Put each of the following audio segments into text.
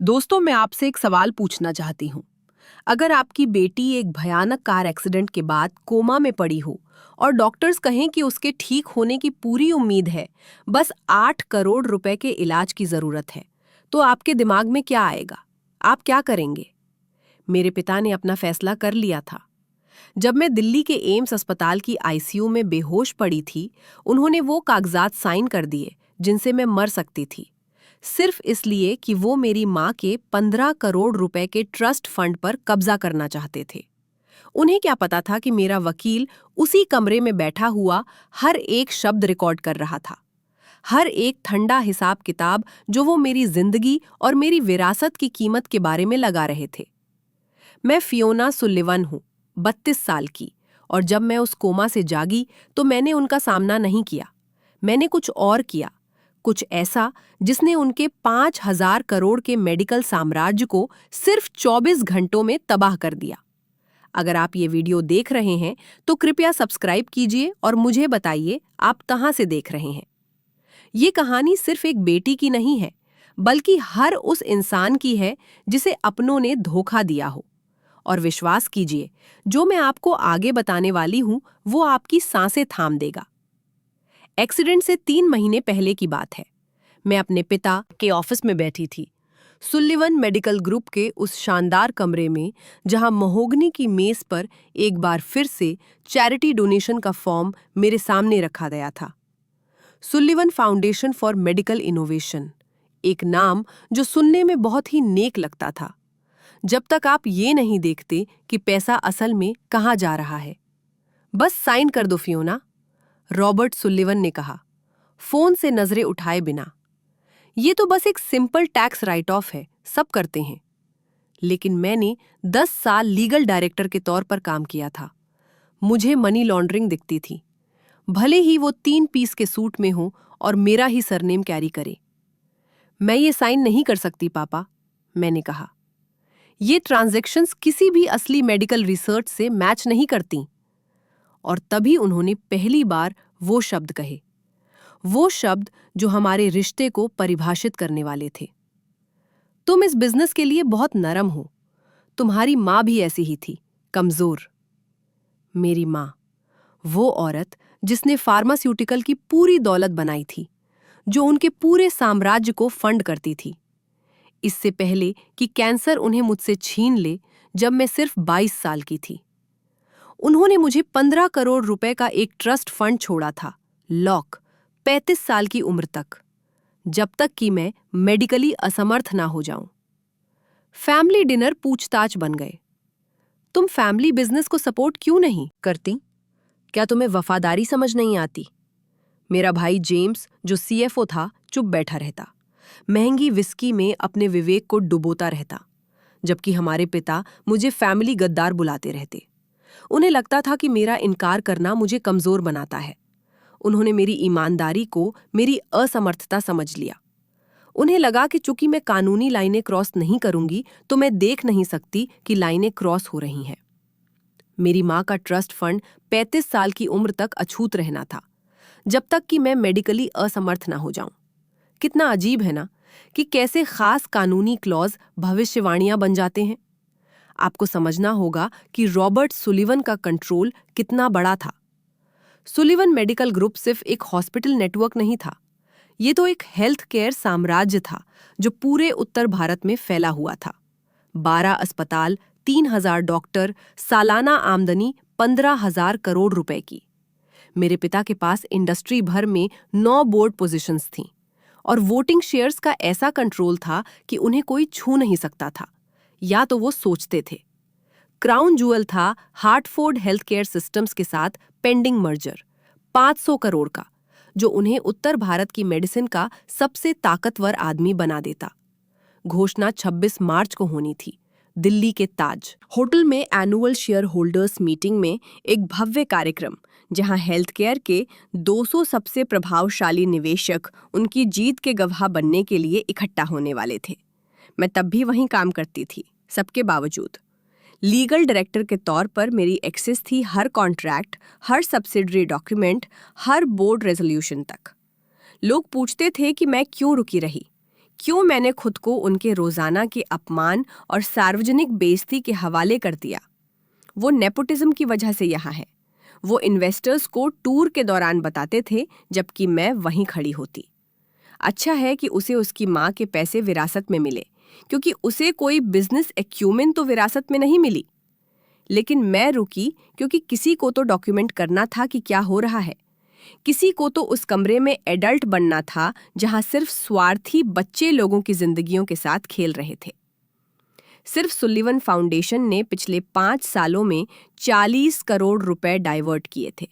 दोस्तों, मैं आपसे एक सवाल पूछना चाहती हूँ। अगर आपकी बेटी एक भयानक कार एक्सीडेंट के बाद कोमा में पड़ी हो और डॉक्टर्स कहें कि उसके ठीक होने की पूरी उम्मीद है, बस 8 करोड़ रुपए के इलाज की जरूरत है, तो आपके दिमाग में क्या आएगा? आप क्या करेंगे? मेरे पिता ने अपना फैसला कर लिया था। जब मैं दिल्ली के एम्स अस्पताल की आईसीयू में बेहोश पड़ी थी, उन्होंने वो कागजात साइन कर दिए जिनसे मैं मर सकती थी, सिर्फ इसलिए कि वो मेरी माँ के 15 करोड़ रुपए के ट्रस्ट फंड पर कब्जा करना चाहते थे। उन्हें क्या पता था कि मेरा वकील उसी कमरे में बैठा हुआ हर एक शब्द रिकॉर्ड कर रहा था, हर एक ठंडा हिसाब किताब जो वो मेरी जिंदगी और मेरी विरासत की कीमत के बारे में लगा रहे थे। मैं फियोना सुलिवन हूँ, 32 साल की, और जब मैं उस कोमा से जागी तो मैंने उनका सामना नहीं किया। मैंने कुछ और किया, कुछ ऐसा जिसने उनके 5,000 करोड़ के मेडिकल साम्राज्य को सिर्फ 24 घंटों में तबाह कर दिया। अगर आप ये वीडियो देख रहे हैं तो कृपया सब्सक्राइब कीजिए और मुझे बताइए आप कहाँ से देख रहे हैं। ये कहानी सिर्फ एक बेटी की नहीं है, बल्कि हर उस इंसान की है जिसे अपनों ने धोखा दिया हो। और विश्वास कीजिए, जो मैं आपको आगे बताने वाली हूं वो आपकी सांसें थाम देगा। एक्सीडेंट से 3 महीने पहले की बात है। मैं अपने पिता के ऑफिस में बैठी थी, सुल्लिवन मेडिकल ग्रुप के उस शानदार कमरे में जहां महोगनी की मेज पर एक बार फिर से चैरिटी डोनेशन का फॉर्म मेरे सामने रखा गया था। सुल्लिवन फाउंडेशन फॉर मेडिकल इनोवेशन, एक नाम जो सुनने में बहुत ही नेक लगता था, जब तक आप ये नहीं देखते कि पैसा असल में कहाँ जा रहा है। बस साइन कर दो फियोना, रॉबर्ट सुल्लिवन ने कहा, फोन से नजरें उठाए बिना। ये तो बस एक सिंपल टैक्स राइट ऑफ है, सब करते हैं। लेकिन मैंने 10 साल लीगल डायरेक्टर के तौर पर काम किया था। मुझे मनी लॉन्ड्रिंग दिखती थी, भले ही वो 3 पीस के सूट में हो और मेरा ही सरनेम कैरी करे। मैं ये साइन नहीं कर सकती पापा, मैंने कहा। ये ट्रांजैक्शंस किसी भी असली मेडिकल रिसर्च से मैच नहीं करती। और तभी उन्होंने पहली बार वो शब्द कहे, वो शब्द जो हमारे रिश्ते को परिभाषित करने वाले थे। तुम इस बिजनेस के लिए बहुत नरम हो। तुम्हारी माँ भी ऐसी ही थी, कमजोर। मेरी माँ, वो औरत जिसने फार्मास्यूटिकल की पूरी दौलत बनाई थी, जो उनके पूरे साम्राज्य को फंड करती थी, इससे पहले कि कैंसर उन्हें मुझसे छीन ले, जब मैं सिर्फ 22 साल की थी। उन्होंने मुझे 15 करोड़ रुपए का एक ट्रस्ट फंड छोड़ा था, लॉक, 35 साल की उम्र तक, जब तक कि मैं मेडिकली असमर्थ ना हो जाऊं। फैमिली डिनर पूछताछ बन गए। तुम फैमिली बिजनेस को सपोर्ट क्यों नहीं करती? क्या तुम्हें वफादारी समझ नहीं आती? मेरा भाई जेम्स, जो सीएफओ था, चुप बैठा रहता, महंगी विस्की में अपने विवेक को डुबोता रहता, जबकि हमारे पिता मुझे फैमिली गद्दार बुलाते रहते। उन्हें लगता था कि मेरा इनकार करना मुझे कमजोर बनाता है। उन्होंने मेरी ईमानदारी को मेरी असमर्थता समझ लिया। उन्हें लगा कि चूंकि मैं कानूनी लाइनें क्रॉस नहीं करूंगी तो मैं देख नहीं सकती कि लाइनें क्रॉस हो रही हैं। मेरी माँ का ट्रस्ट फंड 35 साल की उम्र तक अछूत रहना था, जब तक कि मैं मेडिकली असमर्थ ना हो जाऊं। कितना अजीब है ना कि कैसे खास कानूनी क्लॉज भविष्यवाणियां बन जाते हैं। आपको समझना होगा कि रॉबर्ट सुलिवन का कंट्रोल कितना बड़ा था। सुलिवन मेडिकल ग्रुप सिर्फ एक हॉस्पिटल नेटवर्क नहीं था, ये तो एक हेल्थ केयर साम्राज्य था जो पूरे उत्तर भारत में फैला हुआ था। 12 अस्पताल, 3,000 डॉक्टर, सालाना आमदनी 15,000 करोड़ रुपए की। मेरे पिता के पास इंडस्ट्री भर में 9 बोर्ड पोजीशंस थीं और वोटिंग शेयर्स का ऐसा कंट्रोल था कि उन्हें कोई छू नहीं सकता था, या तो वो सोचते थे। क्राउन जूअल था हार्टफोर्ड हेल्थ केयर सिस्टम्स के साथ पेंडिंग मर्जर, 500 करोड़ का, जो उन्हें उत्तर भारत की मेडिसिन का सबसे ताकतवर आदमी बना देता। घोषणा 26 मार्च को होनी थी, दिल्ली के ताज होटल में एनुअल शेयर होल्डर्स मीटिंग में, एक भव्य कार्यक्रम जहां हेल्थ केयर के 200 सबसे प्रभावशाली निवेशक उनकी जीत के गवाह बनने के लिए इकट्ठा होने वाले थे। मैं तब भी वहीं काम करती थी, सबके बावजूद। लीगल डायरेक्टर के तौर पर मेरी एक्सेस थी हर कॉन्ट्रैक्ट, हर सब्सिडरी डॉक्यूमेंट, हर बोर्ड रेजोल्यूशन तक। लोग पूछते थे कि मैं क्यों रुकी रही, क्यों मैंने खुद को उनके रोजाना के अपमान और सार्वजनिक बेइज्जती के हवाले कर दिया? वो नेपोटिज्म की वजह से यहाँ है। वो इन्वेस्टर्स को टूर के दौरान बताते थे जबकि मैं वहीं खड़ी होती। अच्छा है कि उसे उसकी माँ के पैसे विरासत में मिले, क्योंकि उसे कोई बिजनेस एक्यूमेन तो विरासत में नहीं मिली। लेकिन मैं रुकी क्योंकि किसी को तो डॉक्यूमेंट करना था कि क्या हो रहा है। किसी को तो उस कमरे में एडल्ट बनना था जहां सिर्फ स्वार्थी बच्चे लोगों की जिंदगियों के साथ खेल रहे थे। सिर्फ सुलिवन फाउंडेशन ने पिछले 5 सालों में 40 करोड़ रुपए डाइवर्ट किए थे।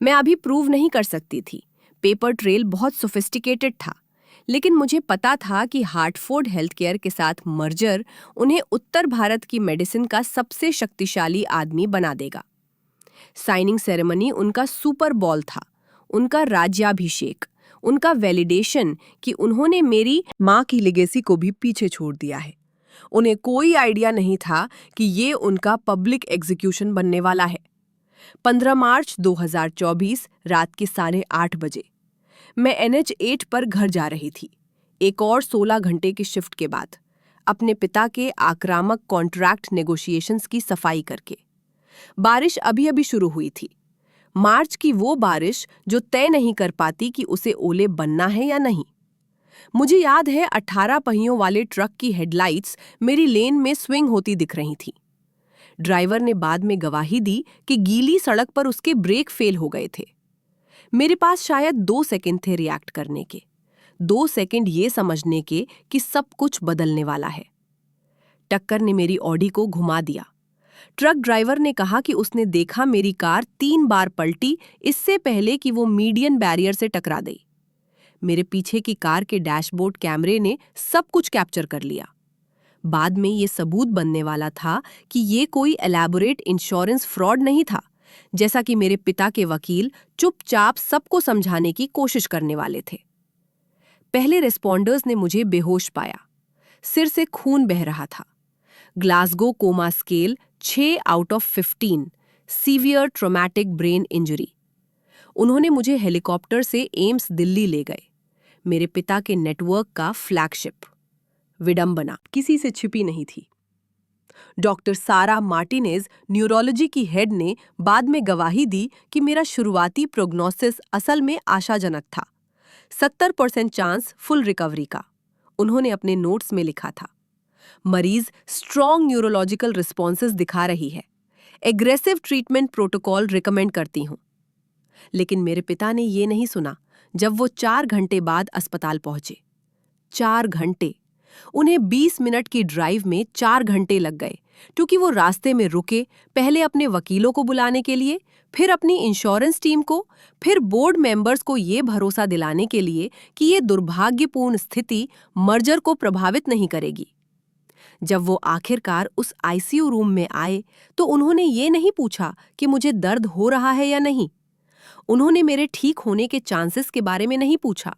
मैं अभी प्रूव नहीं कर सकती थी, पेपर ट्रेल बहुत सोफिस्टिकेटेड था, लेकिन मुझे पता था कि हार्टफोर्ड हेल्थ केयर के साथ मर्जर उन्हें उत्तर भारत की मेडिसिन का सबसे शक्तिशाली आदमी बना देगा। साइनिंग सेरेमनी उनका सुपर बॉल था, उनका राज्याभिषेक, उनका वैलिडेशन कि उन्होंने मेरी माँ की लेगेसी को भी पीछे छोड़ दिया है। उन्हें कोई आइडिया नहीं था कि ये उनका पब्लिक एग्जीक्यूशन बनने वाला है। 15 मार्च 2024 रात के 8:30 बजे मैं NH8 पर घर जा रही थी, एक और 16 घंटे की शिफ्ट के बाद, अपने पिता के आक्रामक कॉन्ट्रैक्ट नेगोशिएशंस की सफाई करके। बारिश अभी अभी शुरू हुई थी, मार्च की वो बारिश जो तय नहीं कर पाती कि उसे ओले बनना है या नहीं। मुझे याद है 18 पहियों वाले ट्रक की हेडलाइट्स मेरी लेन में स्विंग होती दिख रही थी। ड्राइवर ने बाद में गवाही दी कि गीली सड़क पर उसके ब्रेक फेल हो गए थे। मेरे पास शायद 2 सेकंड थे रिएक्ट करने के, 2 सेकंड ये समझने के कि सब कुछ बदलने वाला है। टक्कर ने मेरी ऑडी को घुमा दिया। ट्रक ड्राइवर ने कहा कि उसने देखा मेरी कार 3 बार पलटी इससे पहले कि वो मीडियन बैरियर से टकरा गई। मेरे पीछे की कार के डैशबोर्ड कैमरे ने सब कुछ कैप्चर कर लिया। बाद में ये सबूत बनने वाला था कि ये कोई एलैबोरेट इंश्योरेंस फ्रॉड नहीं था, जैसा कि मेरे पिता के वकील चुपचाप सबको समझाने की कोशिश करने वाले थे। पहले रिस्पॉन्डर्स ने मुझे बेहोश पाया, सिर से खून बह रहा था। Glasgow coma scale 6 out of 15, severe traumatic brain injury. उन्होंने मुझे हेलीकॉप्टर से एम्स दिल्ली ले गए, मेरे पिता के नेटवर्क का फ्लैगशिप। विडंबना किसी से छिपी नहीं थी। डॉक्टर सारा मार्टिनेज, न्यूरोलॉजी की हेड, ने बाद में गवाही दी कि मेरा शुरुआती प्रोग्नोसिस असल में आशाजनक था, 70% चांस फुल रिकवरी का। उन्होंने अपने नोट्स में लिखा था, मरीज स्ट्रॉन्ग न्यूरोलॉजिकल रिस्पॉन्सेस दिखा रही है, एग्रेसिव ट्रीटमेंट प्रोटोकॉल रिकमेंड करती हूं। लेकिन मेरे पिता ने ये नहीं सुना जब वो 4 घंटे बाद अस्पताल पहुंचे। 4 घंटे! उन्हें 20 मिनट की ड्राइव में 4 घंटे लग गए, क्योंकि वो रास्ते में रुके, पहले अपने वकीलों को बुलाने के लिए, फिर अपनी इंश्योरेंस टीम को, फिर बोर्ड मेंबर्स को ये भरोसा दिलाने के लिए कि ये दुर्भाग्यपूर्ण स्थिति मर्जर को प्रभावित नहीं करेगी। जब वो आखिरकार उस ICU रूम में आए तो उन्होंने ये नहीं पूछा कि मुझे दर्द हो रहा है या नहीं। उन्होंने मेरे ठीक होने के चांसेस के बारे में नहीं पूछा।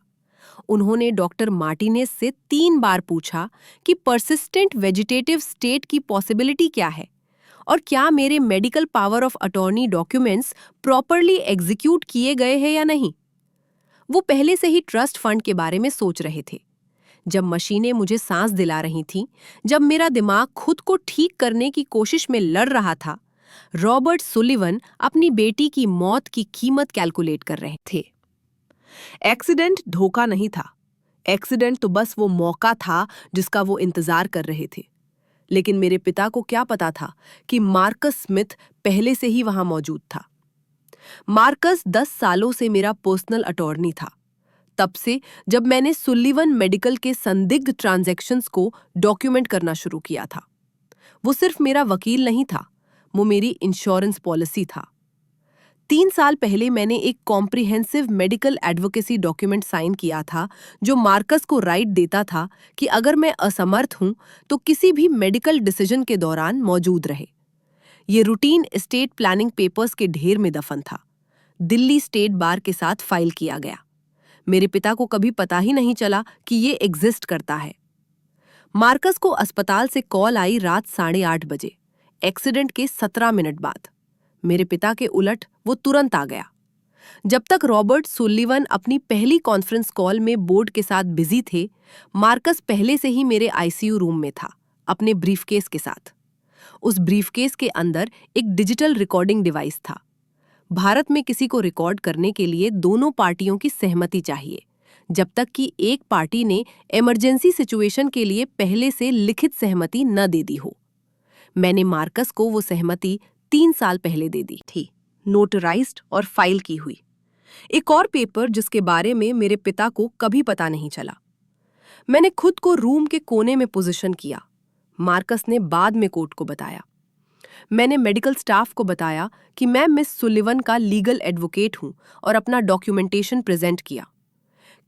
उन्होंने डॉक्टर मार्टिनेज से 3 बार पूछा कि परसिस्टेंट वेजिटेटिव स्टेट की पॉसिबिलिटी क्या है और क्या मेरे medical power of attorney documents properly execute किए गए हैं या नहीं। वो पहले से ही ट्रस्ट फंड के बारे में सोच रहे थे। जब मशीनें मुझे सांस दिला रही थीं, जब मेरा दिमाग खुद को ठीक करने की कोशिश में लड़ रहा था, रॉबर्ट सुलिवन अपनी बेटी की मौत की कीमत कैलकुलेट कर रहे थे। एक्सीडेंट धोखा नहीं था, एक्सीडेंट तो बस वो मौका था जिसका वो इंतजार कर रहे थे। लेकिन मेरे पिता को क्या पता था कि मार्कस स्मिथ पहले से ही वहां मौजूद था। मार्कस 10 सालों से मेरा पर्सनल अटॉर्नी था, तब से जब मैंने सुलिवन मेडिकल के संदिग्ध ट्रांजैक्शंस को डॉक्यूमेंट करना शुरू किया था। वो सिर्फ मेरा वकील नहीं था, वो मेरी इंश्योरेंस पॉलिसी था। 3 साल पहले मैंने एक comprehensive medical advocacy document sign किया था जो मार्कस को राइट देता था कि अगर मैं असमर्थ हूं तो किसी भी मेडिकल डिसीजन के दौरान मौजूद रहे। ये रूटीन एस्टेट प्लानिंग पेपर्स के ढेर में दफन था, दिल्ली स्टेट बार के साथ फाइल किया गया। मेरे पिता को कभी पता ही नहीं चला कि ये एग्जिस्ट करता है। मार्कस को अस्पताल से कॉल आई रात 8:30 बजे, एक्सीडेंट के 17 मिनट बाद। मेरे पिता के उलट वो तुरंत आ गया। जब तक रॉबर्ट सुलिवन अपनी पहली कॉन्फ्रेंस कॉल में बोर्ड के साथ बिजी थे, मार्कस पहले से ही मेरे आईसीयू रूम में था, अपने ब्रीफकेस के साथ। उस ब्रीफकेस के अंदर एक डिजिटल रिकॉर्डिंग डिवाइस था। भारत में किसी को रिकॉर्ड करने के लिए दोनों पार्टियों की सहमति चाहिए, जब तक कि एक पार्टी ने इमरजेंसी सिचुएशन के लिए पहले से लिखित सहमति न दे दी हो। मैंने मार्कस को वो सहमति 3 साल पहले दे दी थी, नोटराइज्ड और फाइल की हुई। एक और पेपर जिसके बारे में मेरे पिता को कभी पता नहीं चला। मैंने खुद को रूम के कोने में पोजीशन किया। मार्कस ने बाद में कोर्ट को बताया। मैंने मेडिकल स्टाफ को बताया कि मैं मिस सुलिवन का लीगल एडवोकेट हूं और अपना डॉक्यूमेंटेशन प्रेजेंट किया।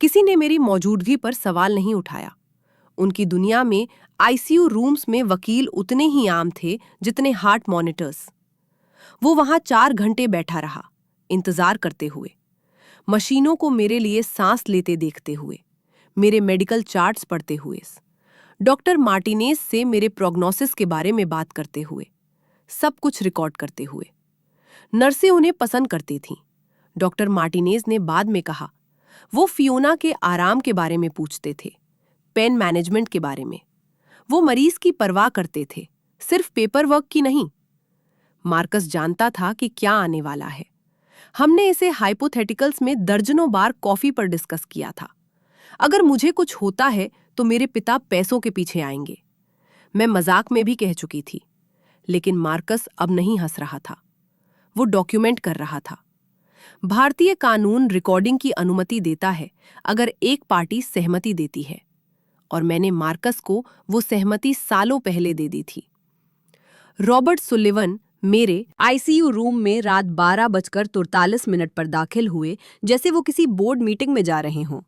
किसी ने मेरी मौजूदगी पर सवाल नहीं उठाया। उनकी दुनिया में आईसीयू रूम्स में वकील उतने ही आम थे जितने हार्ट मॉनिटर्स। वो वहां 4 घंटे बैठा रहा, इंतजार करते हुए, मशीनों को मेरे लिए सांस लेते देखते हुए, मेरे मेडिकल चार्ट्स पढ़ते हुए, डॉक्टर मार्टिनेज से मेरे प्रोग्नोसिस के बारे में बात करते हुए, सब कुछ रिकॉर्ड करते हुए। नर्सें उन्हें पसंद करती थीं। डॉक्टर मार्टिनेज ने बाद में कहा, वो फियोना के आराम के बारे में पूछते थे, पेन मैनेजमेंट के बारे में। वो मरीज की परवाह करते थे, सिर्फ पेपर वर्क की नहीं। मार्कस जानता था कि क्या आने वाला है। हमने इसे हाइपोथेटिकल्स में दर्जनों बार कॉफी पर डिस्कस किया था। अगर मुझे कुछ होता है तो मेरे पिता पैसों के पीछे आएंगे। मैं मजाक में भी कह चुकी थी, लेकिन मार्कस अब नहीं हंस रहा था। वो डॉक्यूमेंट कर रहा था। भारतीय कानून रिकॉर्डिंग की अनुमति देता है अगर एक पार्टी सहमति देती है, और मैंने मार्कस को वो सहमति सालों पहले दे दी थी। रॉबर्ट सुलिवन मेरे आईसीयू रूम में रात 12:43 पर दाखिल हुए, जैसे वो किसी बोर्ड मीटिंग में जा रहे हों।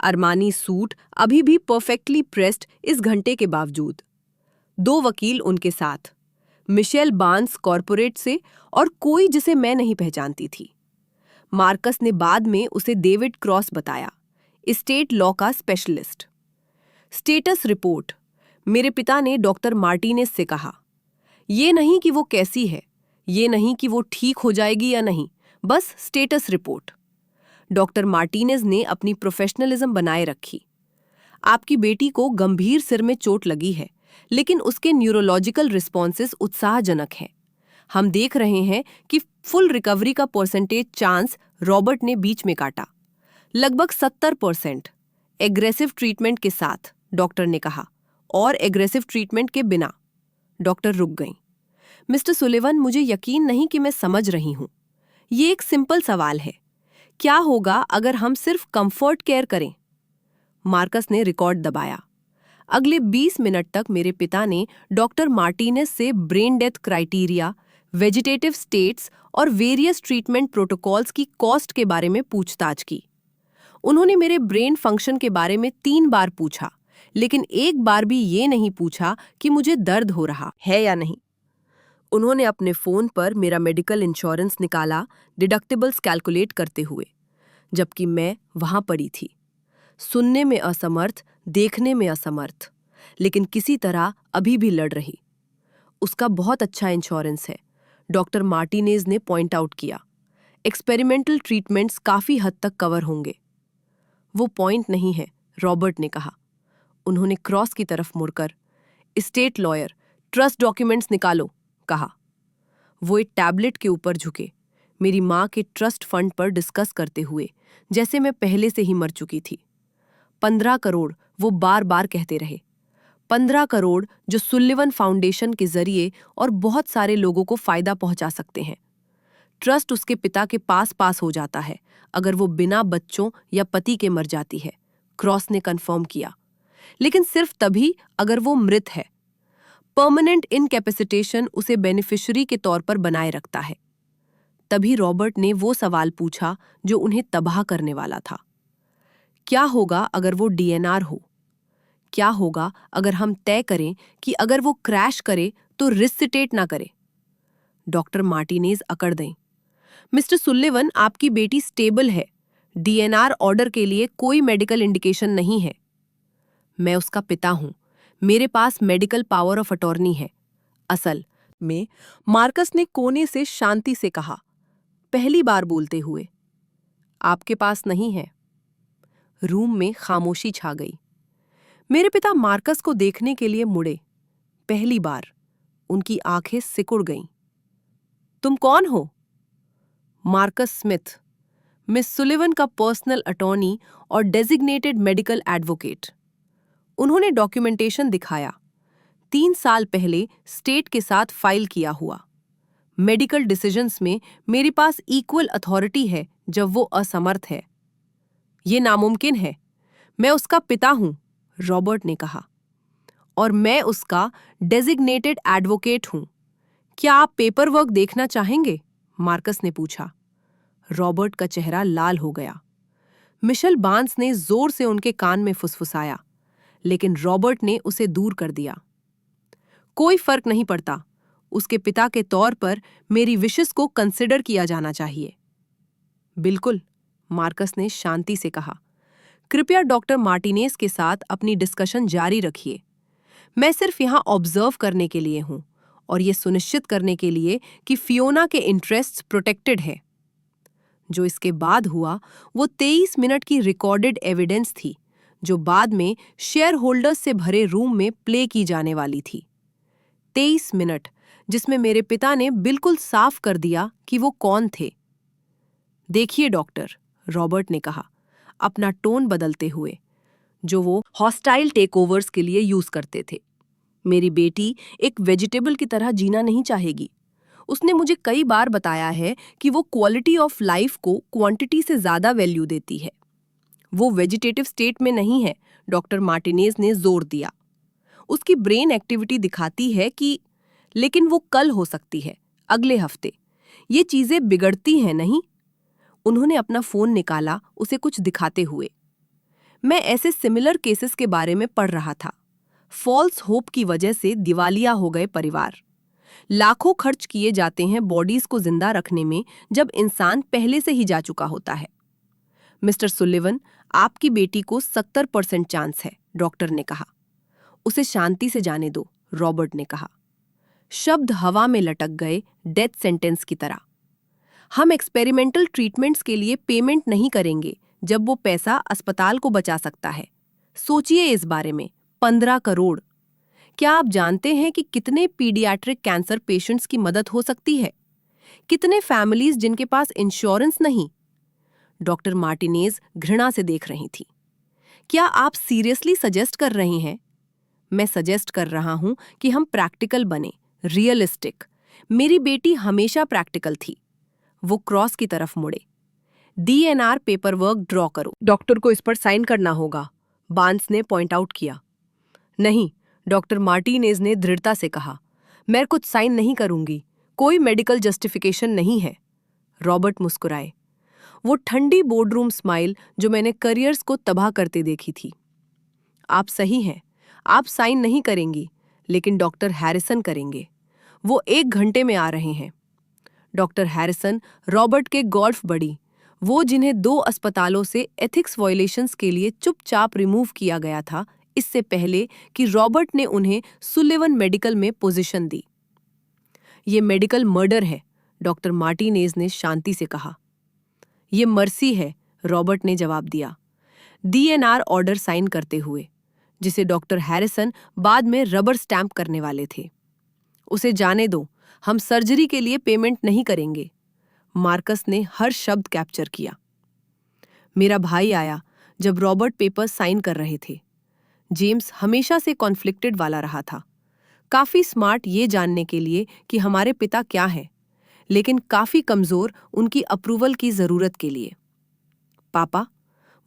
अरमानी सूट अभी भी परफेक्टली प्रेस्ड इस घंटे के बावजूद। 2 वकील उनके साथ, मिशेल बार्न्स कॉर्पोरेट से और कोई जिसे मैं नहीं पहचानती थी। मार्कस ने बाद में उसे डेविड क्रॉस बताया, एस्टेट लॉ का स्पेशलिस्ट। स्टेटस रिपोर्ट, मेरे पिता ने डॉक्टर मार्टिनेज से कहा, ये नहीं कि वो कैसी है, ये नहीं कि वो ठीक हो जाएगी या नहीं, बस स्टेटस रिपोर्ट। डॉक्टर मार्टिनेज ने अपनी प्रोफेशनलिज्म बनाए रखी। आपकी बेटी को गंभीर सिर में चोट लगी है, लेकिन उसके न्यूरोलॉजिकल रिस्पॉन्सेस उत्साहजनक हैं। हम देख रहे हैं कि फुल रिकवरी का परसेंटेज चांस रॉबर्ट ने बीच में काटा, लगभग 70%। एग्रेसिव ट्रीटमेंट के साथ, डॉक्टर ने कहा, और एग्रेसिव ट्रीटमेंट के बिना। डॉक्टर रुक गई। मिस्टर सुलिवन, मुझे यकीन नहीं कि मैं समझ रही हूं। ये एक सिंपल सवाल है, क्या होगा अगर हम सिर्फ कंफर्ट केयर करें? मार्कस ने रिकॉर्ड दबाया। अगले 20 मिनट तक मेरे पिता ने डॉक्टर मार्टिनेज से brain death criteria, vegetative states और वेरियस ट्रीटमेंट प्रोटोकॉल्स की कॉस्ट के बारे में पूछताछ की। उन्होंने मेरे ब्रेन फंक्शन के बारे में 3 बार पूछा, लेकिन एक बार भी ये नहीं पूछा कि मुझे दर्द हो रहा है या नहीं। उन्होंने अपने फोन पर मेरा मेडिकल इंश्योरेंस निकाला, डिडक्टिबल्स कैलकुलेट करते हुए, जबकि मैं वहां पड़ी थी, सुनने में असमर्थ, देखने में असमर्थ, लेकिन किसी तरह अभी भी लड़ रही। उसका बहुत अच्छा इंश्योरेंस है, डॉक्टर मार्टिनेज ने पॉइंट आउट किया। एक्सपेरिमेंटल ट्रीटमेंट्स काफी हद तक कवर होंगे। वो पॉइंट नहीं है, रॉबर्ट ने कहा। उन्होंने क्रॉस की तरफ मुड़कर, एस्टेट लॉयर, ट्रस्ट डॉक्यूमेंट्स निकालो, कहा। वो एक टैबलेट के ऊपर झुके, मेरी माँ के ट्रस्ट फंड पर डिस्कस करते हुए, जैसे मैं पहले से ही मर चुकी थी। 15 करोड़, वो बार बार कहते रहे। 15 करोड़ जो सुलिवन फाउंडेशन के जरिए और बहुत सारे लोगों को फायदा पहुंचा सकते हैं। ट्रस्ट उसके पिता के पास हो जाता है अगर वो बिना बच्चों या पति के मर जाती है, क्रॉस ने कंफर्म किया, लेकिन सिर्फ तभी अगर वो मृत है। परमानेंट इनकैपेसिटेशन उसे बेनिफिशियरी के तौर पर बनाए रखता है। तभी रॉबर्ट ने वो सवाल पूछा जो उन्हें तबाह करने वाला था। क्या होगा अगर वो डीएनआर हो? क्या होगा अगर हम तय करें कि अगर वो क्रैश करे तो रिससिटेट ना करे? डॉक्टर मार्टिनेज अकड़ गईं। मिस्टर सुलिवन, आपकी बेटी स्टेबल है। डीएनआर ऑर्डर के लिए कोई मेडिकल इंडिकेशन नहीं है। मैं उसका पिता हूं, मेरे पास मेडिकल पावर ऑफ अटॉर्नी है। असल में, मार्कस ने कोने से शांति से कहा, पहली बार बोलते हुए। आपके पास नहीं है। रूम में खामोशी छा गई। मेरे पिता मार्कस को देखने के लिए मुड़े। पहली बार उनकी आंखें सिकुड़ गईं। तुम कौन हो? मार्कस स्मिथ, मिस सुलिवन का पर्सनल अटॉर्नी और डेजिग्नेटेड मेडिकल एडवोकेट। उन्होंने डॉक्यूमेंटेशन दिखाया। 3 साल पहले स्टेट के साथ फाइल किया हुआ। मेडिकल डिसीजंस में मेरे पास इक्वल अथॉरिटी है जब वो असमर्थ है। ये नामुमकिन है। मैं उसका पिता हूं, रॉबर्ट ने कहा। और मैं उसका डेजिग्नेटेड एडवोकेट हूं। क्या आप पेपर वर्क देखना चाहेंगे? मार्कस ने पूछा। रॉबर्ट का चेहरा लाल हो गया। मिशेल बार्न्स ने जोर से उनके कान में फुसफुसाया, लेकिन रॉबर्ट ने उसे दूर कर दिया। कोई फर्क नहीं पड़ता। उसके पिता के तौर पर मेरी विशेस को कंसिडर किया जाना चाहिए। बिल्कुल, मार्कस ने शांति से कहा। कृपया डॉक्टर मार्टिनेज के साथ अपनी डिस्कशन जारी रखिए। मैं सिर्फ यहां ऑब्जर्व करने के लिए हूं और यह सुनिश्चित करने के लिए कि फियोना के इंटरेस्ट्स प्रोटेक्टेड है। जो इसके बाद हुआ वो 23 मिनट की रिकॉर्डेड एविडेंस थी, जो बाद में शेयर होल्डर्स से भरे रूम में प्ले की जाने वाली थी। 23 मिनट जिसमें मेरे पिता ने बिल्कुल साफ कर दिया कि वो कौन थे। देखिए डॉक्टर, रॉबर्ट ने कहा, अपना टोन बदलते हुए, जो वो हॉस्टाइल टेकओवर्स के लिए यूज करते थे। मेरी बेटी एक वेजिटेबल की तरह जीना नहीं चाहेगी। उसने मुझे कई बार बताया है कि वो क्वालिटी ऑफ लाइफ को क्वांटिटी से ज्यादा वैल्यू देती है। वो वेजिटेटिव स्टेट में नहीं है, डॉक्टर मार्टिनेज ने जोर दिया। उसकी ब्रेन एक्टिविटी दिखाती है कि, लेकिन वो कल हो सकती है, अगले हफ्ते। ये चीजें बिगड़ती हैं नहीं? उन्होंने अपना फोन निकाला, उसे कुछ दिखाते हुए। मैं ऐसे सिमिलर केसेस के बारे में पढ़ रहा था। फॉल्स होप की वजह से दिवालिया हो गए परिवार। लाखों खर्च किए जाते हैं बॉडीज को जिंदा रखने में, जब इंसान पहले से ही जा चुका होता है। मिस्टर सुलिवन, आपकी बेटी को 70% चांस है, डॉक्टर ने कहा। उसे शांति से जाने दो, रॉबर्ट ने कहा। शब्द हवा में लटक गए, डेथ सेंटेंस की तरह। हम एक्सपेरिमेंटल ट्रीटमेंट्स के लिए पेमेंट नहीं करेंगे जब वो पैसा अस्पताल को बचा सकता है। सोचिए इस बारे में, 15 करोड़। क्या आप जानते हैं कि कितने पीडियाट्रिक कैंसर पेशेंट्स की मदद हो सकती है? कितने फैमिलीज जिनके पास इंश्योरेंस नहीं? डॉक्टर मार्टिनेज घृणा से देख रही थी। क्या आप सीरियसली सजेस्ट कर रही हैं? मैं सजेस्ट कर रहा हूं कि हम प्रैक्टिकल बने, रियलिस्टिक। मेरी बेटी हमेशा प्रैक्टिकल थी। वो क्रॉस की तरफ मुड़े। डीएनआर पेपर वर्क ड्रॉ करो। डॉक्टर को इस पर साइन करना होगा, बार्न्स ने पॉइंट आउट किया। नहीं, डॉक्टर मार्टिनेज ने दृढ़ता से कहा, मैं कुछ साइन नहीं करूंगी। कोई मेडिकल जस्टिफिकेशन नहीं है। रॉबर्ट मुस्कुराए, वो ठंडी बोर्डरूम स्माइल जो मैंने करियर्स को तबाह करते देखी थी। आप सही हैं, आप साइन नहीं करेंगी, लेकिन डॉक्टर हैरिसन करेंगे। वो 1 घंटे में आ रहे हैं। डॉक्टर हैरिसन, रॉबर्ट के गोल्फ बड़ी, वो जिन्हें 2 अस्पतालों से एथिक्स वायलेशंस के लिए चुपचाप रिमूव किया गया था, इससे पहले कि रॉबर्ट ने उन्हें सुलिवन मेडिकल में पोजीशन दी। ये मेडिकल मर्डर है, डॉक्टर मार्टिनेज ने शांति से कहा। ये मर्सी है, रॉबर्ट ने जवाब दिया, डीएनआर ऑर्डर साइन करते हुए, जिसे डॉक्टर हैरिसन बाद में रबर स्टैंप करने वाले थे। उसे जाने दो, हम सर्जरी के लिए पेमेंट नहीं करेंगे। मार्कस ने हर शब्द कैप्चर किया। मेरा भाई आया जब रॉबर्ट पेपर साइन कर रहे थे। जेम्स हमेशा से कॉन्फ्लिक्टेड वाला रहा था, काफी स्मार्ट ये जानने के लिए कि हमारे पिता क्या है, लेकिन काफी कमजोर उनकी अप्रूवल की जरूरत के लिए। पापा,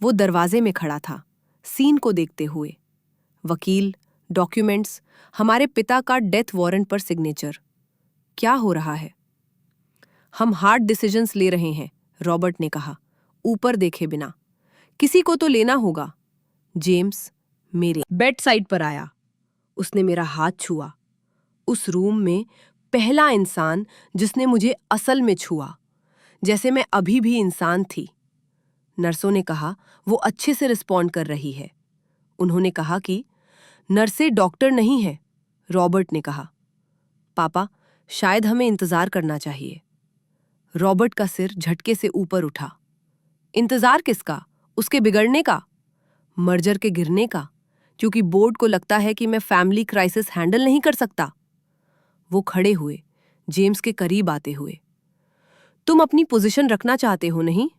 वो दरवाजे में खड़ा था, सीन को देखते हुए। वकील, डॉक्यूमेंट्स, हमारे पिता का डेथ वारंट पर सिग्नेचर। क्या हो रहा है? हम हार्ड डिसीजंस ले रहे हैं, रॉबर्ट ने कहा, ऊपर देखे बिना। किसी को तो लेना होगा। जेम्स मेरे बेड साइड पर आया। उसने मेरा हाथ छुआ। उस रूम में पहला इंसान जिसने मुझे असल में छुआ, जैसे मैं अभी भी इंसान थी। नर्सों ने कहा वो अच्छे से रिस्पॉन्ड कर रही है। उन्होंने कहा कि नर्सें डॉक्टर नहीं है, रॉबर्ट ने कहा। पापा, शायद हमें इंतजार करना चाहिए। रॉबर्ट का सिर झटके से ऊपर उठा। इंतजार किसका? उसके बिगड़ने का? मर्जर के गिरने का? क्योंकि बोर्ड को लगता है कि मैं फैमिली क्राइसिस हैंडल नहीं कर सकता। वो खड़े हुए, जेम्स के करीब आते हुए। तुम अपनी पोजीशन रखना चाहते हो नहीं?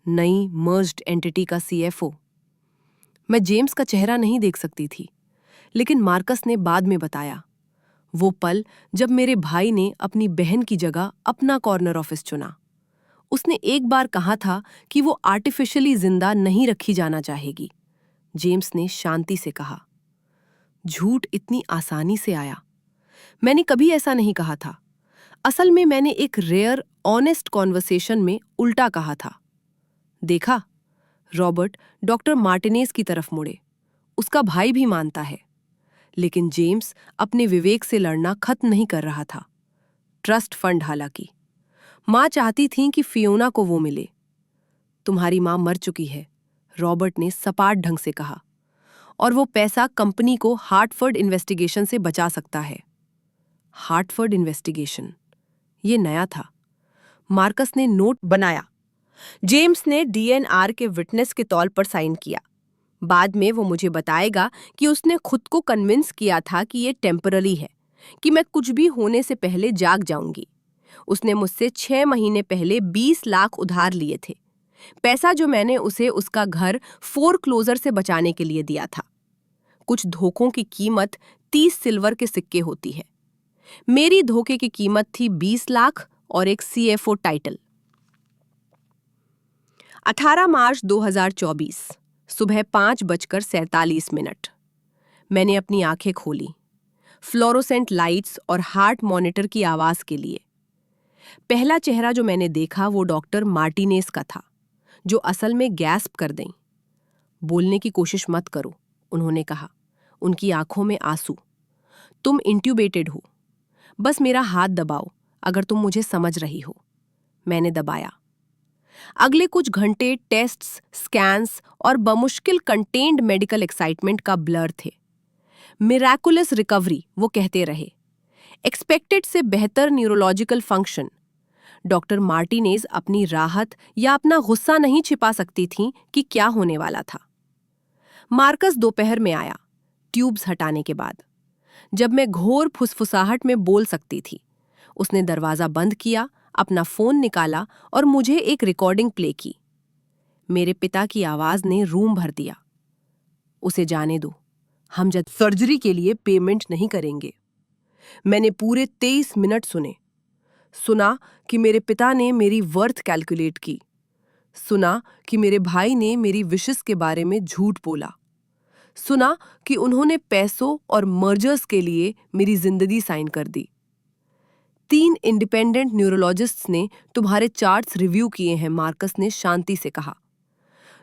नई मर्ज्ड एंटिटी का सीएफओ। मैं जेम्स का चेहरा नहीं देख सकती थी, लेकिन मार्कस ने बाद में बताया, वो पल जब मेरे भाई ने अपनी बहन की जगह अपना कॉर्नर ऑफिस चुना। उसने एक बार कहा था कि वो आर्टिफिशियली जिंदा नहीं रखी जाना चाहेगी। जेम्स ने शांति से कहा, झूठ इतनी आसानी से आया? मैंने कभी ऐसा नहीं कहा था। असल में मैंने एक रेयर ऑनेस्ट कॉन्वर्सेशन में उल्टा कहा था। देखा? रॉबर्ट डॉक्टर मार्टिनेज की तरफ मुड़े। उसका भाई भी मानता है। लेकिन जेम्स अपने विवेक से लड़ना खत्म नहीं कर रहा था। ट्रस्ट फंड हालांकि। माँ चाहती थी कि फियोना को वो मिले। तुम्हारी माँ मर चुकी है, रॉबर्ट ने सपाट ढंग से कहा, और वो पैसा कंपनी को हार्टफोर्ड इन्वेस्टिगेशन से बचा सकता है। हार्टफोर्ड इन्वेस्टिगेशन, ये नया था। मार्कस ने नोट बनाया। जेम्स ने डीएनआर के विटनेस के तौर पर साइन किया। बाद में वो मुझे बताएगा कि उसने खुद को कन्विंस किया था कि ये टेम्पररी है, कि मैं कुछ भी होने से पहले जाग जाऊंगी। उसने मुझसे 6 महीने पहले 20 लाख उधार लिए थे, पैसा जो मैंने उसे उसका घर फोरक्लोजर से बचाने के लिए दिया था। कुछ धोखों की कीमत 30 सिल्वर के सिक्के होती है। मेरी धोखे की कीमत थी 20 लाख और एक सीएफओ टाइटल। 18 मार्च 2024 सुबह 5:47। मैंने अपनी आंखें खोली, फ्लोरोसेंट लाइट्स और हार्ट मॉनिटर की आवाज के लिए। पहला चेहरा जो मैंने देखा वो डॉक्टर मार्टिनेज का था, जो असल में गैस्प कर दें। बोलने की कोशिश मत करो, उन्होंने कहा, उनकी आंखों में आंसू। तुम इंट्यूबेटेड हो, बस मेरा हाथ दबाओ अगर तुम मुझे समझ रही हो। मैंने दबाया। अगले कुछ घंटे टेस्ट्स, स्कैन्स और बमुश्किल कंटेन्ड मेडिकल एक्साइटमेंट का ब्लर थे। मिराकुलस रिकवरी, वो कहते रहे। एक्सपेक्टेड से बेहतर न्यूरोलॉजिकल फंक्शन। डॉक्टर मार्टिनेज अपनी राहत या अपना गुस्सा नहीं छिपा सकती थीं कि क्या होने वाला था। मार्कस दोपहर में आया, ट्यूब्स हटाने के बाद, जब मैं घोर फुसफुसाहट में बोल सकती थी। उसने दरवाजा बंद किया, अपना फोन निकाला और मुझे एक रिकॉर्डिंग प्ले की। मेरे पिता की आवाज ने रूम भर दिया। उसे जाने दो, हम जब सर्जरी के लिए पेमेंट नहीं करेंगे। मैंने पूरे 23 मिनट सुना कि मेरे पिता ने मेरी वर्थ कैलकुलेट की। सुना कि मेरे भाई ने मेरी विशेस के बारे में झूठ बोला। सुना कि उन्होंने पैसों और मर्जर्स के लिए मेरी जिंदगी साइन कर दी। 3 इंडिपेंडेंट न्यूरोलॉजिस्ट्स ने तुम्हारे चार्ट्स रिव्यू किए हैं, मार्कस ने शांति से कहा।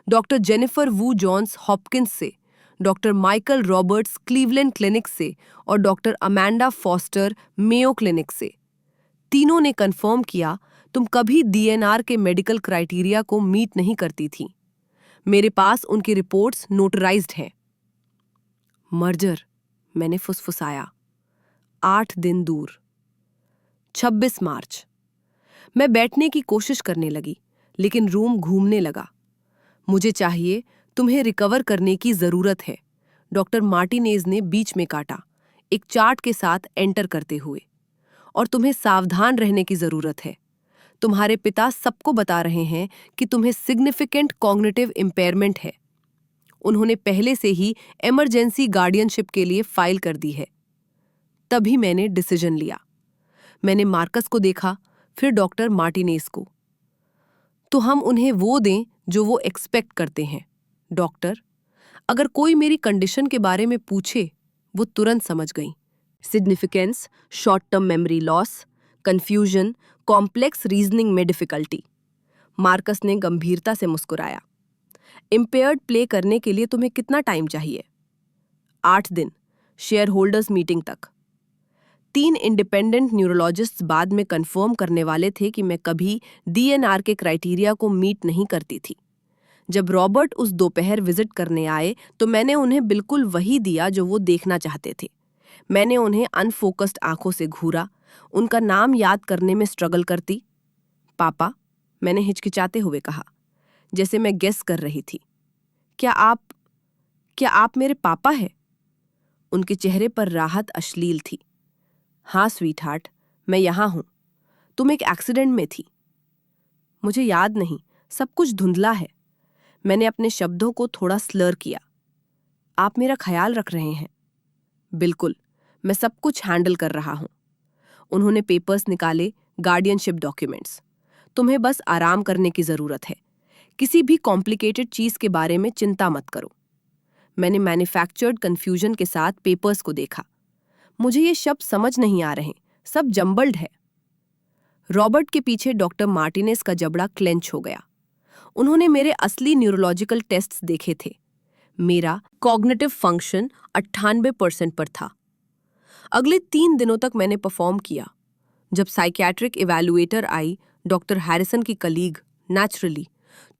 डॉक्टर जेनिफर वू जॉन्स हॉपकिंस से, doctor Michael Roberts Cleveland clinic से और doctor Amanda foster Mayo clinic से। तीनों ने कंफर्म किया तुम कभी डीएनआर के मेडिकल क्राइटेरिया को मीट नहीं करती थी। मेरे पास उनकी रिपोर्ट्स नोटराइज्ड हैं। मर्जर, मैंने फुसफुसाया। 8 दिन दूर। 26 मार्च। मैं बैठने की कोशिश करने लगी, लेकिन रूम घूमने लगा। मुझे चाहिए, तुम्हें रिकवर करने की जरूरत है, डॉक्टर मार्टिनेज ने बीच में काटा, एक चार्ट के साथ एंटर करते हुए। और तुम्हें सावधान रहने की जरूरत है। तुम्हारे पिता सबको बता रहे हैं कि तुम्हें सिग्निफिकेंट कॉग्निटिव इम्पेयरमेंट है। उन्होंने पहले से ही इमरजेंसी गार्डियनशिप के लिए फाइल कर दी है। तभी मैंने डिसीजन लिया। मैंने मार्कस को देखा, फिर डॉक्टर मार्टिनेज को। तो हम उन्हें वो दें जो वो एक्सपेक्ट करते हैं, डॉक्टर। अगर कोई मेरी कंडीशन के बारे में पूछे, वो तुरंत समझ गई। Significance, short term memory loss, confusion, complex reasoning में डिफिकल्टी। मार्कस ने गंभीरता से मुस्कुराया। इम्पेयर्ड प्ले करने के लिए तुम्हें कितना टाइम चाहिए? 8 दिन, शेयर होल्डर्स मीटिंग तक। 3 इंडिपेंडेंट न्यूरोलॉजिस्ट्स बाद में कंफर्म करने वाले थे कि मैं कभी डीएनआर के क्राइटेरिया को मीट नहीं करती थी। जब रॉबर्ट उस दोपहर विजिट करने आए तो मैंने उन्हें बिल्कुल वही दिया जो वो देखना चाहते थे। मैंने उन्हें अनफोकस्ड आंखों से घूरा, उनका नाम याद करने में स्ट्रगल करती। पापा, मैंने हिचकिचाते हुए कहा, जैसे मैं गेस कर रही थी। क्या आप मेरे पापा हैं? उनके चेहरे पर राहत अश्लील थी। हाँ स्वीट हार्ट, मैं यहाँ हूँ। तुम एक एक्सीडेंट में थी। मुझे याद नहीं, सब कुछ धुंधला है। मैंने अपने शब्दों को थोड़ा स्लर किया। आप मेरा ख्याल रख रहे हैं? बिल्कुल, मैं सब कुछ हैंडल कर रहा हूँ। उन्होंने पेपर्स निकाले, गार्डियनशिप डॉक्यूमेंट्स। तुम्हें बस आराम करने की जरूरत है। किसी भी कॉम्प्लिकेटेड चीज के बारे में चिंता मत करो। मैंने मैन्युफैक्चर्ड कंफ्यूजन के साथ पेपर्स को देखा। मुझे ये शब्द समझ नहीं आ रहे, सब जम्बल्ड है। रॉबर्ट के पीछे डॉक्टर मार्टिनेज का जबड़ा क्लेंच हो गया। उन्होंने मेरे असली न्यूरोलॉजिकल टेस्ट्स देखे थे। मेरा कॉग्निटिव फंक्शन 98% पर था। अगले 3 दिनों तक मैंने परफॉर्म किया। जब साइकियाट्रिक इवैल्यूएटर आई, डॉक्टर हैरिसन की कलीग, नेचुरली,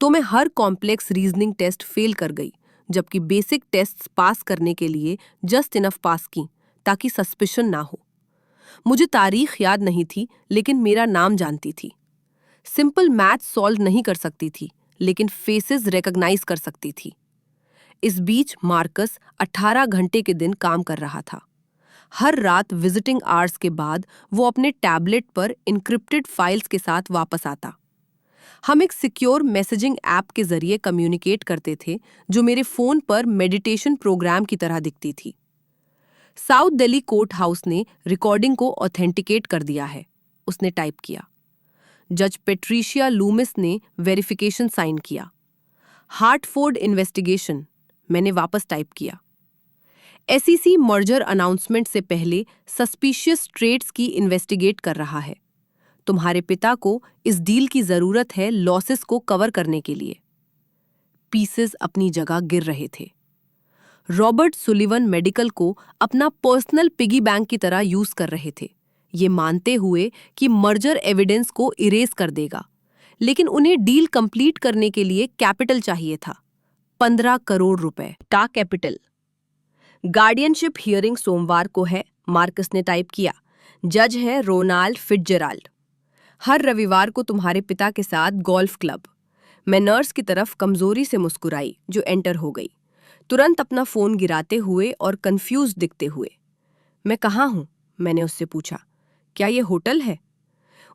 तो मैं हर कॉम्प्लेक्स रीजनिंग टेस्ट फेल कर गई, जबकि बेसिक टेस्ट्स पास करने के लिए जस्ट इनफ पास की ताकि सस्पिशन ना हो। मुझे तारीख याद नहीं थी, लेकिन मेरा नाम जानती थी। सिंपल मैथ सॉल्व नहीं कर सकती थी, लेकिन फेसेस रिकॉग्नाइज कर सकती थी। इस बीच मार्कस 18 घंटे के दिन काम कर रहा था। हर रात विजिटिंग आवर्स के बाद वो अपने टैबलेट पर इनक्रिप्टेड फाइल्स के साथ वापस आता। हम एक सिक्योर मैसेजिंग ऐप के जरिए कम्युनिकेट करते थे, जो मेरे फोन पर मेडिटेशन प्रोग्राम की तरह दिखती थी। साउथ दिल्ली कोर्ट हाउस ने रिकॉर्डिंग को ऑथेंटिकेट कर दिया है, उसने टाइप किया। जज पेट्रिशिया लूमिस ने वेरिफिकेशन साइन किया। हार्टफोर्ड इन्वेस्टिगेशन, मैंने वापस टाइप किया। एसईसी मर्जर अनाउंसमेंट से पहले सस्पिशियस ट्रेड्स की इन्वेस्टिगेट कर रहा है। तुम्हारे पिता को इस डील की जरूरत है लॉसेस को कवर करने के लिए। पीसेस अपनी जगह गिर रहे थे। रॉबर्ट सुलिवन मेडिकल को अपना पर्सनल पिगी बैंक की तरह यूज कर रहे थे, ये मानते हुए कि मर्जर एविडेंस को इरेज कर देगा। लेकिन उन्हें डील कंप्लीट करने के लिए कैपिटल चाहिए था, 15 करोड़ रुपए का कैपिटल। गार्डियनशिप हियरिंग सोमवार को है, मार्कस ने टाइप किया। जज है रोनाल्ड फिट्जराल्ड। हर रविवार को तुम्हारे पिता के साथ गोल्फ क्लब। मैं नर्स की तरफ कमजोरी से मुस्कुराई, जो एंटर हो गई, तुरंत अपना फोन गिराते हुए और कंफ्यूज दिखते हुए। मैं कहाँ हूँ? मैंने उससे पूछा। क्या ये होटल है?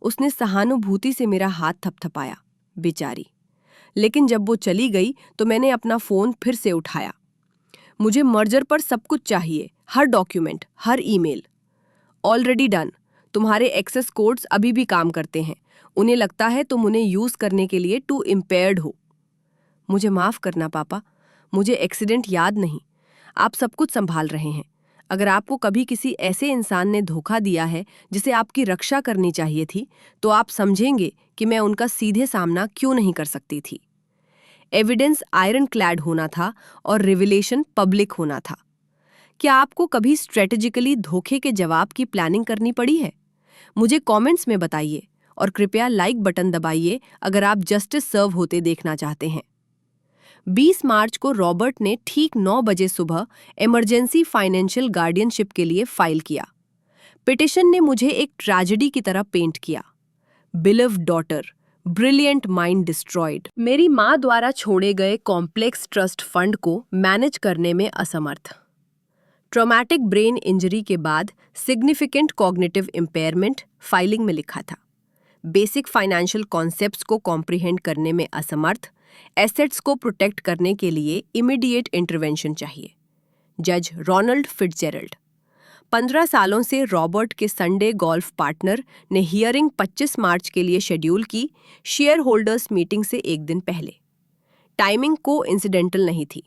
उसने सहानुभूति से मेरा हाथ थपथपाया। बेचारी। लेकिन जब वो चली गई तो मैंने अपना फोन फिर से उठाया। मुझे मर्जर पर सब कुछ चाहिए, हर डॉक्यूमेंट, हर ईमेल। Already done. तुम्हारे एक्सेस कोड्स अभी भी काम करते हैं। उन्हें लगता है तुम उन्हें यूज करने के लिए टू इम्पेयर्ड हो। मुझे माफ करना पापा, मुझे एक्सीडेंट याद नहीं। आप सब कुछ संभाल रहे हैं। अगर आपको कभी किसी ऐसे इंसान ने धोखा दिया है जिसे आपकी रक्षा करनी चाहिए थी, तो आप समझेंगे कि मैं उनका सीधे सामना क्यों नहीं कर सकती थी। एविडेंस आयरन क्लैड होना था और रिविलेशन पब्लिक होना था। क्या आपको कभी स्ट्रेटेजिकली धोखे के जवाब की प्लानिंग करनी पड़ी है? मुझे कमेंट्स में बताइए और कृपया लाइक बटन दबाइए अगर आप जस्टिस सर्व होते देखना चाहते हैं। 20 मार्च को रॉबर्ट ने ठीक 9 बजे सुबह इमरजेंसी फाइनेंशियल गार्डियनशिप के लिए फाइल किया। पिटिशन ने मुझे एक ट्रेजेडी की तरह पेंट किया। Believed daughter, brilliant mind destroyed. मेरी माँ द्वारा छोड़े गए कॉम्प्लेक्स ट्रस्ट फंड को मैनेज करने में असमर्थ। ट्रॉमेटिक ब्रेन इंजरी के बाद सिग्निफिकेंट कॉग्निटिव इम्पेयरमेंट, फाइलिंग में लिखा था। बेसिक फाइनेंशियल कॉन्सेप्ट्स को कॉम्प्रिहेंड करने में असमर्थ। एसेट्स को प्रोटेक्ट करने के लिए इमीडिएट इंटरवेंशन चाहिए। जज रोनाल्ड फिट्जजेराल्ड। 15 सालों से रॉबर्ट के संडे गोल्फ पार्टनर ने हियरिंग 25 मार्च के लिए शेड्यूल की, शेयर होल्डर्स मीटिंग से एक दिन पहले। टाइमिंग को इंसिडेंटल नहीं थी।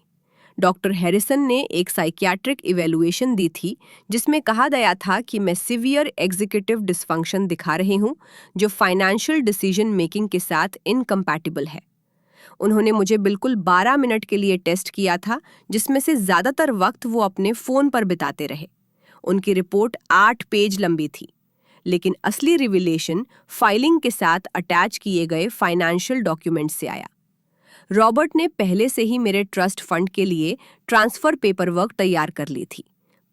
डॉक्टर हैरिसन ने एक साइकियाट्रिक इवैल्यूएशन दी थी, जिसमें कहा गया था कि मैं सीवियर एग्जीक्यूटिव डिसफंक्शन दिखा रही हूं, जो फाइनेंशियल डिसीजन मेकिंग के साथ इनकम्पैटिबल है। उन्होंने मुझे बिल्कुल 12 मिनट के लिए टेस्ट किया था, जिसमें से ज्यादातर वक्त वो अपने फोन पर बिताते रहे। उनकी रिपोर्ट 8 पेज लंबी थी, लेकिन असली रिविलेशन फाइलिंग के साथ अटैच किए गए फाइनेंशियल डॉक्यूमेंट से आया। रॉबर्ट ने पहले से ही मेरे ट्रस्ट फंड के लिए ट्रांसफर पेपरवर्क तैयार कर ली थी,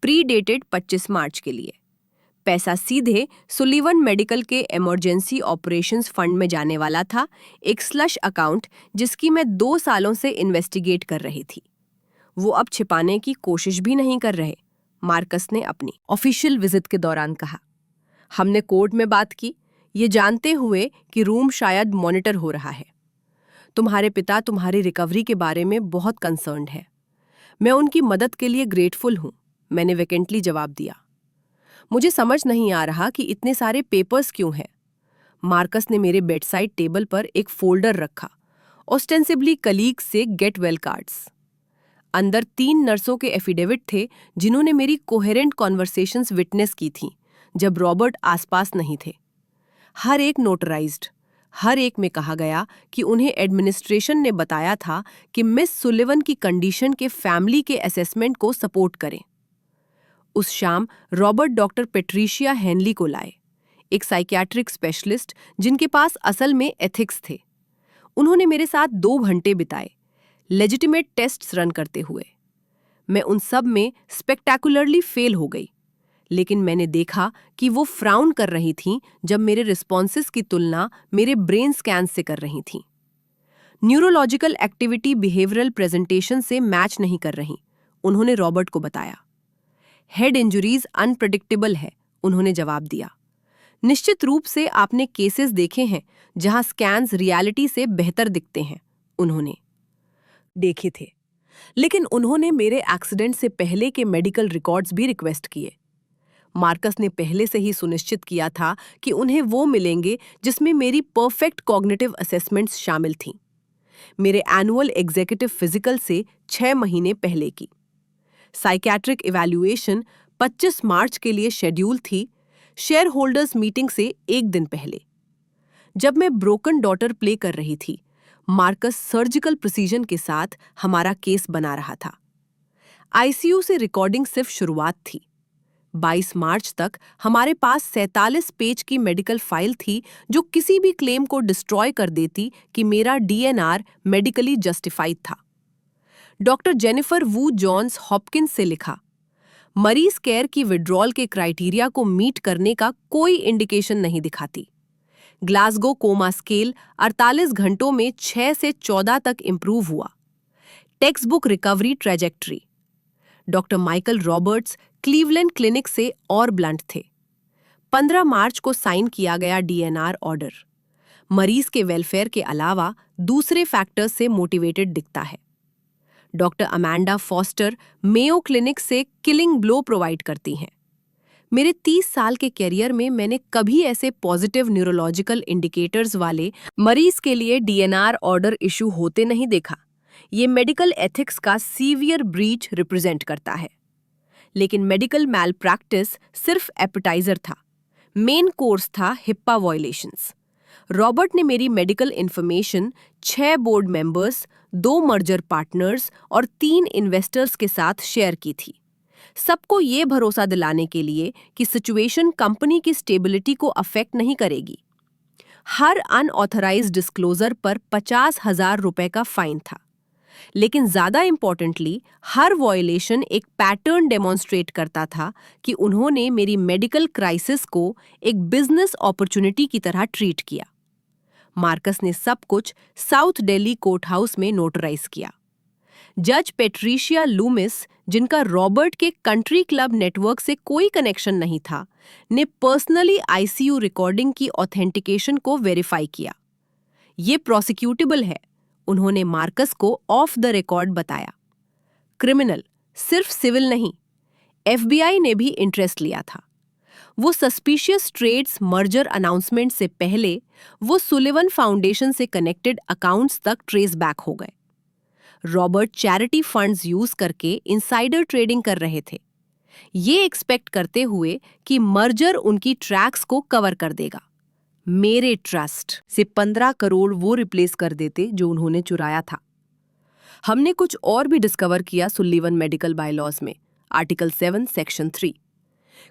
प्री डेटेड 25 मार्च के लिए। पैसा सीधे सुलिवन मेडिकल के इमरजेंसी ऑपरेशंस फंड में जाने वाला था, एक स्लश अकाउंट जिसकी मैं 2 सालों से इन्वेस्टिगेट कर रही थी। वो अब छिपाने की कोशिश भी नहीं कर रहे, मार्कस ने अपनी ऑफिशियल विजिट के दौरान कहा। हमने कोर्ट में बात की, ये जानते हुए कि रूम शायद मॉनिटर हो रहा है। तुम्हारे पिता तुम्हारी रिकवरी के बारे में बहुत कंसर्न्ड है। मैं उनकी मदद के लिए ग्रेटफुल हूँ, मैंने वेकेंटली जवाब दिया। मुझे समझ नहीं आ रहा कि इतने सारे पेपर्स क्यों हैं। मार्कस ने मेरे बेडसाइड टेबल पर एक फोल्डर रखा, ऑस्टेंसिबली कलीग्स से गेट वेल कार्ड्स। अंदर 3 नर्सों के एफिडेविट थे जिन्होंने मेरी कोहेरेंट कॉन्वर्सेशंस विटनेस की थीं जब रॉबर्ट आसपास नहीं थे। हर एक नोटराइज्ड। हर एक में कहा गया कि उन्हें एडमिनिस्ट्रेशन ने बताया था कि मिस सुलिवन की कंडीशन के फैमिली के असेसमेंट को सपोर्ट करें। उस शाम रॉबर्ट डॉक्टर पेट्रिशिया हेनली को लाए, एक साइकियाट्रिक स्पेशलिस्ट जिनके पास असल में एथिक्स थे। उन्होंने मेरे साथ 2 घंटे बिताए, लेजिटिमेट टेस्ट्स रन करते हुए। मैं उन सब में स्पेक्टैकुलरली फेल हो गई, लेकिन मैंने देखा कि वो फ्राउन कर रही थीं जब मेरे रिस्पॉन्सेस की तुलना मेरे ब्रेन स्कैन से कर रही थीं। न्यूरोलॉजिकल एक्टिविटी बिहेवियरल प्रेजेंटेशन से मैच नहीं कर रही, उन्होंने रॉबर्ट को बताया। हेड इंजरीज अनप्रेडिक्टेबल है, उन्होंने जवाब दिया। निश्चित रूप से आपने केसेस देखे हैं जहां स्कैन्स रियलिटी से बेहतर दिखते हैं, उन्होंने देखे थे। लेकिन उन्होंने मेरे एक्सीडेंट से पहले के मेडिकल रिकॉर्ड्स भी रिक्वेस्ट किए। मार्कस ने पहले से ही सुनिश्चित किया था कि उन्हें वो मिलेंगे जिसमें मेरी परफेक्ट कॉग्निटिव असेसमेंट्स शामिल थीं, मेरे एनुअल एग्जीक्यूटिव फिजिकल से 6 महीने पहले की। साइकियाट्रिक इवैल्यूएशन 25 मार्च के लिए शेड्यूल थी, शेयर होल्डर्स मीटिंग से 1 दिन पहले। जब मैं ब्रोकन डॉटर प्ले कर रही थी, मार्कस सर्जिकल प्रिसीजन के साथ हमारा केस बना रहा था। आईसीयू से रिकॉर्डिंग सिर्फ शुरुआत थी। 22 मार्च तक हमारे पास 47 पेज की मेडिकल फाइल थी जो किसी भी क्लेम को डिस्ट्रॉय कर देती कि मेरा डीएनआर मेडिकली जस्टिफाइड था। डॉक्टर जेनिफर वू जॉन्स हॉपकिंस से लिखा, मरीज केयर की विड्रॉल के क्राइटेरिया को मीट करने का कोई इंडिकेशन नहीं दिखाती। ग्लासगो कोमा स्केल 48 घंटों में 6 से 14 तक इंप्रूव हुआ। Text book recovery trajectory. Doctor Michael Roberts Cleveland clinic से और ब्लंट थे। 15 मार्च को साइन किया गया डीएनआर ऑर्डर मरीज के वेलफेयर के अलावा दूसरे फैक्टर्स से मोटिवेटेड दिखता है। Doctor Amanda foster Mayo clinic से किलिंग ब्लो प्रोवाइड करती हैं। मेरे 30 साल के कैरियर में मैंने कभी ऐसे पॉजिटिव न्यूरोलॉजिकल इंडिकेटर्स वाले मरीज के लिए डीएनआर ऑर्डर इशू होते नहीं देखा। ये मेडिकल एथिक्स का सीवियर ब्रीच रिप्रेजेंट करता है। लेकिन मेडिकल मैल प्रैक्टिस सिर्फ एपेटाइजर था, मेन कोर्स था हिप्पा वॉयलेशंस। रॉबर्ट ने मेरी medical information 6 board members, 2 merger partners और 3 इन्वेस्टर्स के साथ शेयर की थी, सबको ये भरोसा दिलाने के लिए कि सिचुएशन कंपनी की स्टेबिलिटी को अफेक्ट नहीं करेगी। हर अनऑथराइज्ड डिस्क्लोजर पर 50,000 रुपए का फाइन था। लेकिन ज्यादा इंपॉर्टेंटली, हर वॉयलेशन एक पैटर्न डेमोन्स्ट्रेट करता था कि उन्होंने मेरी मेडिकल क्राइसिस को एक बिजनेस अपॉर्चुनिटी की तरह ट्रीट किया। मार्कस ने सब कुछ साउथ दिल्ली कोर्ट हाउस में नोटराइज किया। जज पेट्रिशिया लूमिस, जिनका रॉबर्ट के कंट्री क्लब नेटवर्क से कोई कनेक्शन नहीं था, ने पर्सनली आईसीयू रिकॉर्डिंग की ऑथेंटिकेशन को वेरीफाई किया। ये प्रोसिक्यूटेबल है, उन्होंने मार्कस को ऑफ द रिकॉर्ड बताया। क्रिमिनल, सिर्फ सिविल नहीं, एफबीआई ने भी इंटरेस्ट लिया था। वो सस्पिशियस ट्रेड्स मर्जर अनाउंसमेंट से पहले वो सुलिवन फाउंडेशन से कनेक्टेड अकाउंट्स तक ट्रेस बैक हो गए। रॉबर्ट चैरिटी फंड्स यूज करके इनसाइडर ट्रेडिंग कर रहे थे, ये एक्सपेक्ट करते हुए कि मर्जर उनकी ट्रैक्स को कवर कर देगा। मेरे ट्रस्ट से 15 करोड़ वो रिप्लेस कर देते जो उन्होंने चुराया था। हमने कुछ और भी डिस्कवर किया सुलिवन मेडिकल बायलॉज में, आर्टिकल 7 सेक्शन 3।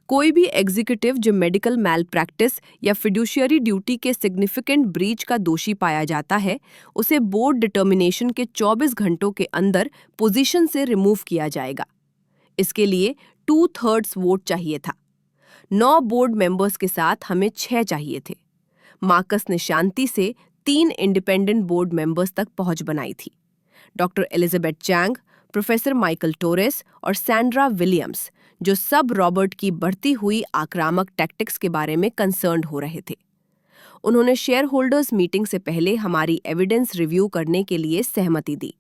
कोई भी एग्जीक्यूटिव जो मेडिकल मैल प्रैक्टिस या फिड्यूशियरी ड्यूटी के सिग्निफिकेंट ब्रीच का दोषी पाया जाता है, उसे बोर्ड डिटर्मिनेशन के 24 घंटों के अंदर पोजीशन से रिमूव किया जाएगा। इसके लिए 2/3 वोट चाहिए था। 9 बोर्ड मेंबर्स के साथ हमें 6 चाहिए थे। मार्कस ने शांति से 3 इंडिपेंडेंट बोर्ड मेंबर्स तक पहुंच बनाई थी। Doctor Elizabeth Chang, professor Michael Torres और सैंड्रा विलियम्स, जो सब रॉबर्ट की बढ़ती हुई आक्रामक टैक्टिक्स के बारे में कंसर्न्ड हो रहे थे। उन्होंने शेयर होल्डर्स मीटिंग से पहले हमारी एविडेंस रिव्यू करने के लिए सहमति दी।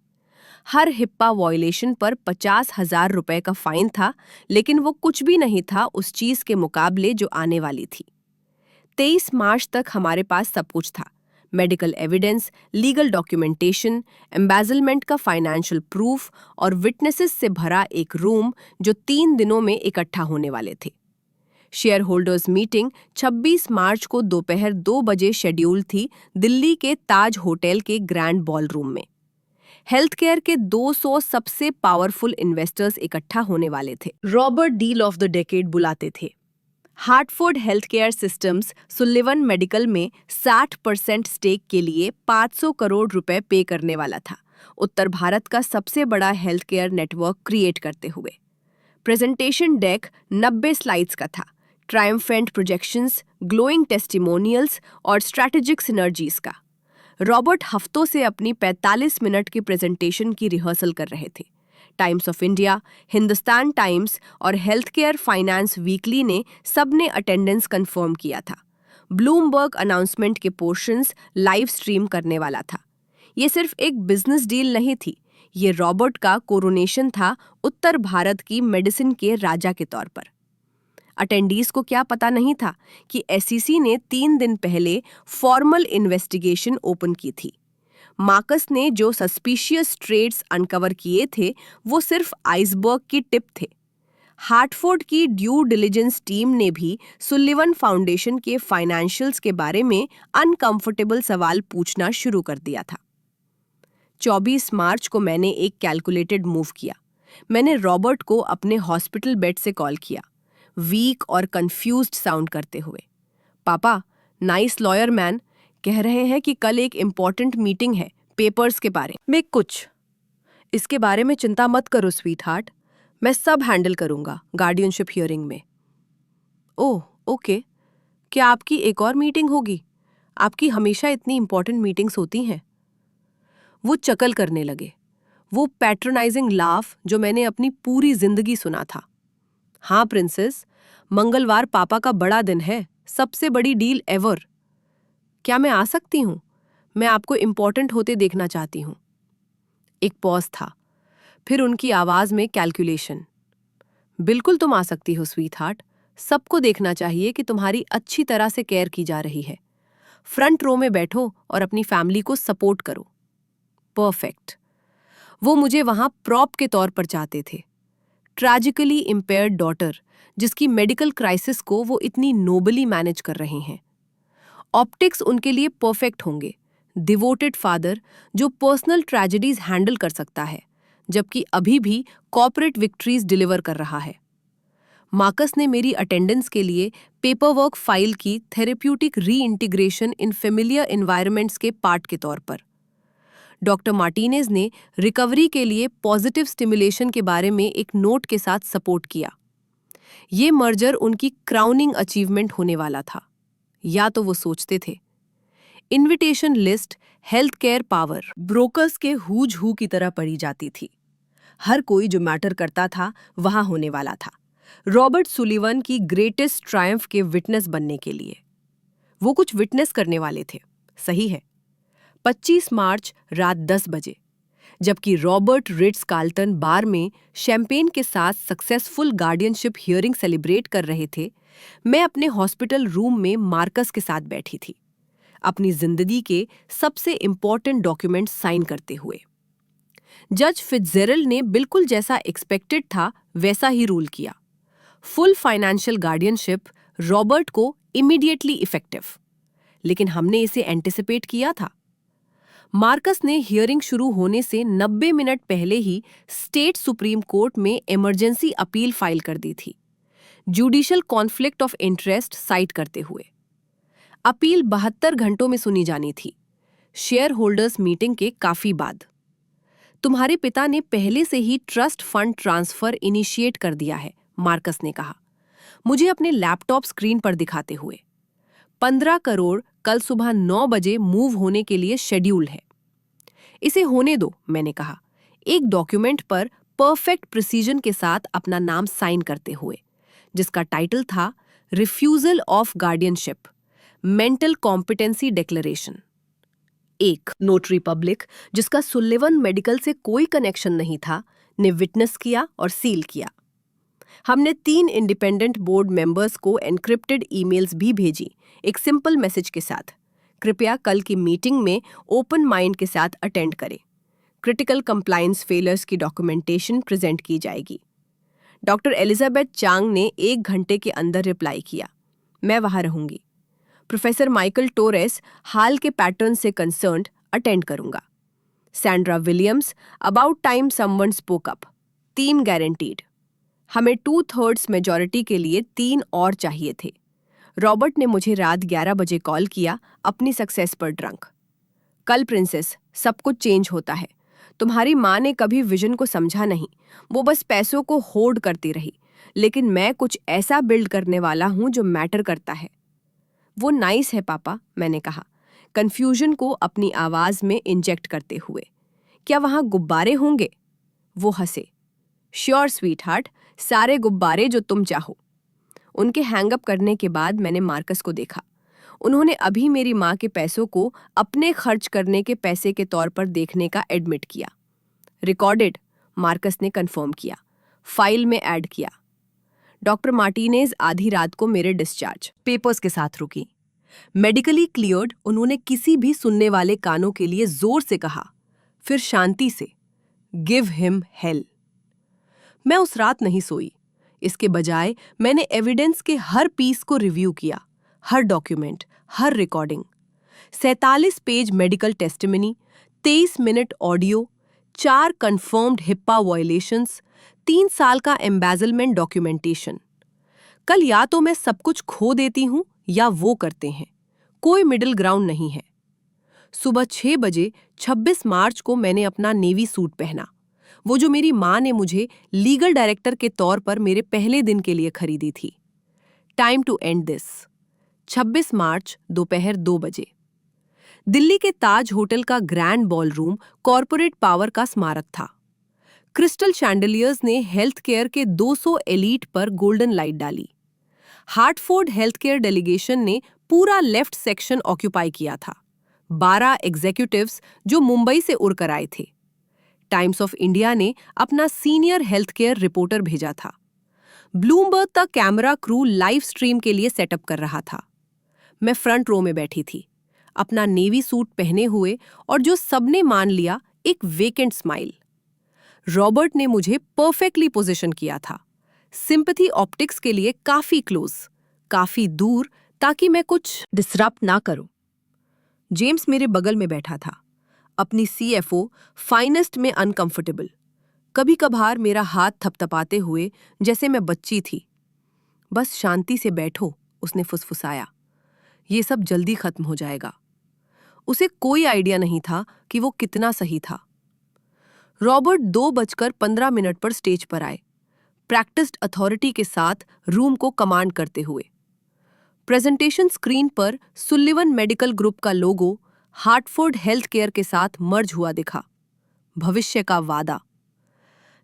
हर हिप्पा वॉयलेशन पर 50,000 रुपए का फाइन था, लेकिन वो कुछ भी नहीं था उस चीज के मुकाबले जो आने वाली थी। 23 मार्च तक हमारे पास सब कुछ था: medical evidence, legal documentation, embezzlement का फाइनेंशियल प्रूफ और विटनेसेस से भरा एक रूम जो 3 दिनों में इकट्ठा होने वाले थे। शेयर होल्डर्स मीटिंग 26 मार्च को दोपहर 2 बजे शेड्यूल थी, दिल्ली के ताज होटल के ग्रैंड बॉलरूम में। हेल्थ केयर के 200 सबसे पावरफुल इन्वेस्टर्स इकट्ठा होने वाले थे। Robert deal of the decade बुलाते थे। Hartford health care systems Sullivan medical में 60% स्टेक के लिए 500 करोड़ रुपए पे करने वाला था, उत्तर भारत का सबसे बड़ा हेल्थ केयर नेटवर्क क्रिएट करते हुए। प्रेजेंटेशन डेक 90 स्लाइड्स का था, ट्रायम्फेंट प्रोजेक्शंस, ग्लोइंग टेस्टिमोनियल्स और स्ट्रैटेजिक सिनर्जीज का। रॉबर्ट हफ्तों से अपनी 45 मिनट की प्रेजेंटेशन की रिहर्सल कर रहे थे। Times of India, Hindustan times और हेल्थ केयर फाइनेंस वीकली ने सबने अटेंडेंस कंफर्म किया था। ब्लूमबर्ग अनाउंसमेंट के पोर्शंस लाइव स्ट्रीम करने वाला था। ये सिर्फ एक बिजनेस डील नहीं थी, ये रॉबर्ट का कोरोनेशन था उत्तर भारत की मेडिसिन के राजा के तौर पर। अटेंडीज को क्या पता नहीं था कि एसईसी ने 3 दिन पहले फॉर्मल इन्वेस्टिगेशन ओपन की थी। मार्कस ने जो सस्पिशियस ट्रेड्स अनकवर किए थे वो सिर्फ आइसबर्ग की टिप थे। हार्टफोर्ड की ड्यू डिलिजेंस टीम ने भी सुलिवन फाउंडेशन के फाइनेंशियल्स के बारे में अनकंफर्टेबल सवाल पूछना शुरू कर दिया था। 24 मार्च को मैंने एक कैलकुलेटेड मूव किया। मैंने रॉबर्ट को अपने हॉस्पिटल बेड से कॉल किया, वीक और कंफ्यूज्ड साउंड करते हुए। पापा, नाइस लॉयर मैन, कह रहे हैं कि कल एक इम्पॉर्टेंट मीटिंग है पेपर्स के बारे में। कुछ इसके बारे में चिंता मत करो स्वीट हार्ट, मैं सब हैंडल करूंगा गार्डियनशिप हियरिंग में। ओह ओके, क्या आपकी एक और मीटिंग होगी? आपकी हमेशा इतनी इंपॉर्टेंट मीटिंग्स होती हैं। वो चकल करने लगे, वो पैट्रोनाइजिंग लाफ जो मैंने अपनी पूरी जिंदगी सुना था। हाँ प्रिंसेस, मंगलवार पापा का बड़ा दिन है, सबसे बड़ी डील एवर। क्या मैं आ सकती हूँ? मैं आपको इम्पोर्टेंट होते देखना चाहती हूँ। एक पॉज था, फिर उनकी आवाज में कैलकुलेशन। बिल्कुल तुम आ सकती हो स्वीट हार्ट, सबको देखना चाहिए कि तुम्हारी अच्छी तरह से केयर की जा रही है। फ्रंट रो में बैठो और अपनी फैमिली को सपोर्ट करो। परफेक्ट। वो मुझे वहां प्रॉप के तौर पर चाहते थे। ट्रैजिकली इम्पेयर्ड डॉटर, जिसकी मेडिकल क्राइसिस को वो इतनी नोबली मैनेज कर रहे हैं। ऑप्टिक्स उनके लिए परफेक्ट होंगे। डिवोटेड फादर जो पर्सनल ट्रेजेडीज हैंडल कर सकता है, जबकि अभी भी कॉर्पोरेट विक्ट्रीज डिलीवर कर रहा है। मार्कस ने मेरी अटेंडेंस के लिए पेपरवर्क फाइल की थेरेप्यूटिक रीइंटीग्रेशन इन फेमिलियर एनवायरनमेंट्स के पार्ट के तौर पर। डॉक्टर मार्टिनेज ने रिकवरी के लिए पॉजिटिव स्टिमुलेशन के बारे में एक नोट के साथ सपोर्ट किया। ये मर्जर उनकी क्राउनिंग अचीवमेंट होने वाला था, या तो वो सोचते थे। Invitation list health care power brokers के हूज हू की तरह पड़ी जाती थी। हर कोई जो मैटर करता था वहां होने वाला था, रॉबर्ट सुलिवन की ग्रेटेस्ट ट्रायम्फ के विटनेस बनने के लिए। वो कुछ विटनेस करने वाले थे, सही है। 25 मार्च रात 10 बजे, जबकि रॉबर्ट रिट्स कार्ल्टन बार में शैंपेन के साथ सक्सेसफुल गार्डियनशिप हियरिंग सेलिब्रेट कर रहे थे, मैं अपने हॉस्पिटल रूम में मार्कस के साथ बैठी थी, अपनी जिंदगी के सबसे इंपॉर्टेंट डॉक्यूमेंट साइन करते हुए। जज फिट्जेरल्ड ने बिल्कुल जैसा एक्सपेक्टेड था वैसा ही रूल किया। फुल फाइनेंशियल गार्डियनशिप रॉबर्ट को इमीडिएटली इफेक्टिव। लेकिन हमने इसे एंटिसिपेट किया था। मार्कस ने हियरिंग शुरू होने से 90 मिनट पहले ही स्टेट सुप्रीम कोर्ट में इमरजेंसी अपील फाइल कर दी थी, judicial conflict of interest site करते हुए। अपील 72 घंटों में सुनी जानी थी, शेयर होल्डर्स मीटिंग के काफी बाद। तुम्हारे पिता ने पहले से ही ट्रस्ट फंड ट्रांसफर इनिशिएट कर दिया है, मार्कस ने कहा। मुझे अपने लैपटॉप स्क्रीन पर दिखाते हुए। 15 करोड़ कल सुबह 9 बजे मूव होने के लिए शेड्यूल है। इसे होने दो, मैंने कहा, एक डॉक्यूमेंट पर परफेक्ट प्रिसीजन के साथ अपना नाम साइन करते हुए, जिसका टाइटल था refusal of guardianship, mental competency declaration. एक नोटरी पब्लिक, जिसका सुल्लिवन मेडिकल से कोई कनेक्शन नहीं था, ने विटनेस किया और सील किया। हमने 3 इंडिपेंडेंट बोर्ड मेंबर्स को एन्क्रिप्टेड ईमेल्स भी भेजी, एक सिंपल मैसेज के साथ, कृपया कल की मीटिंग में ओपन माइंड के साथ अटेंड करें। क्रिटिकल कंप्लायंस फेलियर्स की डॉक्यूमेंटेशन प्रेजेंट की जाएगी। डॉक्टर एलिजाबेथ चांग ने 1 घंटे के अंदर रिप्लाई किया, मैं वहां रहूंगी। प्रोफेसर माइकल टोरेस हाल के पैटर्न से कंसर्न्ड, अटेंड करूंगा। Sandra Williams, about time someone spoke up, 3 guaranteed. हमें 2/3 मेजॉरिटी के लिए 3 और चाहिए थे। रॉबर्ट ने मुझे रात 11 बजे कॉल किया, अपनी सक्सेस पर ड्रंक। कल प्रिंसेस, सब कुछ चेंज होता है। तुम्हारी माँ ने कभी विजन को समझा नहीं, वो बस पैसों को होर्ड करती रही, लेकिन मैं कुछ ऐसा बिल्ड करने वाला हूं जो मैटर करता है। वो नाइस है पापा, मैंने कहा, कंफ्यूजन को अपनी आवाज में इंजेक्ट करते हुए। क्या वहां गुब्बारे होंगे? वो हंसे। श्योर स्वीट हार्ट, सारे गुब्बारे जो तुम चाहो। उनके हैंगअप करने के बाद मैंने मार्कस को देखा। उन्होंने अभी मेरी माँ के पैसों को अपने खर्च करने के पैसे के तौर पर देखने का एडमिट किया। रिकॉर्डेड, मार्कस ने कंफर्म किया, फाइल में ऐड किया। डॉक्टर मार्टिनेज आधी रात को मेरे डिस्चार्ज पेपर्स के साथ रुकी। मेडिकली क्लियर्ड, उन्होंने किसी भी सुनने वाले कानों के लिए जोर से कहा, फिर शांति से, गिव हिम हेल। मैं उस रात नहीं सोई। इसके बजाय मैंने एविडेंस के हर पीस को रिव्यू किया, हर डॉक्यूमेंट, हर recording. 47 page medical testimony, 23 minute audio, 4 confirmed HIPAA violations, 3 साल का एम्बेजलमेंट डॉक्यूमेंटेशन। कल या तो मैं सब कुछ खो देती हूं या वो करते हैं, कोई मिडिल ग्राउंड नहीं है। सुबह 6 बजे 26 मार्च को मैंने अपना नेवी सूट पहना, वो जो मेरी माँ ने मुझे लीगल डायरेक्टर के तौर पर मेरे पहले दिन के लिए खरीदी थी। Time to end this. 26 मार्च दोपहर 2 बजे। दिल्ली के ताज होटल का ग्रैंड बॉलरूम कॉरपोरेट पावर का स्मारक था। क्रिस्टल शैंडलियर्स ने हेल्थ केयर के 200 एलीट पर गोल्डन लाइट डाली। हार्टफोर्ड हेल्थ केयर डेलीगेशन ने पूरा लेफ्ट सेक्शन ऑक्यूपाई किया था। 12 एग्जीक्यूटिव्स जो मुंबई से उड़कर आए थे। टाइम्स ऑफ इंडिया ने अपना सीनियर हेल्थ केयर रिपोर्टर भेजा था। ब्लूमबर्ग का कैमरा क्रू लाइव स्ट्रीम के लिए सेटअप कर रहा था। मैं फ्रंट रो में बैठी थी, अपना नेवी सूट पहने हुए, और जो सबने मान लिया, एक वेकेंट स्माइल। रॉबर्ट ने मुझे परफेक्टली पोजीशन किया था, सिंपैथी ऑप्टिक्स के लिए काफी क्लोज, काफी दूर, ताकि मैं कुछ डिसरप्ट ना करूं। जेम्स मेरे बगल में बैठा था, अपनी सीएफओ फाइनेस्ट में अनकंफर्टेबल, कभी कभार मेरा हाथ थपथपाते हुए जैसे मैं बच्ची थी। बस शांति से बैठो, उसने फुसफुसाया, ये सब जल्दी खत्म हो जाएगा। उसे कोई आइडिया नहीं था कि वो कितना सही था। रॉबर्ट 2:15 पर स्टेज पर आए, प्रैक्टिस्ड अथॉरिटी के साथ रूम को कमांड करते हुए। प्रेजेंटेशन स्क्रीन पर सुल्लिवन मेडिकल ग्रुप का लोगो हार्टफोर्ड हेल्थ केयर के साथ मर्ज हुआ दिखा। भविष्य का वादा।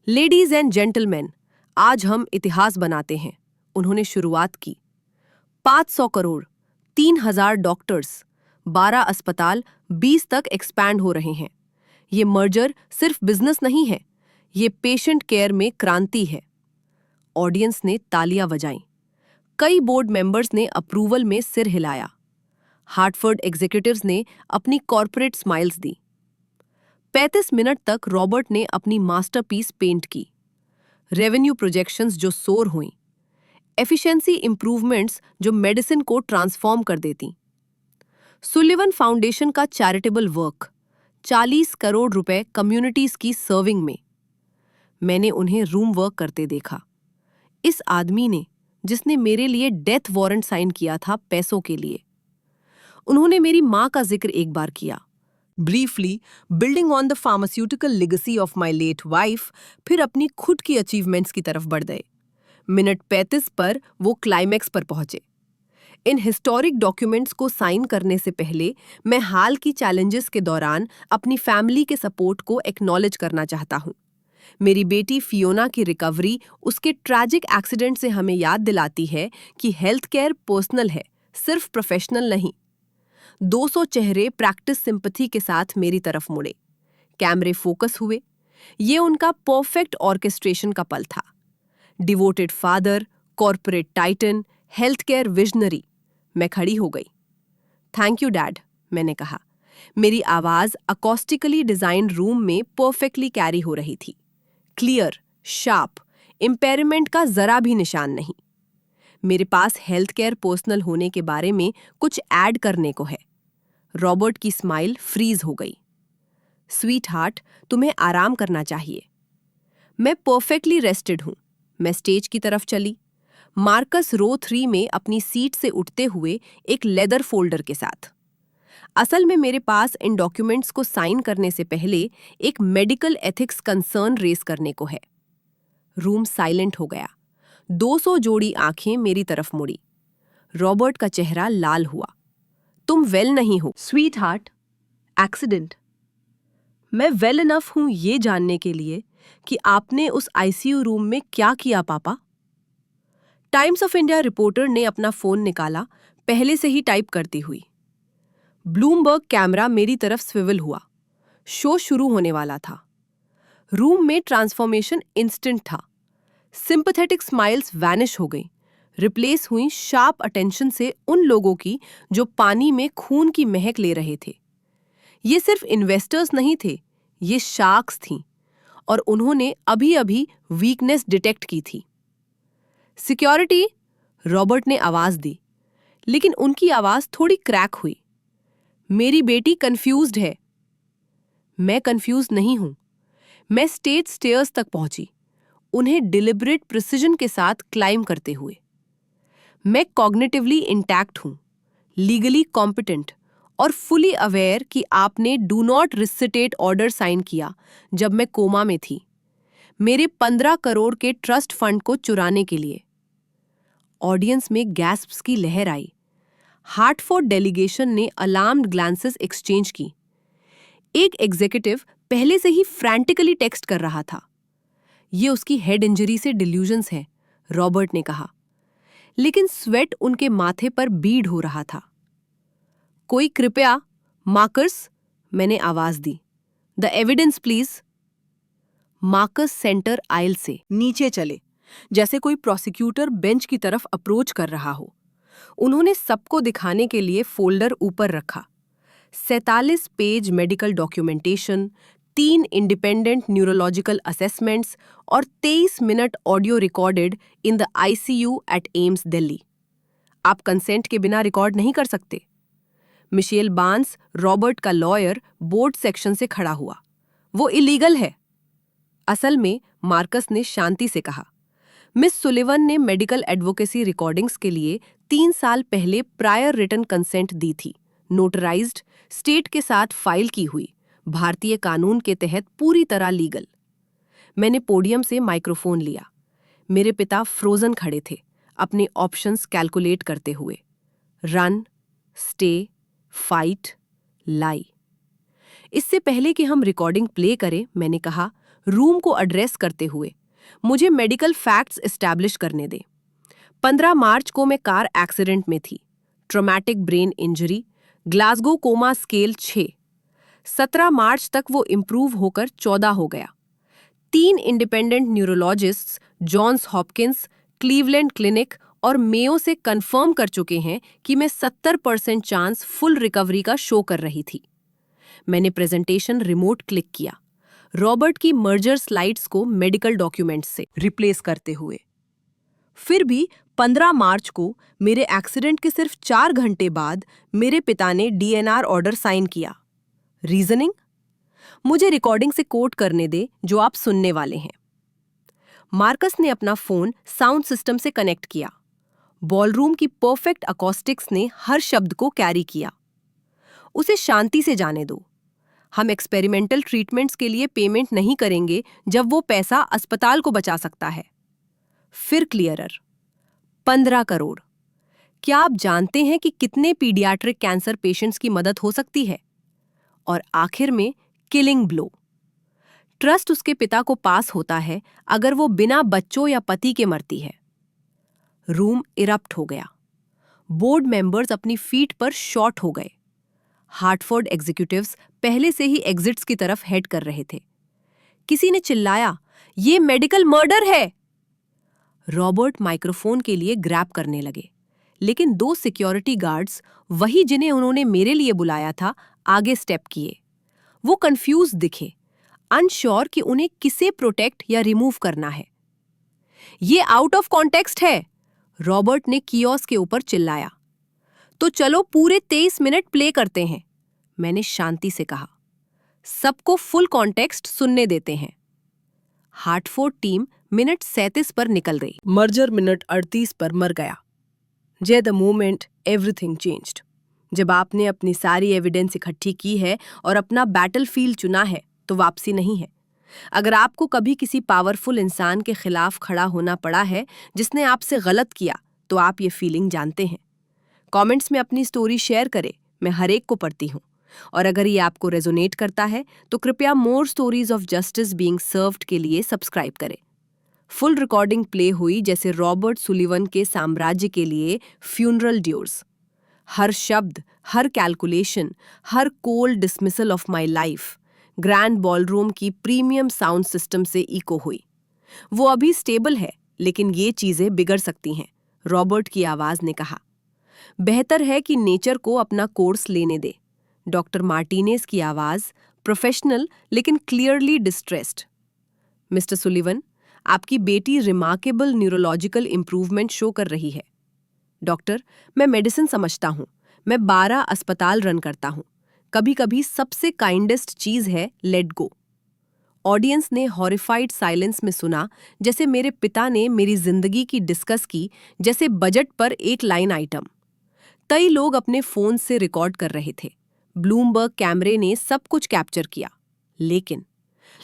लेडीज एंड जेंटलमैन, आज हम इतिहास बनाते हैं, उन्होंने शुरुआत की। 500 करोड़, 3000 डॉक्टर्स, 12 अस्पताल, 20 तक एक्सपैंड हो रहे हैं। ये मर्जर सिर्फ बिजनेस नहीं है, ये पेशेंट केयर में क्रांति है। ऑडियंस ने तालियां बजाईं। कई बोर्ड मेंबर्स ने अप्रूवल में सिर हिलाया। हार्टफोर्ड एग्जीक्यूटिव्स ने अपनी कॉर्पोरेट स्माइल्स दी। 35 मिनट तक रॉबर्ट ने अपनी मास्टरपीस पेंट की। रेवेन्यू प्रोजेक्शंस जो सोर हुईं, एफिशिएंसी इंप्रूवमेंट्स जो मेडिसिन को ट्रांसफॉर्म कर देती। सुलिवन फाउंडेशन का चैरिटेबल वर्क, 40 करोड़ रुपए कम्युनिटीज की सर्विंग में। मैंने उन्हें रूम वर्क करते देखा। इस आदमी ने, जिसने मेरे लिए डेथ वारंट साइन किया था पैसों के लिए। उन्होंने मेरी मां का जिक्र एक बार किया, briefly, building on the pharmaceutical legacy of my late wife, फिर अपनी खुद की अचीवमेंट्स की तरफ बढ़ गए। मिनट 35 पर वो क्लाइमैक्स पर पहुंचे। इन हिस्टोरिक डॉक्यूमेंट्स को साइन करने से पहले मैं हाल की चैलेंजेस के दौरान अपनी फैमिली के सपोर्ट को एक्नॉलेज करना चाहता हूँ। मेरी बेटी फियोना की रिकवरी उसके ट्रैजिक एक्सीडेंट से हमें याद दिलाती है कि हेल्थ केयर पर्सनल है, सिर्फ प्रोफेशनल नहीं। 200 चेहरे प्रैक्टिस सिंपैथी के साथ मेरी तरफ मुड़े। कैमरे फोकस हुए। ये उनका परफेक्ट ऑर्केस्ट्रेशन का पल था। Devoted father, corporate Titan, health care visionary. मैं खड़ी हो गई। थैंक यू डैड, मैंने कहा। मेरी आवाज अकॉस्टिकली डिजाइन रूम में परफेक्टली कैरी हो रही थी। क्लियर, शार्प, इम्पेयरमेंट का जरा भी निशान नहीं। मेरे पास हेल्थ केयर पर्सनल होने के बारे में कुछ ऐड करने को है। रॉबर्ट की स्माइल फ्रीज हो गई। स्वीट हार्ट, तुम्हें आराम करना चाहिए। मैं परफेक्टली रेस्टेड हूं। मैं स्टेज की तरफ चली, मार्कस रो 3 में अपनी सीट से उठते हुए एक लेदर फोल्डर के साथ। असल में मेरे पास इन डॉक्यूमेंट्स को साइन करने से पहले एक मेडिकल एथिक्स कंसर्न रेस करने को है। रूम साइलेंट हो गया। 200 जोड़ी आंखें मेरी तरफ मुड़ी। रॉबर्ट का चेहरा लाल हुआ। तुम वेल नहीं हो स्वीट हार्ट, एक्सीडेंट। मैं वेल इनफ हूं ये जानने के लिए कि आपने उस आईसीयू रूम में क्या किया पापा। टाइम्स ऑफ इंडिया रिपोर्टर ने अपना फोन निकाला, पहले से ही टाइप करती हुई। ब्लूमबर्ग कैमरा मेरी तरफ स्विवल हुआ। शो शुरू होने वाला था। रूम में ट्रांसफॉर्मेशन इंस्टेंट था। सिंपैथेटिक स्माइल्स वैनिश हो गई, रिप्लेस हुई शार्प अटेंशन से उन लोगों की जो पानी में खून की महक ले रहे थे। ये सिर्फ इन्वेस्टर्स नहीं थे, ये शार्क्स थीं, और उन्होंने अभी अभी वीकनेस डिटेक्ट की थी। सिक्योरिटी, रॉबर्ट ने आवाज दी, लेकिन उनकी आवाज थोड़ी क्रैक हुई। मेरी बेटी कंफ्यूज्ड है। मैं कंफ्यूज नहीं हूं। मैं स्टेज स्टेयर्स तक पहुंची, उन्हें डिलिबरेट प्रिसिजन के साथ क्लाइम करते हुए। मैं कॉग्निटिवली इंटैक्ट हूं, लीगली कॉम्पिटेंट और फुली अवेयर कि आपने डू नॉट रिसिटेट ऑर्डर साइन किया जब मैं कोमा में थी, मेरे 15 करोड़ के ट्रस्ट फंड को चुराने के लिए। ऑडियंस में गैस्प्स की लहर आई। हार्टफोर्ड डेलीगेशन ने अलार्म्ड ग्लांसेस एक्सचेंज की। एक एग्जीक्यूटिव पहले से ही फ्रैंटिकली टेक्स्ट कर रहा था। ये उसकी हेड इंजरी से डिल्यूजन्स है, रॉबर्ट ने कहा, लेकिन स्वेट उनके माथे पर बीड हो रहा था। कोई कृपया, मार्कस, मैंने आवाज दी। The evidence please. Marcus centre aisle से नीचे चले, जैसे कोई प्रोसिक्यूटर बेंच की तरफ अप्रोच कर रहा हो। उन्होंने सबको दिखाने के लिए फोल्डर ऊपर रखा। 47 page medical documentation, 3 independent neurological assessments और 23 minute audio recorded in the ICU at AIIMS Delhi. आप कंसेंट के बिना रिकॉर्ड नहीं कर सकते। मिशेल बांस, रॉबर्ट का लॉयर, बोर्ड सेक्शन से खड़ा हुआ। वो इलीगल है। असल में, मार्कस ने शांति से कहा, मिस सुलिवन ने मेडिकल एडवोकेसी रिकॉर्डिंग्स के लिए 3 साल पहले प्रायर रिटन कंसेंट दी थी, नोटराइज्ड, स्टेट के साथ फाइल की हुई, भारतीय कानून के तहत पूरी तरह लीगल। मैंने पोडियम से माइक्रोफोन लिया। मेरे पिता फ्रोजन खड़े थे, अपने ऑप्शंस कैलकुलेट करते हुए। रन, स्टे, फाइट, लाई। इससे पहले कि हम रिकॉर्डिंग प्ले करें, मैंने कहा, रूम को एड्रेस करते हुए, मुझे मेडिकल फैक्ट्स एस्टैब्लिश करने दें। 15 मार्च को मैं कार एक्सीडेंट में थी। Traumatic brain injury, Glasgow coma scale 6। 17 March तक वो इम्प्रूव होकर 14 हो गया। 3 independent neurologists Johns Hopkins, Cleveland clinic और मेयो से कंफर्म कर चुके हैं कि मैं 70% चांस फुल रिकवरी का शो कर रही थी। मैंने प्रेजेंटेशन रिमोट क्लिक किया, रॉबर्ट की मर्जर स्लाइड्स को मेडिकल डॉक्यूमेंट्स से रिप्लेस करते हुए। फिर भी 15 मार्च को मेरे एक्सीडेंट के सिर्फ 4 घंटे बाद मेरे पिता ने डीएनआर ऑर्डर साइन किया। रीजनिंग? मुझे रिकॉर्डिंग से कोट करने दे जो आप सुनने वाले हैं। मार्कस ने अपना फोन साउंड सिस्टम से कनेक्ट किया। बॉलरूम की परफेक्ट अकॉस्टिक्स ने हर शब्द को कैरी किया। उसे शांति से जाने दो। हम एक्सपेरिमेंटल ट्रीटमेंट्स के लिए पेमेंट नहीं करेंगे जब वो पैसा अस्पताल को बचा सकता है। फिर क्लियरर, 15 करोड़। क्या आप जानते हैं कि कितने पीडियाट्रिक कैंसर पेशेंट्स की मदद हो सकती है? और आखिर में किलिंग ब्लो। ट्रस्ट उसके पिता को पास होता है अगर वो बिना बच्चों या पति के मरती है। रूम इरप्ट हो गया। बोर्ड मेंबर्स अपनी फीट पर शॉर्ट हो गए। हार्टफोर्ड एग्जीक्यूटिव्स पहले से ही एग्जिट्स की तरफ हेड कर रहे थे। किसी ने चिल्लाया, ये मेडिकल मर्डर है। रॉबर्ट माइक्रोफोन के लिए ग्रैब करने लगे, लेकिन 2 सिक्योरिटी गार्ड्स, वही जिन्हें उन्होंने मेरे लिए बुलाया था, आगे स्टेप किए। वो कंफ्यूज दिखे, अनश्योर कि उन्हें किसे प्रोटेक्ट या रिमूव करना है। ये आउट ऑफ कॉन्टेक्स्ट है, रॉबर्ट ने कियोस्क के ऊपर चिल्लाया। तो चलो पूरे 23 मिनट प्ले करते हैं, मैंने शांति से कहा। सबको फुल कॉन्टेक्स्ट सुनने देते हैं। हार्टफोर्ड टीम मिनट 37 पर निकल गई। मर्जर मिनट 38 पर मर गया। जे द मोमेंट एवरीथिंग चेंज्ड। जब आपने अपनी सारी एविडेंस इकट्ठी की है और अपना बैटलफील्ड चुना है, तो वापसी नहीं है। अगर आपको कभी किसी पावरफुल इंसान के खिलाफ खड़ा होना पड़ा है जिसने आपसे गलत किया, तो आप ये फीलिंग जानते हैं। कमेंट्स में अपनी स्टोरी शेयर करें, मैं हर एक को पढ़ती हूँ। और अगर ये आपको रेजोनेट करता है तो कृपया more stories of justice being served के लिए सब्सक्राइब करें। फुल रिकॉर्डिंग प्ले हुई जैसे रॉबर्ट सुलिवन के साम्राज्य के लिए फ्यूनरल ड्यूर्स। हर शब्द, हर calculation, her cold dismissal of my life grand ballroom की प्रीमियम साउंड सिस्टम से इको हुई। वो अभी स्टेबल है, लेकिन ये चीजें बिगड़ सकती हैं, रॉबर्ट की आवाज ने कहा। बेहतर है कि नेचर को अपना कोर्स लेने दे। डॉक्टर मार्टिनेज की आवाज, प्रोफेशनल लेकिन क्लियरली डिस्ट्रेस्ड। मिस्टर सुलिवन, आपकी बेटी रिमार्केबल न्यूरोलॉजिकल इंप्रूवमेंट शो कर रही है। डॉक्टर, मैं मेडिसिन समझता हूँ, मैं 12 अस्पताल रन करता हूँ। कभी कभी सबसे काइंडेस्ट चीज है लेट गो। ऑडियंस ने हॉरिफाइड साइलेंस में सुना, जैसे मेरे पिता ने मेरी जिंदगी की डिस्कस की, जैसे बजट पर एक लाइन आइटम। कई लोग अपने फोन से रिकॉर्ड कर रहे थे। ब्लूमबर्ग कैमरे ने सब कुछ कैप्चर किया। लेकिन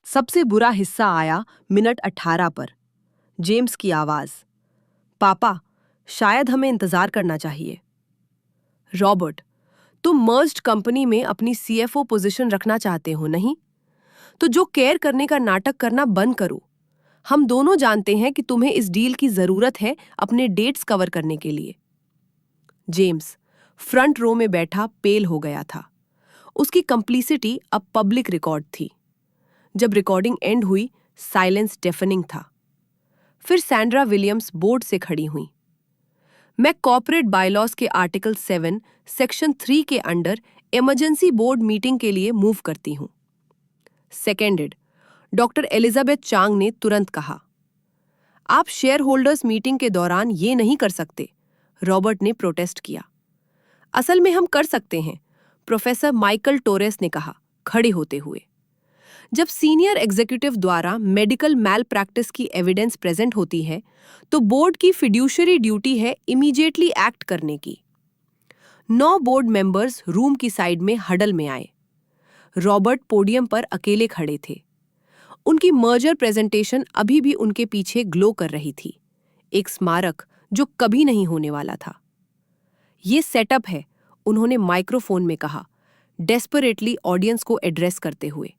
सबसे बुरा हिस्सा आया मिनट 18 पर। जेम्स की आवाज, पापा, शायद हमें इंतजार करना चाहिए। रॉबर्ट, तुम मर्ज्ड कंपनी में अपनी सीएफओ पोजीशन रखना चाहते हो, नहीं? तो जो केयर करने का नाटक करना बंद करो। हम दोनों जानते हैं कि तुम्हें इस डील की जरूरत है अपने डेट्स कवर करने के लिए। जेम्स फ्रंट रो में बैठा पेल हो गया था। उसकी कंप्लिसिटी अब पब्लिक रिकॉर्ड थी। जब रिकॉर्डिंग एंड हुई, साइलेंस डेफनिंग था। फिर सैंड्रा विलियम्स बोर्ड से खड़ी हुई। मैं कॉर्पोरेट बायलॉज के आर्टिकल 7 सेक्शन 3 के अंडर इमरजेंसी बोर्ड मीटिंग के लिए मूव करती हूं। सेकेंडेड, डॉक्टर एलिजाबेथ चांग ने तुरंत कहा। आप शेयर होल्डर्स मीटिंग के दौरान ये नहीं कर सकते, रॉबर्ट ने प्रोटेस्ट किया। असल में हम कर सकते हैं, प्रोफेसर माइकल टोरेस ने कहा, खड़े होते हुए। जब सीनियर एग्जीक्यूटिव द्वारा मेडिकल मैल प्रैक्टिस की एविडेंस प्रेजेंट होती है, तो बोर्ड की फिड्यूशरी ड्यूटी है इमीडिएटली एक्ट करने की। 9 बोर्ड मेंबर्स रूम की साइड में हडल में आए। रॉबर्ट पोडियम पर अकेले खड़े थे। उनकी मर्जर प्रेजेंटेशन अभी भी उनके पीछे ग्लो कर रही थी, एक स्मारक जो कभी नहीं होने वाला था। ये सेटअप है, उन्होंने माइक्रोफोन में कहा, डेस्परेटली ऑडियंस को एड्रेस करते हुए।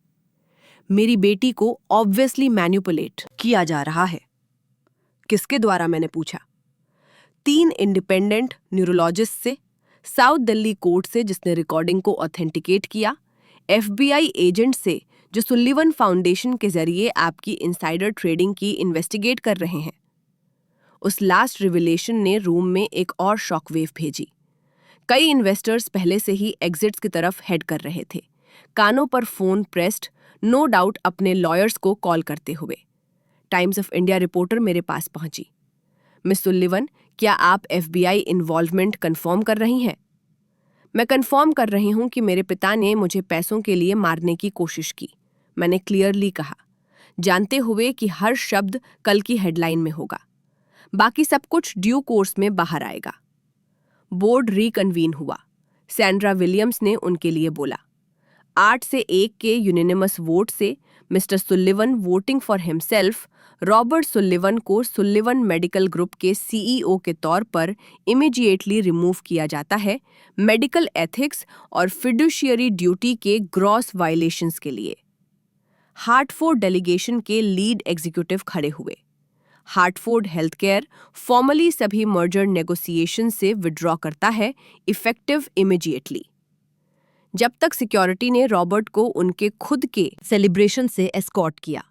मेरी बेटी को ऑब्वियसली मैनिपुलेट किया जा रहा है। किसके द्वारा, मैंने पूछा। 3 इंडिपेंडेंट न्यूरोलॉजिस्ट से, साउथ दिल्ली कोर्ट से जिसने रिकॉर्डिंग को ऑथेंटिकेट किया, एफबीआई एजेंट से जो सुलिवन फाउंडेशन के जरिए आपकी इनसाइडर ट्रेडिंग की इन्वेस्टिगेट कर रहे हैं। उस लास्ट रिविलेशन ने रूम में एक और शॉकवेव भेजी। कई इन्वेस्टर्स पहले से ही एग्जिट्स की तरफ हेड कर रहे थे, कानों पर फोन प्रेस्ड, नो डाउट अपने लॉयर्स को कॉल करते हुए। टाइम्स ऑफ इंडिया रिपोर्टर मेरे पास पहुंची। मिस सुलिवन, क्या आप एफबीआई इन्वॉल्वमेंट कंफर्म कर रही हैं? मैं कंफर्म कर रही हूं कि मेरे पिता ने मुझे पैसों के लिए मारने की कोशिश की, मैंने क्लियरली कहा, जानते हुए कि हर शब्द कल की हेडलाइन में होगा। बाकी सब कुछ ड्यू कोर्स में बाहर आएगा। बोर्ड रिकन्वीन हुआ। सैंड्रा विलियम्स ने उनके लिए बोला। 8 से 1 के यूनिनिमस वोट से mister Sullivan voting for himself, Robert Sullivan को सुल्लिवन मेडिकल ग्रुप के सीईओ के तौर पर इमीडिएटली रिमूव किया जाता है, मेडिकल एथिक्स और फिड्यूशियरी ड्यूटी के ग्रॉस वायलेशंस के लिए। हार्टफोर्ड डेलीगेशन के लीड एग्जीक्यूटिव खड़े हुए। हार्टफोर्ड हेल्थकेयर फॉर्मली सभी मर्जर नेगोशिएशन से विड्रॉ करता है, इफेक्टिव इमीडिएटली। जब तक सिक्योरिटी ने रॉबर्ट को उनके खुद के सेलिब्रेशन से एस्कॉर्ट किया।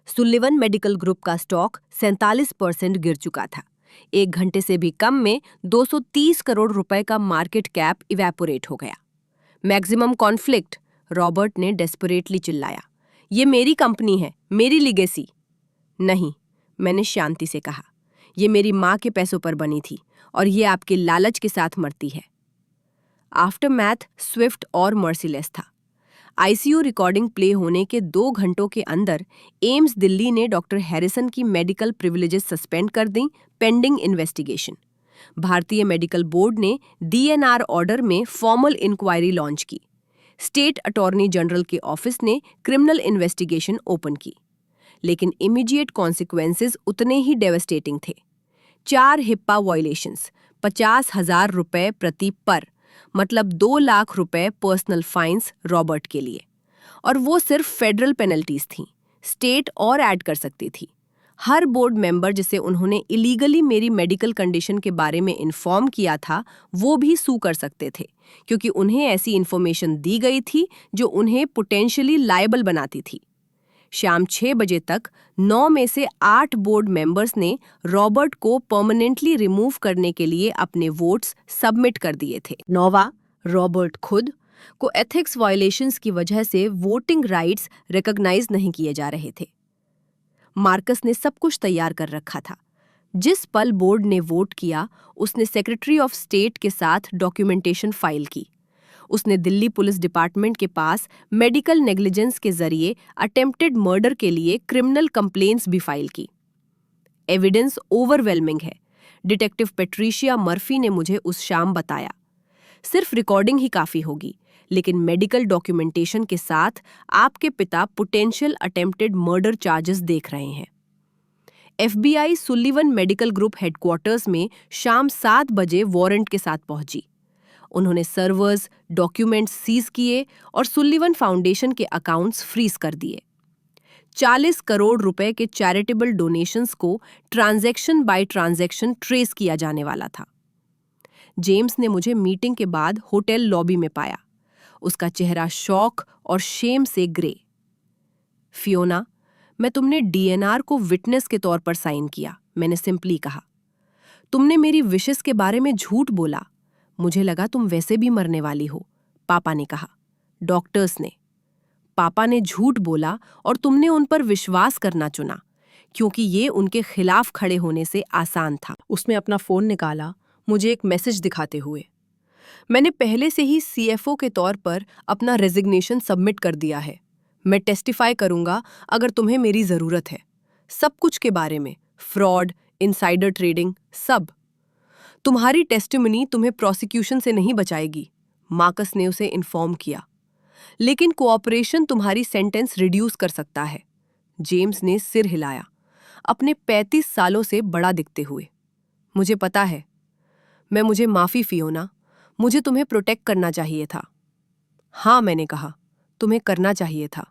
सुल्लिवन मेडिकल ग्रुप का स्टॉक 47% गिर चुका था। 1 घंटे से भी कम में 230 करोड़ रुपए का मार्केट कैप इवेपोरेट हो गया। मैक्सिमम कॉन्फ्लिक्ट, रॉबर्ट ने डेस्परेटली चिल्लाया। ये मेरी कंपनी है, मेरी लीगेसी। नहीं, मैंने शांति से कहा, ये मेरी माँ के पैसों पर बनी थी और ये आपके लालच के साथ मरती है। आफ्टरमैथ स्विफ्ट और मर्सीलेस था। आईसीयू रिकॉर्डिंग प्ले होने के 2 घंटों के अंदर एम्स दिल्ली ने डॉक्टर हैरिसन की मेडिकल प्रिविलेजेस सस्पेंड कर दी, पेंडिंग इन्वेस्टिगेशन। भारतीय मेडिकल बोर्ड ने डीएनआर ऑर्डर में फॉर्मल इंक्वायरी लॉन्च की। स्टेट अटॉर्नी जनरल के ऑफिस ने क्रिमिनल इन्वेस्टिगेशन ओपन की। लेकिन इमीडिएट कॉन्सिक्वेंसेस उतने ही डेवस्टेटिंग थे। 4 हिप्पा वायलेशंस, 50,000 रुपए प्रति पर, मतलब 2 लाख रुपए पर्सनल फाइन्स रॉबर्ट के लिए। और वो सिर्फ फेडरल पेनल्टीज थीं, स्टेट और ऐड कर सकती थी। हर बोर्ड मेंबर जिसे उन्होंने इलीगली मेरी मेडिकल कंडीशन के बारे में इन्फॉर्म किया था, वो भी सू कर सकते थे, क्योंकि उन्हें ऐसी इन्फॉर्मेशन दी गई थी जो उन्हें पोटेंशियली लायबल बनाती थी। शाम 6 बजे तक 9 में से 8 बोर्ड मेंबर्स ने रॉबर्ट को परमानेंटली रिमूव करने के लिए अपने वोट्स सबमिट कर दिए थे। 9वां, रॉबर्ट खुद को एथिक्स वायलेशंस की वजह से वोटिंग राइट्स रिकॉग्नाइज नहीं किए जा रहे थे। मार्कस ने सब कुछ तैयार कर रखा था। जिस पल बोर्ड ने वोट किया, उसने सेक्रेटरी ऑफ स्टेट के साथ डॉक्यूमेंटेशन फाइल की। उसने दिल्ली पुलिस डिपार्टमेंट के पास मेडिकल नेग्लिजेंस के जरिए अटेम्प्टेड मर्डर के लिए क्रिमिनल कंप्लेंट्स भी फाइल की। एविडेंस ओवरवेलमिंग है, डिटेक्टिव पेट्रिशिया मर्फी ने मुझे उस शाम बताया। सिर्फ रिकॉर्डिंग ही काफी होगी, लेकिन मेडिकल डॉक्यूमेंटेशन के साथ आपके पिता पोटेंशियल अटेम्प्टेड मर्डर चार्जेस देख रहे हैं। एफबीआई सुल्लिवन मेडिकल ग्रुप हेडक्वार्टर्स में शाम 7 बजे वारंट के साथ पहुंची। उन्होंने सर्वर्स, डॉक्यूमेंट्स सीज किए और सुल्लिवन फाउंडेशन के अकाउंट्स फ्रीज कर दिए। 40 करोड़ रुपए के चैरिटेबल डोनेशंस को ट्रांजैक्शन बाय ट्रांजैक्शन ट्रेस किया जाने वाला था। जेम्स ने मुझे मीटिंग के बाद होटल लॉबी में पाया। उसका चेहरा शॉक और शेम से ग्रे। फियोना, मैं तुमने डीएनआर को विटनेस के तौर पर साइन किया, मैंने सिंपली कहा। तुमने मेरी विशेस के बारे में झूठ बोला। मुझे लगा तुम वैसे भी मरने वाली हो, पापा ने कहा। डॉक्टर्स ने। पापा ने झूठ बोला और तुमने उन पर विश्वास करना चुना, क्योंकि ये उनके खिलाफ खड़े होने से आसान था। उसने अपना फोन निकाला, मुझे एक मैसेज दिखाते हुए। मैंने पहले से ही सीएफओ के तौर पर अपना रेजिग्नेशन सबमिट कर दिया है। मैं टेस्टिफाई करूंगा अगर तुम्हें मेरी जरूरत है, सब कुछ के बारे में, फ्रॉड, इनसाइडर ट्रेडिंग, सब। तुम्हारी टेस्टिमनी तुम्हें प्रोसिक्यूशन से नहीं बचाएगी, मार्कस ने उसे इन्फॉर्म किया। लेकिन कोऑपरेशन तुम्हारी सेंटेंस रिड्यूस कर सकता है। जेम्स ने सिर हिलाया, अपने 35 सालों से बड़ा दिखते हुए। मुझे पता है। मुझे माफी फियोना, मुझे तुम्हें प्रोटेक्ट करना चाहिए था। हाँ, मैंने कहा, तुम्हें करना चाहिए था।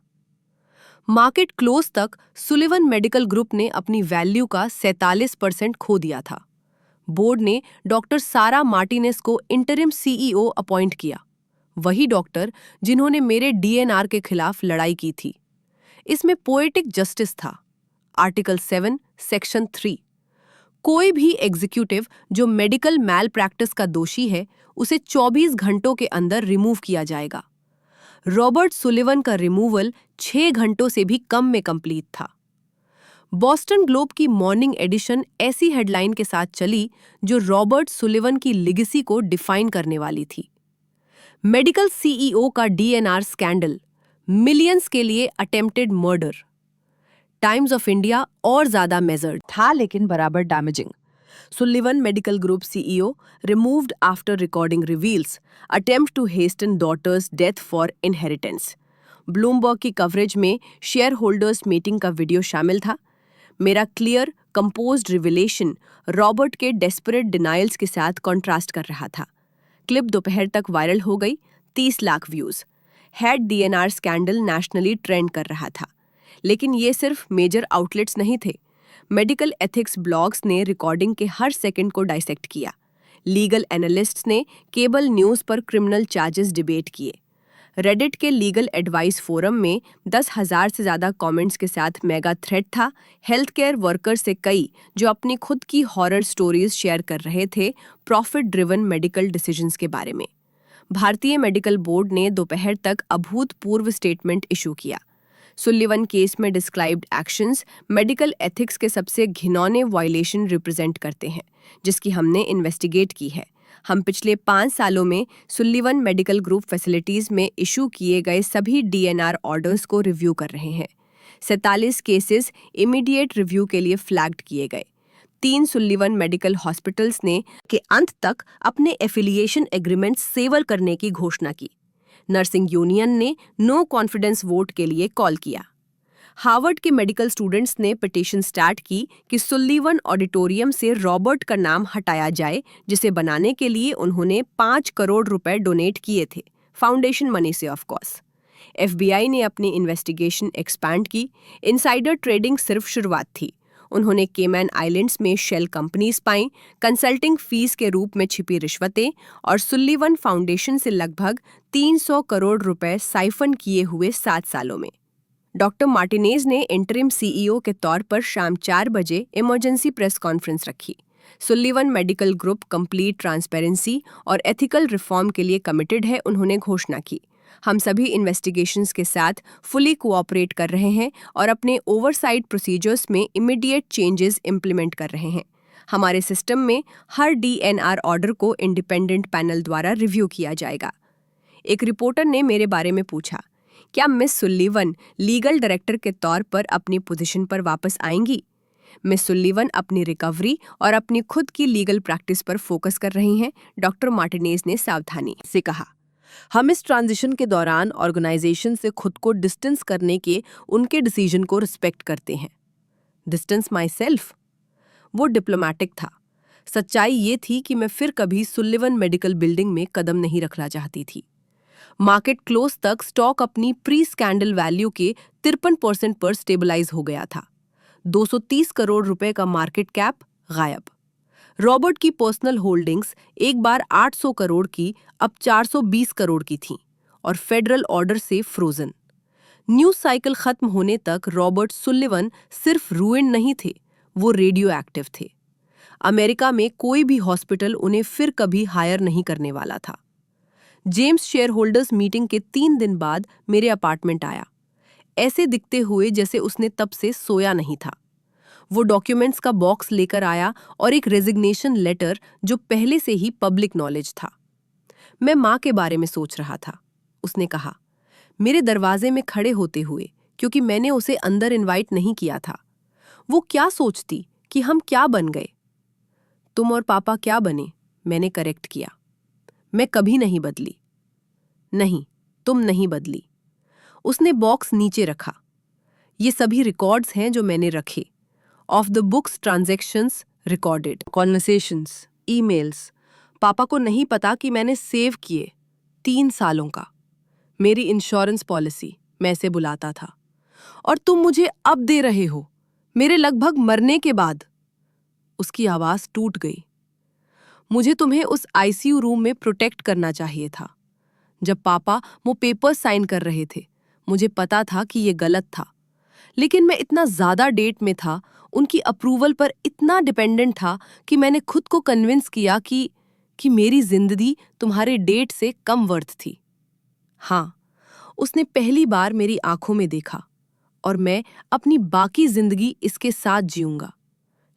मार्केट क्लोज तक सुलिवन मेडिकल ग्रुप ने अपनी वैल्यू का 47% खो दिया था। बोर्ड ने डॉक्टर सारा मार्टिनेस को इंटरिम सीईओ अपॉइंट किया, वही डॉक्टर जिन्होंने मेरे डीएनआर के खिलाफ लड़ाई की थी। इसमें पोएटिक जस्टिस था। आर्टिकल 7 सेक्शन 3, कोई भी एग्जीक्यूटिव जो मेडिकल मैल प्रैक्टिस का दोषी है, उसे 24 घंटों के अंदर रिमूव किया जाएगा। रॉबर्ट सुलिवन का रिमूवल 6 घंटों से भी कम में कंप्लीट था। बॉस्टन ग्लोब की मॉर्निंग एडिशन ऐसी हेडलाइन के साथ चली जो रॉबर्ट सुलिवन की लिगेसी को डिफाइन करने वाली थी। मेडिकल सीईओ का डीएनआर स्कैंडल, मिलियंस के लिए attempted murder. Times of India और ज्यादा मेजर्ड था, लेकिन बराबर damaging. Sullivan medical group CEO removed after recording reveals attempt to hasten daughter's death for inheritance. Bloomberg की कवरेज में शेयर होल्डर्स मीटिंग का वीडियो शामिल था। मेरा क्लियर कंपोज्ड रिविलेशन रॉबर्ट के डेस्परेट डिनायल्स के साथ कॉन्ट्रास्ट कर रहा था। क्लिप दोपहर तक वायरल हो गई, 30 lakh views. Head DNR scandal nationally trend कर रहा था। लेकिन ये सिर्फ मेजर आउटलेट्स नहीं थे। मेडिकल एथिक्स ब्लॉग्स ने रिकॉर्डिंग के हर सेकंड को डाइसेक्ट किया। लीगल एनालिस्ट्स ने केबल न्यूज़ पर क्रिमिनल चार्जेस डिबेट किए। रेडिट के लीगल एडवाइस फोरम में 10,000 से ज़्यादा कमेंट्स के साथ मेगा थ्रेड था। हेल्थ केयर वर्कर से कई जो अपनी खुद की हॉरर स्टोरीज शेयर कर रहे थे प्रॉफिट ड्रिवन मेडिकल डिसीजंस के बारे में। भारतीय मेडिकल बोर्ड ने दोपहर तक अभूतपूर्व स्टेटमेंट इशू किया। सुल्लिवन केस में डिस्क्राइब्ड एक्शंस मेडिकल एथिक्स के सबसे घिनौने वायलेशन रिप्रेजेंट करते हैं, जिसकी हमने इन्वेस्टिगेट की है। हम पिछले 5 सालों में सुल्लिवन मेडिकल ग्रुप फैसिलिटीज में इशू किए गए सभी डीएनआर ऑर्डर्स को रिव्यू कर रहे हैं। 47 केसेस इमीडिएट रिव्यू के लिए फ्लैग्ड किए गए। 3 सुल्लिवन मेडिकल हॉस्पिटल्स ने के अंत तक अपने एफिलिएशन एग्रीमेंट सेवर करने की घोषणा की। नर्सिंग यूनियन ने नो कॉन्फिडेंस वोट के लिए कॉल किया। हार्वर्ड के मेडिकल स्टूडेंट्स ने पिटीशन स्टार्ट की कि सुल्लिवन ऑडिटोरियम से रॉबर्ट का नाम हटाया जाए, जिसे बनाने के लिए उन्होंने 5 करोड़ रुपए डोनेट किए थे, फाउंडेशन मनी से ऑफ कोर्स। एफबीआई ने अपनी इन्वेस्टिगेशन एक्सपैंड की। इनसाइडर ट्रेडिंग सिर्फ शुरुआत थी। उन्होंने केमैन आइलैंड्स में शेल कंपनीज पाईं, कंसल्टिंग फीस के रूप में छिपी रिश्वतें और सुल्लिवन फाउंडेशन से लगभग 300 करोड़ रुपए साइफन किए हुए 7 सालों में। डॉक्टर मार्टिनेज ने इंटरिम सीईओ के तौर पर शाम 4 बजे इमरजेंसी प्रेस कॉन्फ्रेंस रखी। सुल्लिवन मेडिकल ग्रुप कंप्लीट ट्रांसपेरेंसी और एथिकल रिफॉर्म के लिए कमिटेड है, उन्होंने घोषणा की। हम सभी इन्वेस्टिगेशंस के साथ फुली कोऑपरेट कर रहे हैं और अपने ओवरसाइट प्रोसीजर्स में इमीडिएट चेंजेस इंप्लीमेंट कर रहे हैं। हमारे सिस्टम में हर डीएनआर ऑर्डर को इंडिपेंडेंट पैनल द्वारा रिव्यू किया जाएगा। एक रिपोर्टर ने मेरे बारे में पूछा, क्या मिस सुल्लिवन लीगल डायरेक्टर के तौर पर अपनी पोजीशन पर वापस आएंगी? मिस सुल्लिवन अपनी रिकवरी और अपनी खुद की लीगल प्रैक्टिस पर फोकस कर रही हैं, डॉक्टर मार्टिनेज ने सावधानी से कहा। हम इस ट्रांजिशन के दौरान ऑर्गेनाइजेशन से खुद को डिस्टेंस करने के उनके डिसीजन को रिस्पेक्ट करते हैं। Distance my self? वो डिप्लोमेटिक था। सच्चाई ये थी कि मैं फिर कभी सुल्लिवन मेडिकल बिल्डिंग में कदम नहीं रखना चाहती थी। मार्केट क्लोज तक स्टॉक अपनी प्री स्कैंडल वैल्यू के 53% पर स्टेबलाइज हो गया था। 230 करोड़ रुपए का मार्केट कैप गायब। रॉबर्ट की पर्सनल होल्डिंग्स एक बार 800 करोड़ की अब 420 करोड़ की थीं और फेडरल ऑर्डर से फ्रोजन। न्यूज साइकिल खत्म होने तक रॉबर्ट सुल्लिवन सिर्फ रूइंड नहीं थे, वो रेडियो एक्टिव थे। अमेरिका में कोई भी हॉस्पिटल उन्हें फिर कभी हायर नहीं करने वाला था। जेम्स शेयर होल्डर्स मीटिंग के 3 दिन बाद मेरे अपार्टमेंट आया, ऐसे दिखते हुए जैसे उसने तब से सोया नहीं था। वो डॉक्यूमेंट्स का बॉक्स लेकर आया और एक रेजिग्नेशन लेटर जो पहले से ही पब्लिक नॉलेज था। मैं माँ के बारे में सोच रहा था, उसने कहा, मेरे दरवाजे में खड़े होते हुए, क्योंकि मैंने उसे अंदर इनवाइट नहीं किया था। वो क्या सोचती कि हम क्या बन गए? तुम और पापा क्या बने? मैंने करेक्ट किया। मैं कभी नहीं बदली। नहीं, तुम नहीं बदली। उसने बॉक्स नीचे रखा। ये सभी रिकॉर्ड्स हैं जो मैंने रखे। Of the books transactions recorded, conversations, emails. पापा को नहीं पता कि मैंने सेव किए 3 सालों का। मेरी इंश्योरेंस पॉलिसी, मैं इसे बुलाता था। और तुम मुझे अब दे रहे हो, मेरे लगभग मरने के बाद। उसकी आवाज टूट गई। मुझे तुम्हें उस आईसीयू रूम में प्रोटेक्ट करना चाहिए था। जब पापा वो पेपर्स साइन कर रहे थे, मुझे पता था कि ये गलत था, लेकिन मैं इतना ज्यादा डेट में था, उनकी अप्रूवल पर इतना डिपेंडेंट था कि मैंने खुद को कन्विंस किया कि मेरी जिंदगी तुम्हारे डेट से कम वर्थ थी। हाँ, उसने पहली बार मेरी आंखों में देखा और मैं अपनी बाकी जिंदगी इसके साथ जीऊंगा,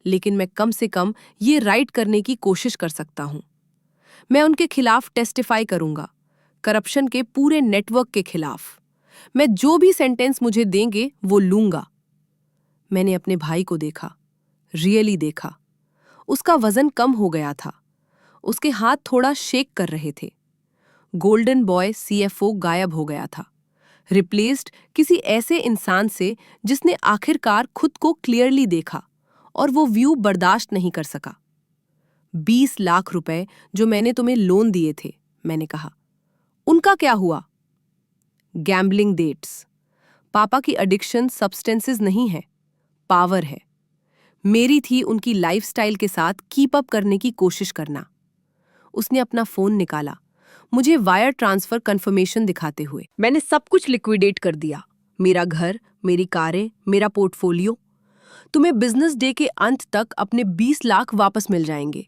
लेकिन मैं कम से कम ये राइट करने की कोशिश कर सकता हूं। मैं उनके खिलाफ टेस्टिफाई करूंगा, करप्शन के पूरे नेटवर्क के खिलाफ। मैं जो भी सेंटेंस मुझे देंगे वो लूंगा। मैंने अपने भाई को देखा, रियली देखा। उसका वजन कम हो गया था, उसके हाथ थोड़ा शेक कर रहे थे। गोल्डन बॉय सीएफओ गायब हो गया था। रिप्लेस्ड किसी ऐसे इंसान से जिसने आखिरकार खुद को क्लियरली देखा और वो व्यू बर्दाश्त नहीं कर सका। 20 लाख रुपए जो मैंने तुम्हें लोन दिए थे, मैंने कहा, उनका क्या हुआ? Gambling debts. पापा की एडिक्शन सब्सटेंसेस नहीं है, पावर है। मेरी थी उनकी लाइफस्टाइल के साथ कीप अप करने की कोशिश करना। उसने अपना फोन निकाला, मुझे वायर ट्रांसफर कंफर्मेशन दिखाते हुए। मैंने सब कुछ लिक्विडेट कर दिया, मेरा घर, मेरी कारें, मेरा पोर्टफोलियो। तुम्हें बिजनेस डे के अंत तक अपने 20 लाख वापस मिल जाएंगे।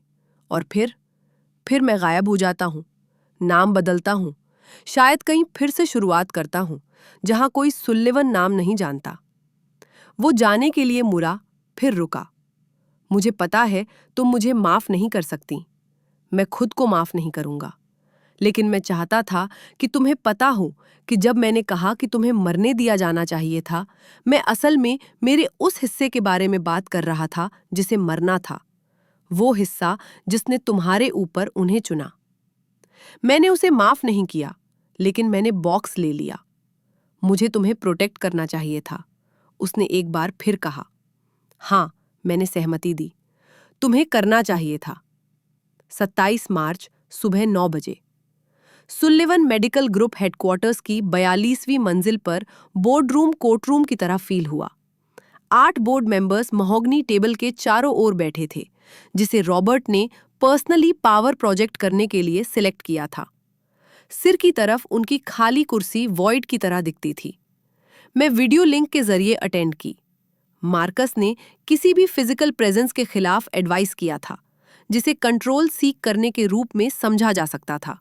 और फिर मैं गायब हो जाता हूँ, नाम बदलता हूँ, शायद कहीं फिर से शुरुआत करता हूँ जहां कोई सुल्लिवन नाम नहीं जानता। वो जाने के लिए मुड़ा, फिर रुका। मुझे पता है तुम मुझे माफ नहीं कर सकती, मैं खुद को माफ नहीं करूंगा, लेकिन मैं चाहता था कि तुम्हें पता हो कि जब मैंने कहा कि तुम्हें मरने दिया जाना चाहिए था, मैं असल में मेरे उस हिस्से के बारे में बात कर रहा था जिसे मरना था, वो हिस्सा जिसने तुम्हारे ऊपर उन्हें चुना। मैंने उसे माफ नहीं किया, लेकिन मैंने बॉक्स ले लिया। मुझे तुम्हें प्रोटेक्ट करना चाहिए था, उसने एक बार फिर कहा। हाँ, मैंने सहमति दी, तुम्हें करना चाहिए था। 27 मार्च सुबह 9 बजे सुल्लिवन मेडिकल ग्रुप हेडक्वार्टर्स की 42वीं मंजिल पर बोर्डरूम कोर्टरूम की तरह फील हुआ। 8 बोर्ड मेंबर्स महोगनी टेबल के चारों ओर बैठे थे, जिसे रॉबर्ट ने पर्सनली पावर प्रोजेक्ट करने के लिए सिलेक्ट किया था। सिर की तरफ उनकी खाली कुर्सी वॉइड की तरह दिखती थी। मैं वीडियो लिंक के जरिए अटेंड की। मार्कस ने किसी भी फिजिकल प्रेजेंस के खिलाफ एडवाइस किया था, जिसे कंट्रोल सीक करने के रूप में समझा जा सकता था।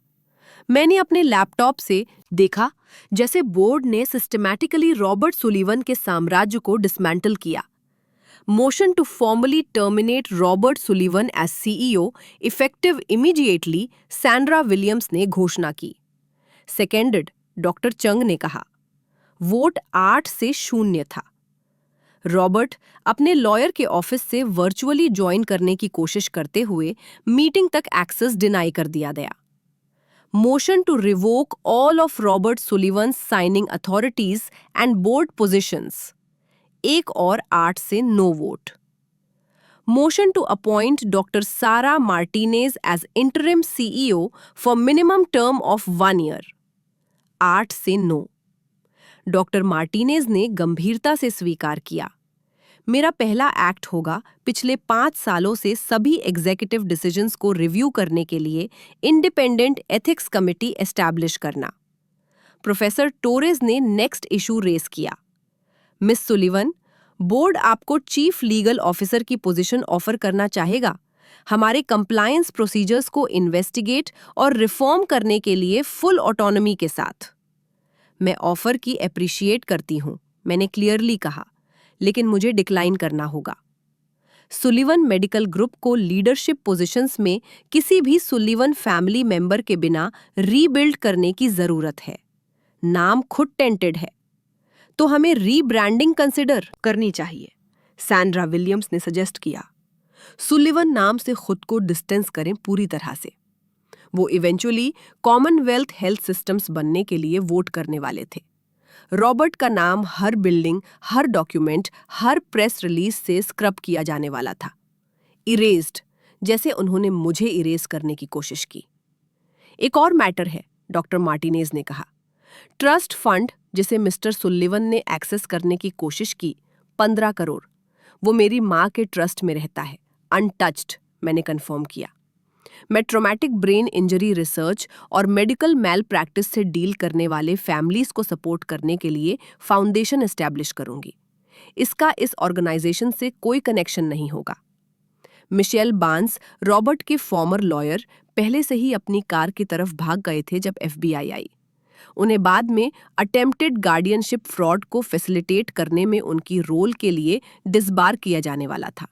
मैंने अपने लैपटॉप से देखा जैसे बोर्ड ने सिस्टमैटिकली रॉबर्ट सुलिवन के साम्राज्य को डिसमेंटल किया। Motion to formally terminate Robert Sullivan as CEO effective immediately, Sandra Williams ने घोषणा की। सेकेंडेड, डॉक्टर चंग ने कहा। वोट 8 से 0 था। रॉबर्ट अपने लॉयर के ऑफिस से वर्चुअली ज्वाइन करने की कोशिश करते हुए मीटिंग तक एक्सेस डिनाई कर दिया गया। Motion to revoke all of Robert Sullivan's signing authorities and board positions, 1 और 8 से no vote. Motion to appoint doctor Sarah Martinez as interim CEO for minimum term of 1 year, 8 से no. Doctor Martinez ने गंभीरता से स्वीकार किया, मेरा पहला एक्ट होगा पिछले 5 सालों से सभी एग्जीक्यूटिव डिसीजंस को रिव्यू करने के लिए इंडिपेंडेंट एथिक्स कमिटी एस्टैब्लिश करना। प्रोफेसर टोरेज ने नेक्स्ट इशू रेस किया। मिस सुलिवन, बोर्ड आपको चीफ लीगल ऑफिसर की पोजीशन ऑफर करना चाहेगा, हमारे कंप्लायंस प्रोसीजर्स को इन्वेस्टिगेट और रिफॉर्म करने के लिए फुल ऑटोनॉमी के साथ। मैं ऑफर की एप्रिशिएट करती हूं, मैंने क्लियरली कहा, लेकिन मुझे डिक्लाइन करना होगा। सुलिवन मेडिकल ग्रुप को लीडरशिप पोजीशंस में किसी भी सुलिवन फैमिली मेंबर के बिना रीबिल्ड करने की जरूरत है। नाम खुद टेंटेड है, तो हमें रीब्रांडिंग कंसिडर करनी चाहिए, सैंड्रा विलियम्स ने सजेस्ट किया। सुलिवन नाम से खुद को डिस्टेंस करें पूरी तरह से। वो इवेंचुअली कॉमनवेल्थ हेल्थ सिस्टम्स बनने के लिए वोट करने वाले थे। रॉबर्ट का नाम हर बिल्डिंग, हर डॉक्यूमेंट, हर प्रेस रिलीज से स्क्रब किया जाने वाला था, इरेज्ड, जैसे उन्होंने मुझे इरेज करने की कोशिश की। एक और मैटर है, डॉक्टर मार्टिनेज ने कहा। ट्रस्ट फंड जिसे मिस्टर सुलिवन ने एक्सेस करने की कोशिश की, 15 करोड़, वो मेरी माँ के ट्रस्ट में रहता है, अनटच्ड, मैंने कंफर्म किया। मैं ट्रॉमेटिक ब्रेन इंजरी रिसर्च और मेडिकल मैल प्रैक्टिस से डील करने वाले फैमिलीज को सपोर्ट करने के लिए फाउंडेशन एस्टैब्लिश करूंगी। इसका इस ऑर्गेनाइजेशन से कोई कनेक्शन नहीं होगा। मिशेल बांस, रॉबर्ट के फॉर्मर लॉयर, पहले से ही अपनी कार की तरफ भाग गए थे जब FBI आई। उन्हें बाद में अटेम्प्टेड गार्डियनशिप फ्रॉड को फैसिलिटेट करने में उनकी रोल के लिए डिसबार किया जाने वाला था।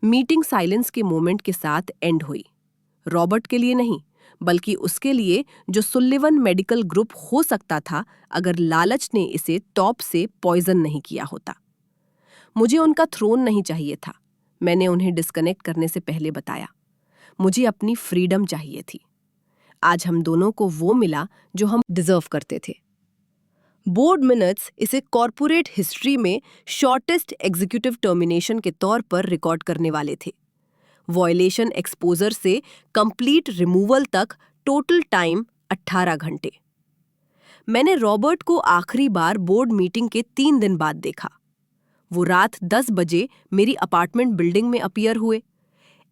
मीटिंग साइलेंस के मोमेंट के साथ एंड हुई। रॉबर्ट के लिए नहीं, बल्कि उसके लिए जो सुलिवन मेडिकल ग्रुप हो सकता था अगर लालच ने इसे टॉप से पॉइजन नहीं किया होता। मुझे उनका थ्रोन नहीं चाहिए था, मैंने उन्हें डिस्कनेक्ट करने से पहले बताया। मुझे अपनी फ्रीडम चाहिए थी। आज हम दोनों को वो मिला जो हम डिजर्व करते थे। बोर्ड मिनट्स इसे कॉर्पोरेट हिस्ट्री में शॉर्टेस्ट एग्जीक्यूटिव टर्मिनेशन के तौर पर रिकॉर्ड करने वाले थे। वॉयलेशन एक्सपोजर से कंप्लीट रिमूवल तक टोटल टाइम 18 घंटे। मैंने रॉबर्ट को आखिरी बार बोर्ड मीटिंग के 3 दिन बाद देखा। वो रात 10 बजे मेरी अपार्टमेंट बिल्डिंग में अपीयर हुए,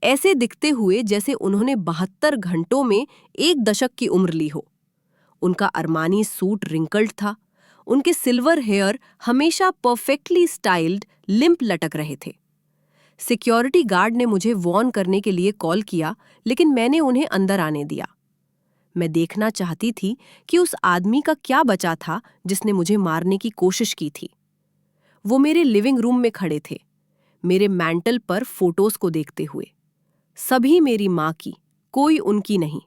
ऐसे दिखते हुए जैसे उन्होंने 72 घंटों में 1 दशक की उम्र ली हो। उनका अरमानी सूट रिंकल्ड था, उनके सिल्वर हेयर हमेशा परफेक्टली स्टाइल्ड लिंप लटक रहे थे। सिक्योरिटी गार्ड ने मुझे वॉर्न करने के लिए कॉल किया, लेकिन मैंने उन्हें अंदर आने दिया। मैं देखना चाहती थी कि उस आदमी का क्या बचा था जिसने मुझे मारने की कोशिश की थी। वो मेरे लिविंग रूम में खड़े थे, मेरे मैंटल पर फोटोज को देखते हुए। सभी मेरी माँ की, कोई उनकी नहीं।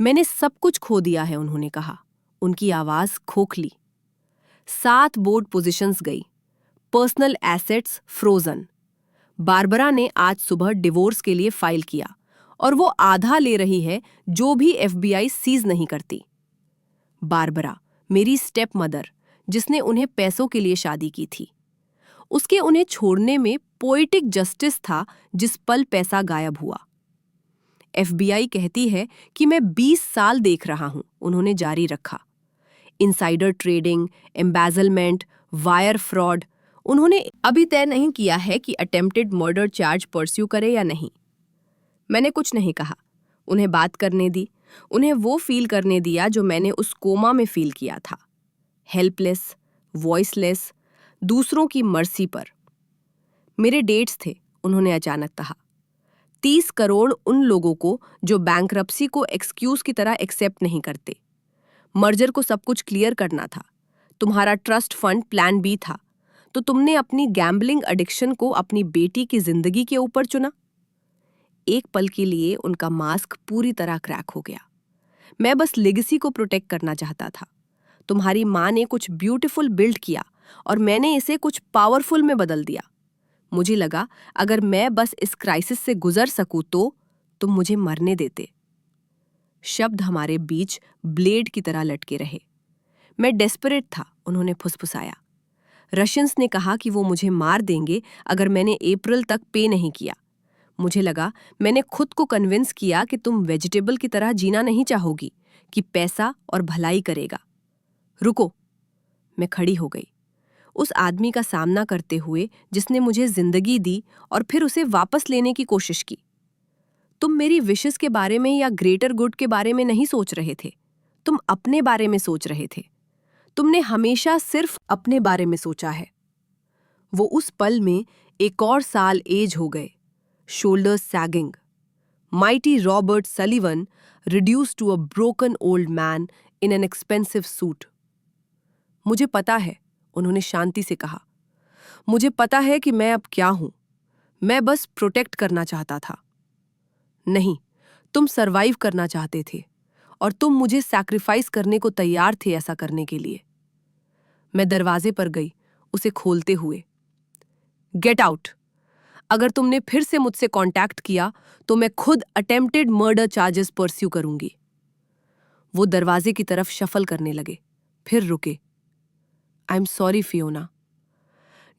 मैंने सब कुछ खो दिया है, उन्होंने कहा। उनकी आवाज खोखली। 7 बोर्ड पोजीशंस गई, पर्सनल एसेट्स फ्रोजन। बारबरा ने आज सुबह डिवोर्स के लिए फाइल किया और वो आधा ले रही है जो भी एफबीआई सीज नहीं करती। बारबरा, मेरी स्टेप मदर, जिसने उन्हें पैसों के लिए शादी की थी। उसके उन्हें छोड़ने में पोएटिक जस्टिस था जिस पल पैसा गायब हुआ। एफबीआई कहती है कि मैं 20 साल देख रहा हूं, उन्होंने जारी रखा। Insider trading, embezzlement, wire fraud. उन्होंने अभी तय नहीं किया है कि अटेम्प्टेड मर्डर चार्ज परस्यू करे या नहीं। मैंने कुछ नहीं कहा, उन्हें बात करने दी, उन्हें वो फील करने दिया जो मैंने उस कोमा में फील किया था। हेल्पलेस, वॉइसलेस, दूसरों की मर्सी पर। मेरे डेट्स थे, उन्होंने अचानक कहा। 30 करोड़ उन लोगों को जो बैंकरप्सी को एक्सक्यूज की तरह एक्सेप्ट नहीं करते। मर्जर को सब कुछ क्लियर करना था। तुम्हारा ट्रस्ट फंड प्लान बी था, तो तुमने अपनी गैम्बलिंग एडिक्शन को अपनी बेटी की जिंदगी के ऊपर चुना। एक पल के लिए उनका मास्क पूरी तरह क्रैक हो गया। मैं बस लेगेसी को प्रोटेक्ट करना चाहता था। तुम्हारी माँ ने कुछ ब्यूटीफुल बिल्ड किया और मैंने इसे कुछ पावरफुल में बदल दिया। मुझे लगा अगर मैं बस इस क्राइसिस से गुजर सकूं तो तुम मुझे मरने देते। शब्द हमारे बीच ब्लेड की तरह लटके रहे। मैं डेस्परेट था, उन्होंने फुसफुसाया। रशियंस ने कहा कि वो मुझे मार देंगे अगर मैंने अप्रैल तक पे नहीं किया। मुझे लगा मैंने खुद को कन्विंस किया कि तुम वेजिटेबल की तरह जीना नहीं चाहोगी, कि पैसा और भलाई करेगा। रुको, मैं खड़ी हो गई। उस आदमी का सामना करते हुए जिसने मुझे जिंदगी दी और फिर उसे वापस लेने की कोशिश की। तुम मेरी विशेस के बारे में या ग्रेटर गुड के बारे में नहीं सोच रहे थे, तुम अपने बारे में सोच रहे थे। तुमने हमेशा सिर्फ अपने बारे में सोचा है। वो उस पल में एक और साल एज हो गए, shoulders sagging. Mighty Robert Sullivan reduced to a broken old man in an expensive suit. मुझे पता है, उन्होंने शांति से कहा। मुझे पता है कि मैं अब क्या हूं। मैं बस प्रोटेक्ट करना चाहता था। नहीं, तुम सरवाइव करना चाहते थे और तुम मुझे सैक्रिफाइस करने को तैयार थे ऐसा करने के लिए। मैं दरवाजे पर गई, उसे खोलते हुए। Get out. अगर तुमने फिर से मुझसे कांटेक्ट किया तो मैं खुद अटेम्प्टेड मर्डर चार्जेस परस्यू करूंगी। वो दरवाजे की तरफ शफल करने लगे, फिर रुके। I am sorry Fiona.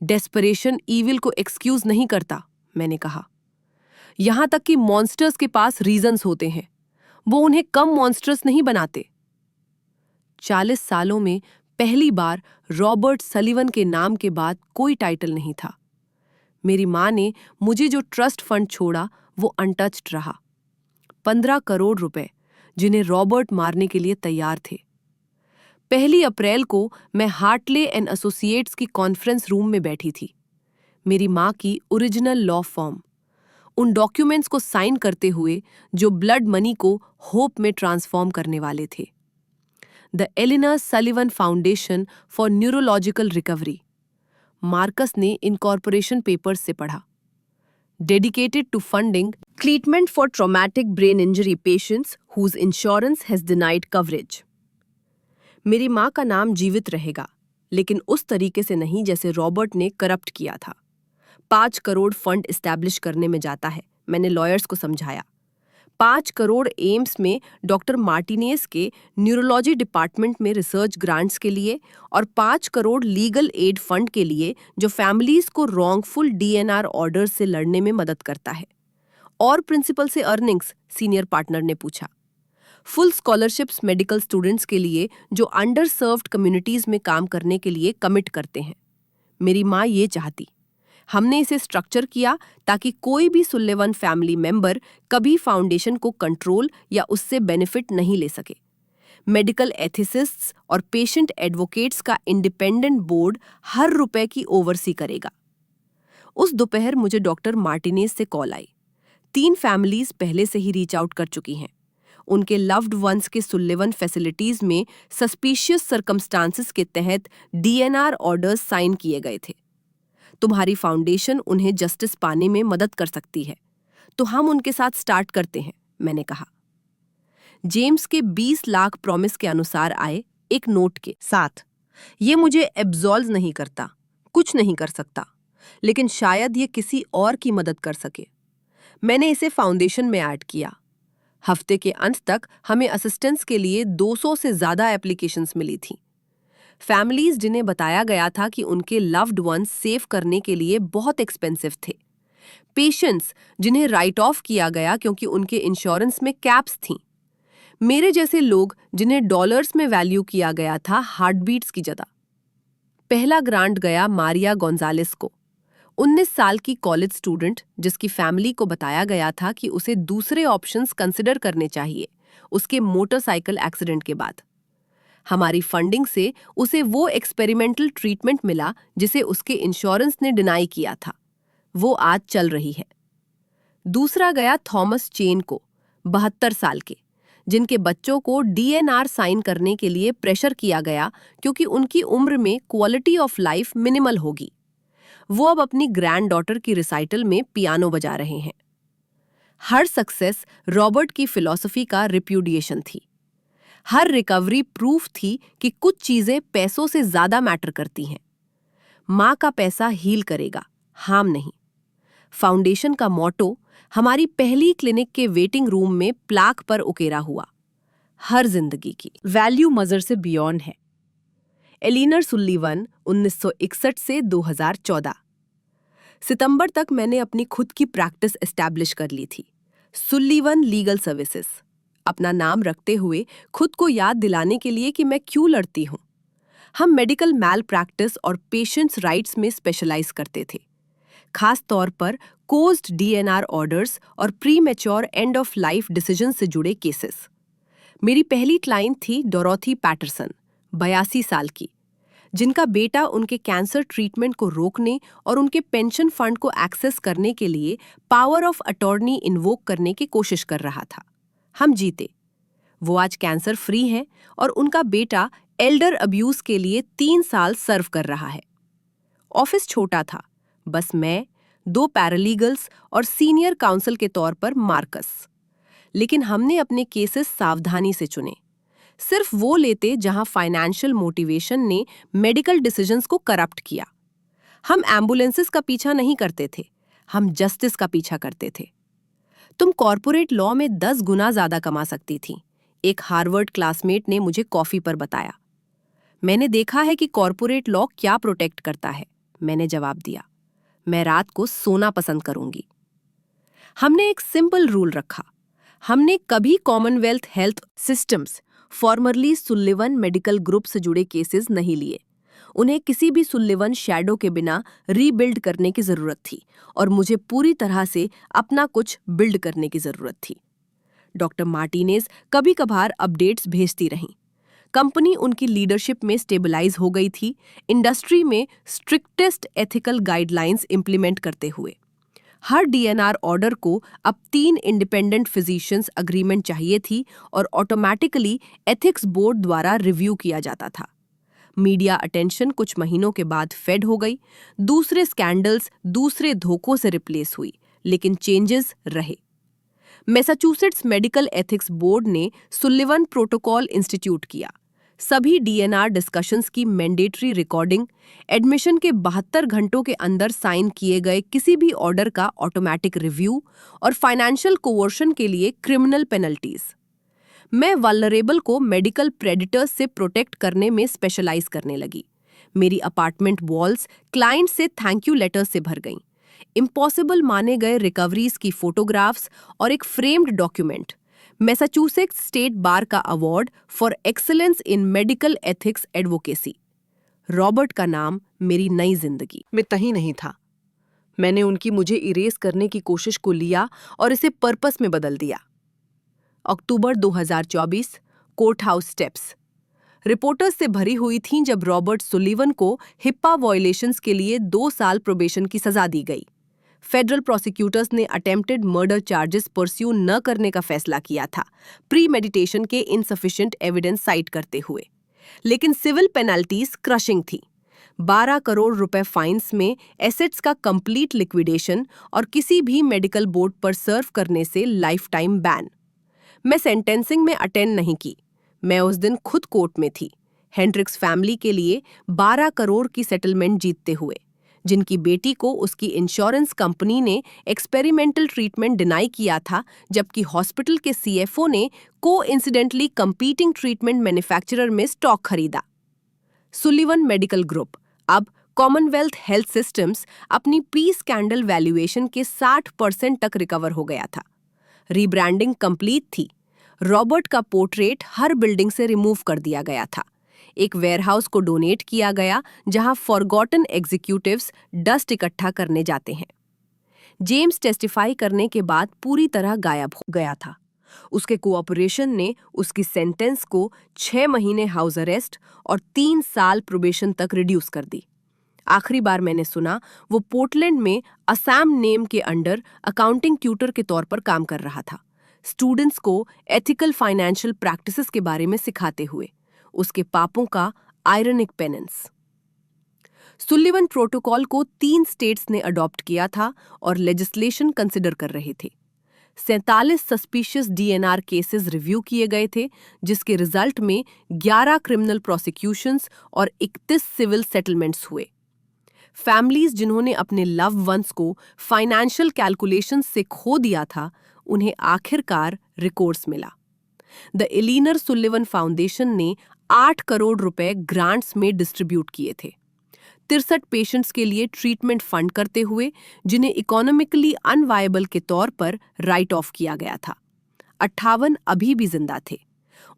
Desperation evil को एक्सक्यूज नहीं करता, मैंने कहा। यहां तक कि मॉन्स्टर्स के पास रीजंस होते हैं, वो उन्हें कम मॉन्स्टर्स नहीं बनाते। 40 सालों में पहली बार रॉबर्ट सलीवन के नाम के बाद कोई टाइटल नहीं था। मेरी माँ ने मुझे जो ट्रस्ट फंड छोड़ा वो अनटच्ड रहा। 15 करोड़ रुपए जिन्हें रॉबर्ट मारने के लिए तैयार थे। 1 अप्रैल को मैं हार्टले एंड एसोसिएट्स की कॉन्फ्रेंस रूम में बैठी थी। मेरी माँ की ओरिजिनल लॉ फॉर्म, उन डॉक्यूमेंट्स को साइन करते हुए जो ब्लड मनी को होप में ट्रांसफॉर्म करने वाले थे। The Elena Sullivan foundation for neurological recovery. Marcus ने इनकॉर्पोरेशन पेपर्स से पढ़ा। Dedicated to funding treatment for traumatic brain injury patients whose insurance has denied coverage. मेरी माँ का नाम जीवित रहेगा, लेकिन उस तरीके से नहीं जैसे रॉबर्ट ने करप्ट किया था। 5 करोड़ फंड एस्टैब्लिश करने में जाता है, मैंने लॉयर्स को समझाया। 5 करोड़ एम्स में डॉक्टर मार्टिनेज के न्यूरोलॉजी डिपार्टमेंट में रिसर्च ग्रांट्स के लिए और 5 करोड़ लीगल एड फंड के लिए जो फैमिलीज को रॉन्गफुल डीएनआर ऑर्डर से लड़ने में मदद करता है। और प्रिंसिपल से अर्निंग्स, सीनियर पार्टनर ने पूछा। फुल स्कॉलरशिप्स मेडिकल स्टूडेंट्स के लिए जो अंडर सर्व्ड कम्युनिटीज में काम करने के लिए कमिट करते हैं। मेरी माँ ये चाहती। हमने इसे स्ट्रक्चर किया ताकि कोई भी सुल्लिवन फैमिली मेंबर कभी फाउंडेशन को कंट्रोल या उससे बेनिफिट नहीं ले सके। मेडिकल एथिसिस्ट्स और पेशेंट एडवोकेट्स का इंडिपेंडेंट बोर्ड हर रुपए की ओवरसी करेगा। उस दोपहर मुझे डॉक्टर मार्टिनेज से कॉल आई। 3 फैमिलीज पहले से ही रीच आउट कर चुकी हैं। उनके लव्ड वंस के सुल्लिवन फैसिलिटीज में सस्पिशियस सर्कमस्टांसेस के तहत डीएनआर ऑर्डर्स साइन किए गए थे। तुम्हारी फाउंडेशन उन्हें जस्टिस पाने में मदद कर सकती है, तो हम उनके साथ स्टार्ट करते हैं, मैंने कहा। जेम्स के 20 लाख प्रॉमिस के अनुसार आए एक नोट के साथ। ये मुझे एब्सॉल्व नहीं करता, कुछ नहीं कर सकता, लेकिन शायद ये किसी और की मदद कर सके। मैंने इसे फाउंडेशन में ऐड किया। हफ्ते के अंत तक हमें असिस्टेंस के लिए 200 से ज्यादा एप्लीकेशंस मिली थी। फैमिलीज जिन्हें बताया गया था कि उनके लव्ड वंस सेव करने के लिए बहुत एक्सपेंसिव थे। पेशेंट्स जिन्हें राइट ऑफ किया गया क्योंकि उनके इंश्योरेंस में कैप्स थीं। मेरे जैसे लोग जिन्हें डॉलर्स में वैल्यू किया गया था हार्टबीट्स की जगह। पहला ग्रांट गया मारिया गोंजालेस को, 19 साल की कॉलेज स्टूडेंट जिसकी फैमिली को बताया गया था कि उसे दूसरे ऑप्शंस कंसिडर करने चाहिए उसके मोटरसाइकिल एक्सीडेंट के बाद। हमारी फंडिंग से उसे वो एक्सपेरिमेंटल ट्रीटमेंट मिला जिसे उसके इंश्योरेंस ने डिनाई किया था। वो आज चल रही है। दूसरा गया थॉमस चेन को, 72 साल के, जिनके बच्चों को डीएनआर साइन करने के लिए प्रेशर किया गया क्योंकि उनकी उम्र में क्वालिटी ऑफ लाइफ मिनिमल होगी। वो अब अपनी ग्रैंड डॉटर की रिसाइटल में पियानो बजा रहे हैं। हर सक्सेस रॉबर्ट की फिलॉसफी का रिप्यूडिएशन थी। हर रिकवरी प्रूफ थी कि कुछ चीजें पैसों से ज्यादा मैटर करती हैं। माँ का पैसा हील करेगा, हार्म नहीं। फाउंडेशन का मोटो हमारी पहली क्लिनिक के वेटिंग रूम में प्लाक पर उकेरा हुआ, हर जिंदगी की वैल्यू मजर से बियॉन्ड है। एलिनर सुल्लिवन, 1961 से 2014। सितंबर तक मैंने अपनी खुद की प्रैक्टिस एस्टैब्लिश कर ली थी, सुल्लिवन लीगल सर्विसेज, अपना नाम रखते हुए खुद को याद दिलाने के लिए कि मैं क्यों लड़ती हूँ। हम मेडिकल मैल प्रैक्टिस और पेशेंट्स राइट्स में स्पेशलाइज करते थे, खास तौर पर कोज्ड डीएनआर ऑर्डर्स और pre mature end of life decision से जुड़े केसेस। मेरी पहली क्लाइंट थी डोरोथी पैटरसन, 82 साल की, जिनका बेटा उनके कैंसर ट्रीटमेंट को रोकने और उनके पेंशन फंड को एक्सेस करने के लिए पावर ऑफ अटॉर्नी इन्वोक करने की कोशिश कर रहा था। हम जीते। वो आज कैंसर फ्री हैं और उनका बेटा एल्डर अब्यूज के लिए 3 साल सर्व कर रहा है। ऑफिस छोटा था, बस मैं, 2 पैरालीगल्स और सीनियर काउंसिल के तौर पर मार्कस। लेकिन हमने अपने केसेस सावधानी से चुने, सिर्फ वो लेते जहां फाइनेंशियल मोटिवेशन ने मेडिकल डिसीजंस को करप्ट किया। हम एम्बुलेंसेस का पीछा नहीं करते थे, हम जस्टिस का पीछा करते थे। तुम कॉर्पोरेट लॉ में 10 गुना ज्यादा कमा सकती थी, एक हार्वर्ड क्लासमेट ने मुझे कॉफी पर बताया। मैंने देखा है कि कॉर्पोरेट लॉ क्या प्रोटेक्ट करता है, मैंने जवाब दिया। मैं रात को सोना पसंद करूंगी। हमने एक सिंपल रूल रखा, हमने कभी Commonwealth health systems, formerly Sullivan medical group से जुड़े केसेस नहीं लिए। उन्हें किसी भी सुल्लिवन शैडो के बिना रीबिल्ड करने की जरूरत थी और मुझे पूरी तरह से अपना कुछ बिल्ड करने की जरूरत थी। डॉक्टर मार्टिनेज कभी कभार अपडेट्स भेजती रहीं। कंपनी उनकी लीडरशिप में स्टेबलाइज हो गई थी, इंडस्ट्री में स्ट्रिक्टेस्ट एथिकल गाइडलाइंस इंप्लीमेंट करते हुए। हर डीएनआर ऑर्डर को अब 3 इंडिपेंडेंट फिजिशियंस अग्रीमेंट चाहिए थी और ऑटोमेटिकली एथिक्स बोर्ड द्वारा रिव्यू किया जाता था। मीडिया अटेंशन कुछ महीनों के बाद फेड हो गई, दूसरे स्कैंडल्स दूसरे धोखों से रिप्लेस हुई, लेकिन चेंजेस रहे। मैसाचुसेट्स मेडिकल एथिक्स बोर्ड ने सुल्लिवन प्रोटोकॉल इंस्टीट्यूट किया, सभी डीएनआर डिस्कशंस की मैंडेटरी रिकॉर्डिंग, एडमिशन के 72 घंटों के अंदर साइन किए गए किसी भी ऑर्डर का ऑटोमेटिक रिव्यू और फाइनेंशियल कोवर्शन के लिए क्रिमिनल पेनल्टीज। मैं वल्नरेबल को मेडिकल प्रेडिटर्स से प्रोटेक्ट करने में स्पेशलाइज करने लगी। मेरी अपार्टमेंट वॉल्स क्लाइंट से थैंक यू लेटर्स से भर गईं। इम्पॉसिबल माने गए रिकवरीज की फोटोग्राफ्स और एक framed document, Massachusetts state bar का award for excellence in medical ethics advocacy. Robert का नाम मेरी नई जिंदगी में तही नहीं था। मैंने उनकी मुझे इरेज करने की कोशिश को लिया और इसे पर्पस में बदल दिया। अक्टूबर 2024, कोर्ट हाउस स्टेप्स। रिपोर्टर्स से भरी हुई थीं जब रॉबर्ट सुलिवन को हिप्पा वॉयलेशंस के लिए 2 साल प्रोबेशन की सजा दी गई। फेडरल प्रोसिक्यूटर्स ने अटेम्प्टेड मर्डर चार्जेस परस्यू न करने का फैसला किया था, प्री मेडिटेशन के इनसफिशिएंट एविडेंस साइट करते हुए। लेकिन सिविल पेनल्टीज क्रशिंग थी। 12 करोड़ रुपए फाइन्स में एसेट्स का कंप्लीट लिक्विडेशन और किसी भी मेडिकल बोर्ड पर सर्व करने से लाइफ टाइम बैन। मैं सेंटेंसिंग में अटेंड नहीं की। मैं उस दिन खुद कोर्ट में थी, हेंड्रिक्स फैमिली के लिए 12 करोड़ की सेटलमेंट जीतते हुए, जिनकी बेटी को उसकी इंश्योरेंस कंपनी ने एक्सपेरिमेंटल ट्रीटमेंट डिनाई किया था, जबकि हॉस्पिटल के सीएफओ ने कोइंसिडेंटली कंपीटिंग ट्रीटमेंट मैन्युफैक्चरर में स्टॉक खरीदा। सुलिवन मेडिकल ग्रुप, अब कॉमनवेल्थ हेल्थ सिस्टम्स, अपनी प्री स्कैंडल वैल्यूएशन के 60% तक रिकवर हो गया था। रीब्रांडिंग कंप्लीट थी। रॉबर्ट का पोर्ट्रेट हर बिल्डिंग से रिमूव कर दिया गया था। एक वेयरहाउस को डोनेट किया गया जहां फॉरगॉटन एग्जीक्यूटिव्स डस्ट इकट्ठा करने जाते हैं। जेम्स टेस्टिफाई करने के बाद पूरी तरह गायब हो गया था। उसके कोऑपरेशन ने उसकी सेंटेंस को 6 महीने हाउस अरेस्ट और 3 साल प्रोबेशन तक रिड्यूस कर दी। आखिरी बार मैंने सुना वो पोर्टलैंड में असैम नेम के अंडर अकाउंटिंग ट्यूटर के तौर पर काम कर रहा था, स्टूडेंट्स को एथिकल फाइनेंशियल प्रैक्टिसेस के बारे में सिखाते हुए। उसके पापों का आयरनिक पेनेंस। सुलिवन प्रोटोकॉल को 3 स्टेट्स ने अडॉप्ट किया था और लेजिस्लेशन कंसिडर कर रहे थे। 47 सस्पिशियस डीएनआर केसेस रिव्यू किए गए थे, जिसके रिजल्ट में 11 क्रिमिनल प्रोसिक्यूशंस और 31 सिविल सेटलमेंट्स हुए। फैमिलीज जिन्होंने अपने लव वंस को फाइनेंशियल कैलकुलेशंस से खो दिया था, उन्हें आखिरकार रिकोर्स मिला। द एलिनर सुलिवन फाउंडेशन ने 8 करोड़ रुपए ग्रांट्स में डिस्ट्रीब्यूट किए थे, 63 पेशेंट्स के लिए ट्रीटमेंट फंड करते हुए, जिन्हें इकोनॉमिकली अनवायबल के तौर पर राइट ऑफ किया गया था। 58 अभी भी जिंदा थे।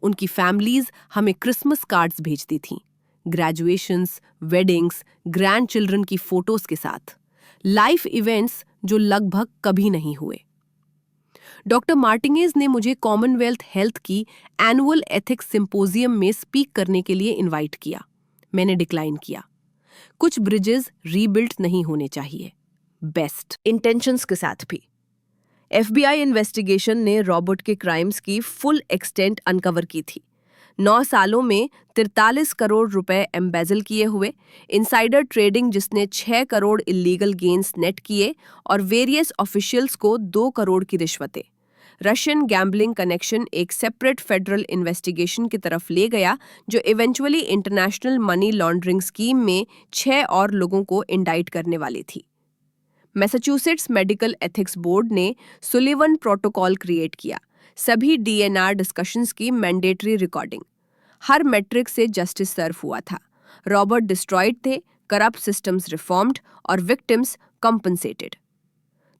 उनकी फैमिलीज हमें क्रिसमस कार्ड्स भेजती थीं, ग्रेजुएशंस, वेडिंग्स, ग्रैंड चिल्ड्रन की फोटोज के साथ, लाइफ इवेंट्स जो लगभग कभी नहीं हुए। डॉक्टर मार्टिनेज ने मुझे कॉमनवेल्थ हेल्थ की एनुअल एथिक्स सिंपोजियम में स्पीक करने के लिए इनवाइट किया। मैंने डिक्लाइन किया। कुछ ब्रिजेस रीबिल्ड नहीं होने चाहिए, बेस्ट इंटेंशंस के साथ भी। एफबीआई इन्वेस्टिगेशन ने रॉबर्ट के क्राइम्स की फुल एक्सटेंट अनकवर की थी। 9 सालों में 43 करोड़ रुपए एम्बेजल किए हुए, इनसाइडर ट्रेडिंग जिसने 6 करोड़ इलीगल गेन्स नेट किए और वेरियस ऑफिशियल्स को 2 करोड़ की रिश्वतें। रशियन गैम्बलिंग कनेक्शन एक सेपरेट फेडरल इन्वेस्टिगेशन की तरफ ले गया, जो eventually international money laundering scheme में 6 और लोगों को इंडाइट करने वाली थी। मैसाचुसेट्स मेडिकल एथिक्स बोर्ड ने सुलिवन प्रोटोकॉल क्रिएट किया, सभी डीएनआर डिस्कशंस की मैंडेटरी रिकॉर्डिंग। हर मैट्रिक से जस्टिस सर्व हुआ था। रॉबर्ट डिस्ट्रॉयड थे, करप्ट सिस्टम्स रिफॉर्म्ड और विक्टिम्स कॉम्पनसेटेड।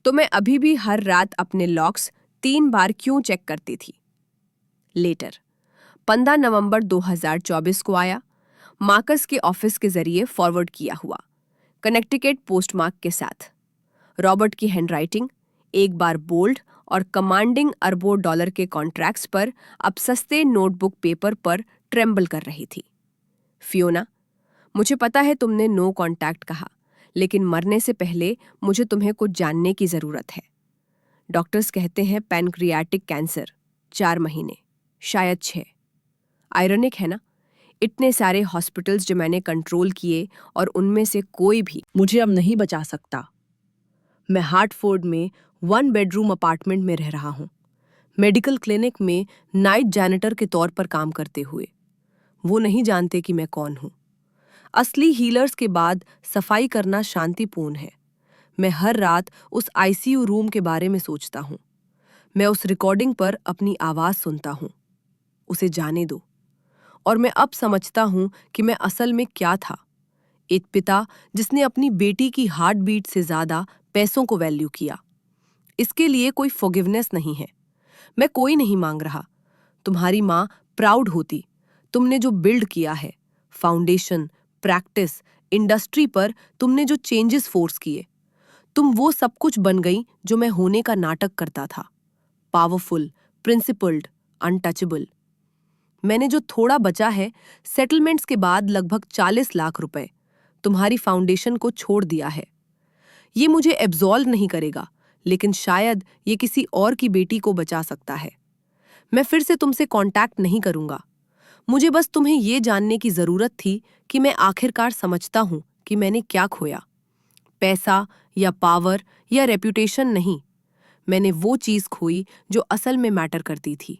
तो मैं अभी भी हर रात अपने लॉक्स 3 बार क्यों चेक करती थी। लेटर 15 नवंबर 2024 को आया, मार्कस के ऑफिस के जरिए फॉरवर्ड किया हुआ, कनेक्टिकट पोस्टमार्क के साथ। रॉबर्ट की हैंडराइटिंग एक बार बोल्ड और कमांडिंग अरबों डॉलर के कॉन्ट्रैक्ट्स पर अब सस्ते नोटबुक पेपर पर ट्रेम्बल कर रही थी। फियोना, मुझे पता है तुमने नो कॉन्टैक्ट कहा, लेकिन मरने से पहले मुझे तुम्हें कुछ जानने की जरूरत है। डॉक्टर्स कहते हैं पैनक्रियाटिक कैंसर, 4 महीने, शायद 6। आयरनिक है ना, इतने सारे हॉस्पिटल्स जो मैंने कंट्रोल किए और उनमें से कोई भी मुझे अब नहीं बचा सकता। मैं हार्टफोर्ड में 1 बेडरूम अपार्टमेंट में रह रहा हूँ, मेडिकल क्लिनिक में नाइट जैनिटर के तौर पर काम करते हुए। वो नहीं जानते कि मैं कौन हूं। असली हीलर्स के बाद सफाई करना शांतिपूर्ण है। मैं हर रात उस आईसीयू रूम के बारे में सोचता हूं। मैं उस रिकॉर्डिंग पर अपनी आवाज सुनता हूं। उसे जाने दो। और मैं अब समझता हूं कि मैं असल में क्या था। एक पिता जिसने अपनी बेटी की हार्ट बीट से ज्यादा पैसों को वैल्यू किया। इसके लिए कोई फॉरगिवनेस नहीं है। मैं कोई नहीं मांग रहा। तुम्हारी माँ प्राउड होती। तुमने जो बिल्ड किया है, फाउंडेशन, प्रैक्टिस, इंडस्ट्री पर तुमने जो चेंजेस फोर्स किए, तुम वो सब कुछ बन गई जो मैं होने का नाटक करता था। Powerful, principled, untouchable. मैंने जो थोड़ा बचा है, सेटलमेंट्स के बाद लगभग 40 लाख रुपए, तुम्हारी फाउंडेशन को छोड़ दिया है। ये मुझे एब्जॉल्व नहीं करेगा, लेकिन शायद ये किसी और की बेटी को बचा सकता है। मैं फिर से तुमसे कांटेक्ट नहीं करूंगा। मुझे बस तुम्हें ये जानने की जरूरत थी कि मैं आखिरकार समझता हूं कि मैंने क्या खोया। पैसा या पावर या रेप्यूटेशन नहीं। मैंने वो चीज खोई जो असल में मैटर करती थी,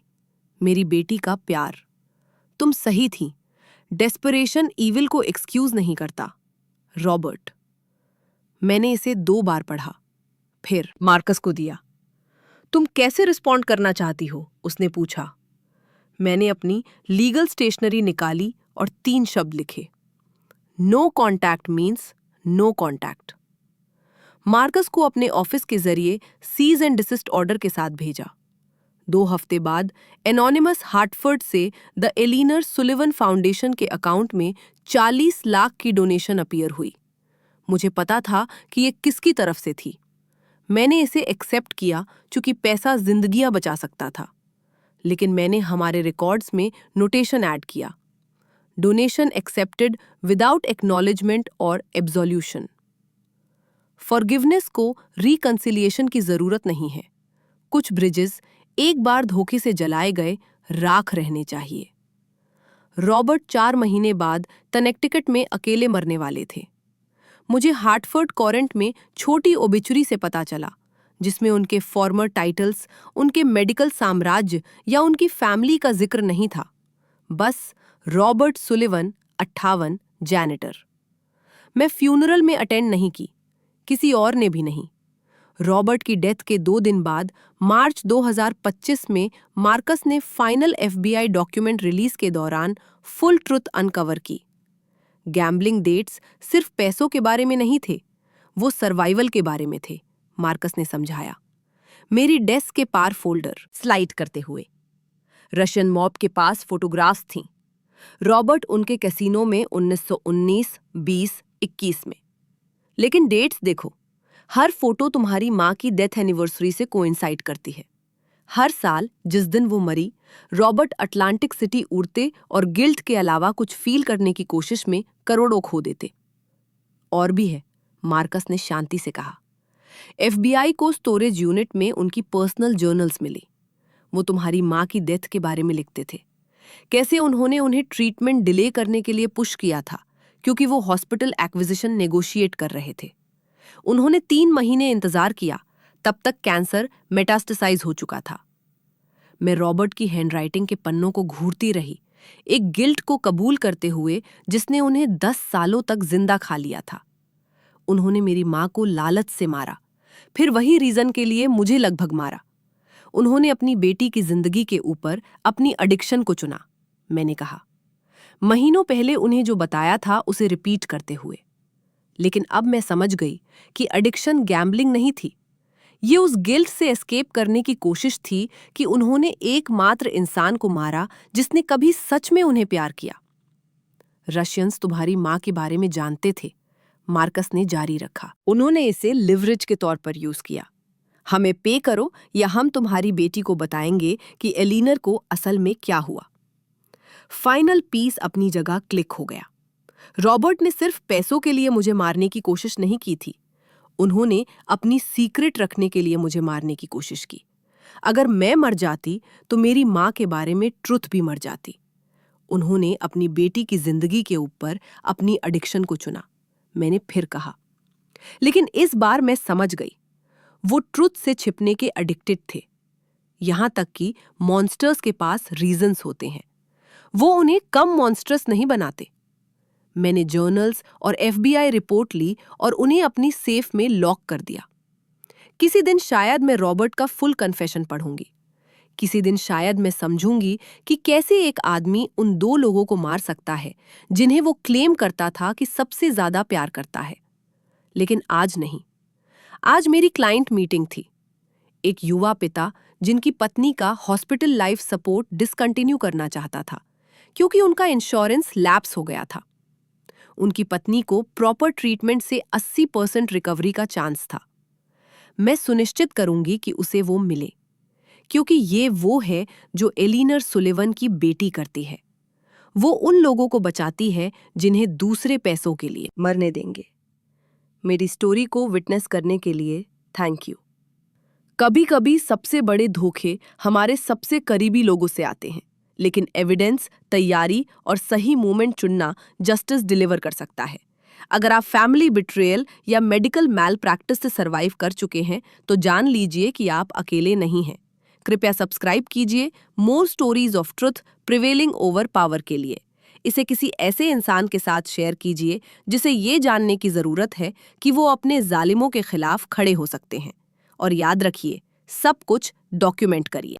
मेरी बेटी का प्यार। तुम सही थी। डेस्परेशन ईविल को एक्सक्यूज नहीं करता। रॉबर्ट। मैंने इसे 2 बार पढ़ा, फिर मार्कस को दिया। तुम कैसे रिस्पॉन्ड करना चाहती हो? उसने पूछा। मैंने अपनी लीगल स्टेशनरी निकाली और 3 शब्द लिखे। No contact means no contact. Marcus को अपने ऑफिस के जरिए सीज एंड डिसिस्ट ऑर्डर के साथ भेजा। 2 हफ्ते बाद एनोनिमस हार्टफर्ड से द एलिनर सुलिवन फाउंडेशन के अकाउंट में 40 लाख की डोनेशन अपीयर हुई। मुझे पता था कि ये किसकी तरफ से थी। मैंने इसे एक्सेप्ट किया क्योंकि पैसा जिंदगियां बचा सकता था। लेकिन मैंने हमारे रिकॉर्ड्स में नोटेशन ऐड किया। डोनेशन एक्सेप्टेड विदाउट एक्नॉलेजमेंट और एब्सोल्यूशन। फॉरगिवनेस को रिकंसिलिएशन की जरूरत नहीं है। कुछ ब्रिजेस एक बार धोखे से जलाए गए राख रहने चाहिए। रॉबर्ट 4 महीने बाद कनेक्टिकट में अकेले मरने वाले थे। मुझे हार्टफर्ड कॉरेंट में छोटी ओबिचुरी से पता चला, जिसमें उनके फॉर्मर टाइटल्स, उनके मेडिकल साम्राज्य या उनकी फैमिली का जिक्र नहीं था। बस रॉबर्ट सुलिवन, 58, जैनिटर। मैं फ्यूनरल में अटेंड नहीं की, किसी और ने भी नहीं। रॉबर्ट की डेथ के 2 दिन बाद मार्च 2025 में मार्कस ने फाइनल एफबीआई डॉक्यूमेंट रिलीज के दौरान फुल ट्रुथ अनकवर की। गैम्बलिंग डेट्स सिर्फ पैसों के बारे में नहीं थे, वो सर्वाइवल के बारे में थे, मार्कस ने समझाया। मेरी डेस्क के पार फोल्डर स्लाइड करते हुए रशियन मॉब के पास फोटोग्राफ्स थीं। रॉबर्ट उनके कैसीनो में 1919, 20, 21 में। लेकिन डेट्स देखो, हर फोटो तुम्हारी माँ की डेथ एनिवर्सरी से कोइंसाइड करती है। हर साल जिस दिन वो मरी, रॉबर्ट अटलांटिक सिटी उड़ते और गिल्ट के अलावा कुछ फील करने की कोशिश में करोड़ों खो देते। और भी है, मार्कस ने शांति से कहा। एफबीआई को स्टोरेज यूनिट में उनकी पर्सनल जर्नल्स मिली। वो तुम्हारी माँ की डेथ के बारे में लिखते थे। कैसे उन्होंने उन्हें ट्रीटमेंट डिले करने के लिए पुश किया था, क्योंकि वो हॉस्पिटल एक्विजिशन नेगोशिएट कर रहे थे। उन्होंने 3 महीने इंतजार किया, तब तक कैंसर मेटास्टेसाइज हो चुका था। मैं रॉबर्ट की हैंडराइटिंग के पन्नों को घूरती रही, एक गिल्ट को कबूल करते हुए जिसने उन्हें 10 सालों तक जिंदा खा लिया था। उन्होंने मेरी माँ को लालच से मारा, फिर वही रीजन के लिए मुझे लगभग मारा। उन्होंने अपनी बेटी की जिंदगी के ऊपर अपनी एडिक्शन को चुना, मैंने कहा। महीनों पहले उन्हें जो बताया था उसे रिपीट करते हुए। लेकिन अब मैं समझ गई कि एडिक्शन गैम्बलिंग नहीं थी। ये उस गिल्ट से एस्केप करने की कोशिश थी कि उन्होंने एकमात्र इंसान को मारा जिसने कभी सच में उन्हें प्यार किया। रशियंस तुम्हारी माँ के बारे में जानते थे, मार्कस ने जारी रखा। उन्होंने इसे लिवरेज के तौर पर यूज किया। हमें पे करो या हम तुम्हारी बेटी को बताएंगे कि एलिनर को असल में क्या हुआ। फाइनल पीस अपनी जगह क्लिक हो गया। रॉबर्ट ने सिर्फ पैसों के लिए मुझे मारने की कोशिश नहीं की थी, उन्होंने अपनी सीक्रेट रखने के लिए मुझे मारने की कोशिश की। अगर मैं मर जाती तो मेरी माँ के बारे में ट्रुथ भी मर जाती। उन्होंने अपनी बेटी की जिंदगी के ऊपर अपनी एडिक्शन को चुना, मैंने फिर कहा। लेकिन इस बार मैं समझ गई, वो ट्रुथ से छिपने के एडिक्टेड थे। यहां तक कि मॉन्स्टर्स के पास रीजंस होते हैं। वो उन्हें कम मॉन्स्ट्रस नहीं बनाते। मैंने जर्नल्स और FBI रिपोर्ट ली और उन्हें अपनी सेफ में लॉक कर दिया। किसी दिन शायद मैं रॉबर्ट का फुल कन्फेशन पढ़ूंगी। किसी दिन शायद मैं समझूंगी कि कैसे एक आदमी उन 2 लोगों को मार सकता है जिन्हें वो क्लेम करता था कि सबसे ज्यादा प्यार करता है। लेकिन आज नहीं। आज मेरी क्लाइंट मीटिंग थी। एक युवा पिता जिनकी पत्नी का हॉस्पिटल लाइफ सपोर्ट डिसकंटिन्यू करना चाहता था क्योंकि उनका इंश्योरेंस लैप्स हो गया था। उनकी पत्नी को प्रॉपर ट्रीटमेंट से 80% रिकवरी का चांस था। मैं सुनिश्चित करूंगी कि उसे वो मिले, क्योंकि ये वो है जो एलिनर सुलिवन की बेटी करती है। वो उन लोगों को बचाती है जिन्हें दूसरे पैसों के लिए मरने देंगे। मेरी स्टोरी को विटनेस करने के लिए थैंक यू। कभी-कभी सबसे बड़े धोखे हमारे सबसे करीबी लोगों से आते हैं, लेकिन एविडेंस, तैयारी और सही मोमेंट चुनना जस्टिस डिलीवर कर सकता है। अगर आप फैमिली बिट्रेयल या मेडिकल मैल प्रैक्टिस से सर्वाइव कर चुके हैं, तो जान लीजिए कि आप अकेले नहीं हैं। कृपया सब्सक्राइब कीजिए more stories of truth prevailing over power के लिए। इसे किसी ऐसे इंसान के साथ शेयर कीजिए जिसे ये जानने की जरूरत है कि वो अपने जालिमों के खिलाफ खड़े हो सकते हैं। और याद रखिए, सब कुछ डॉक्यूमेंट करिए।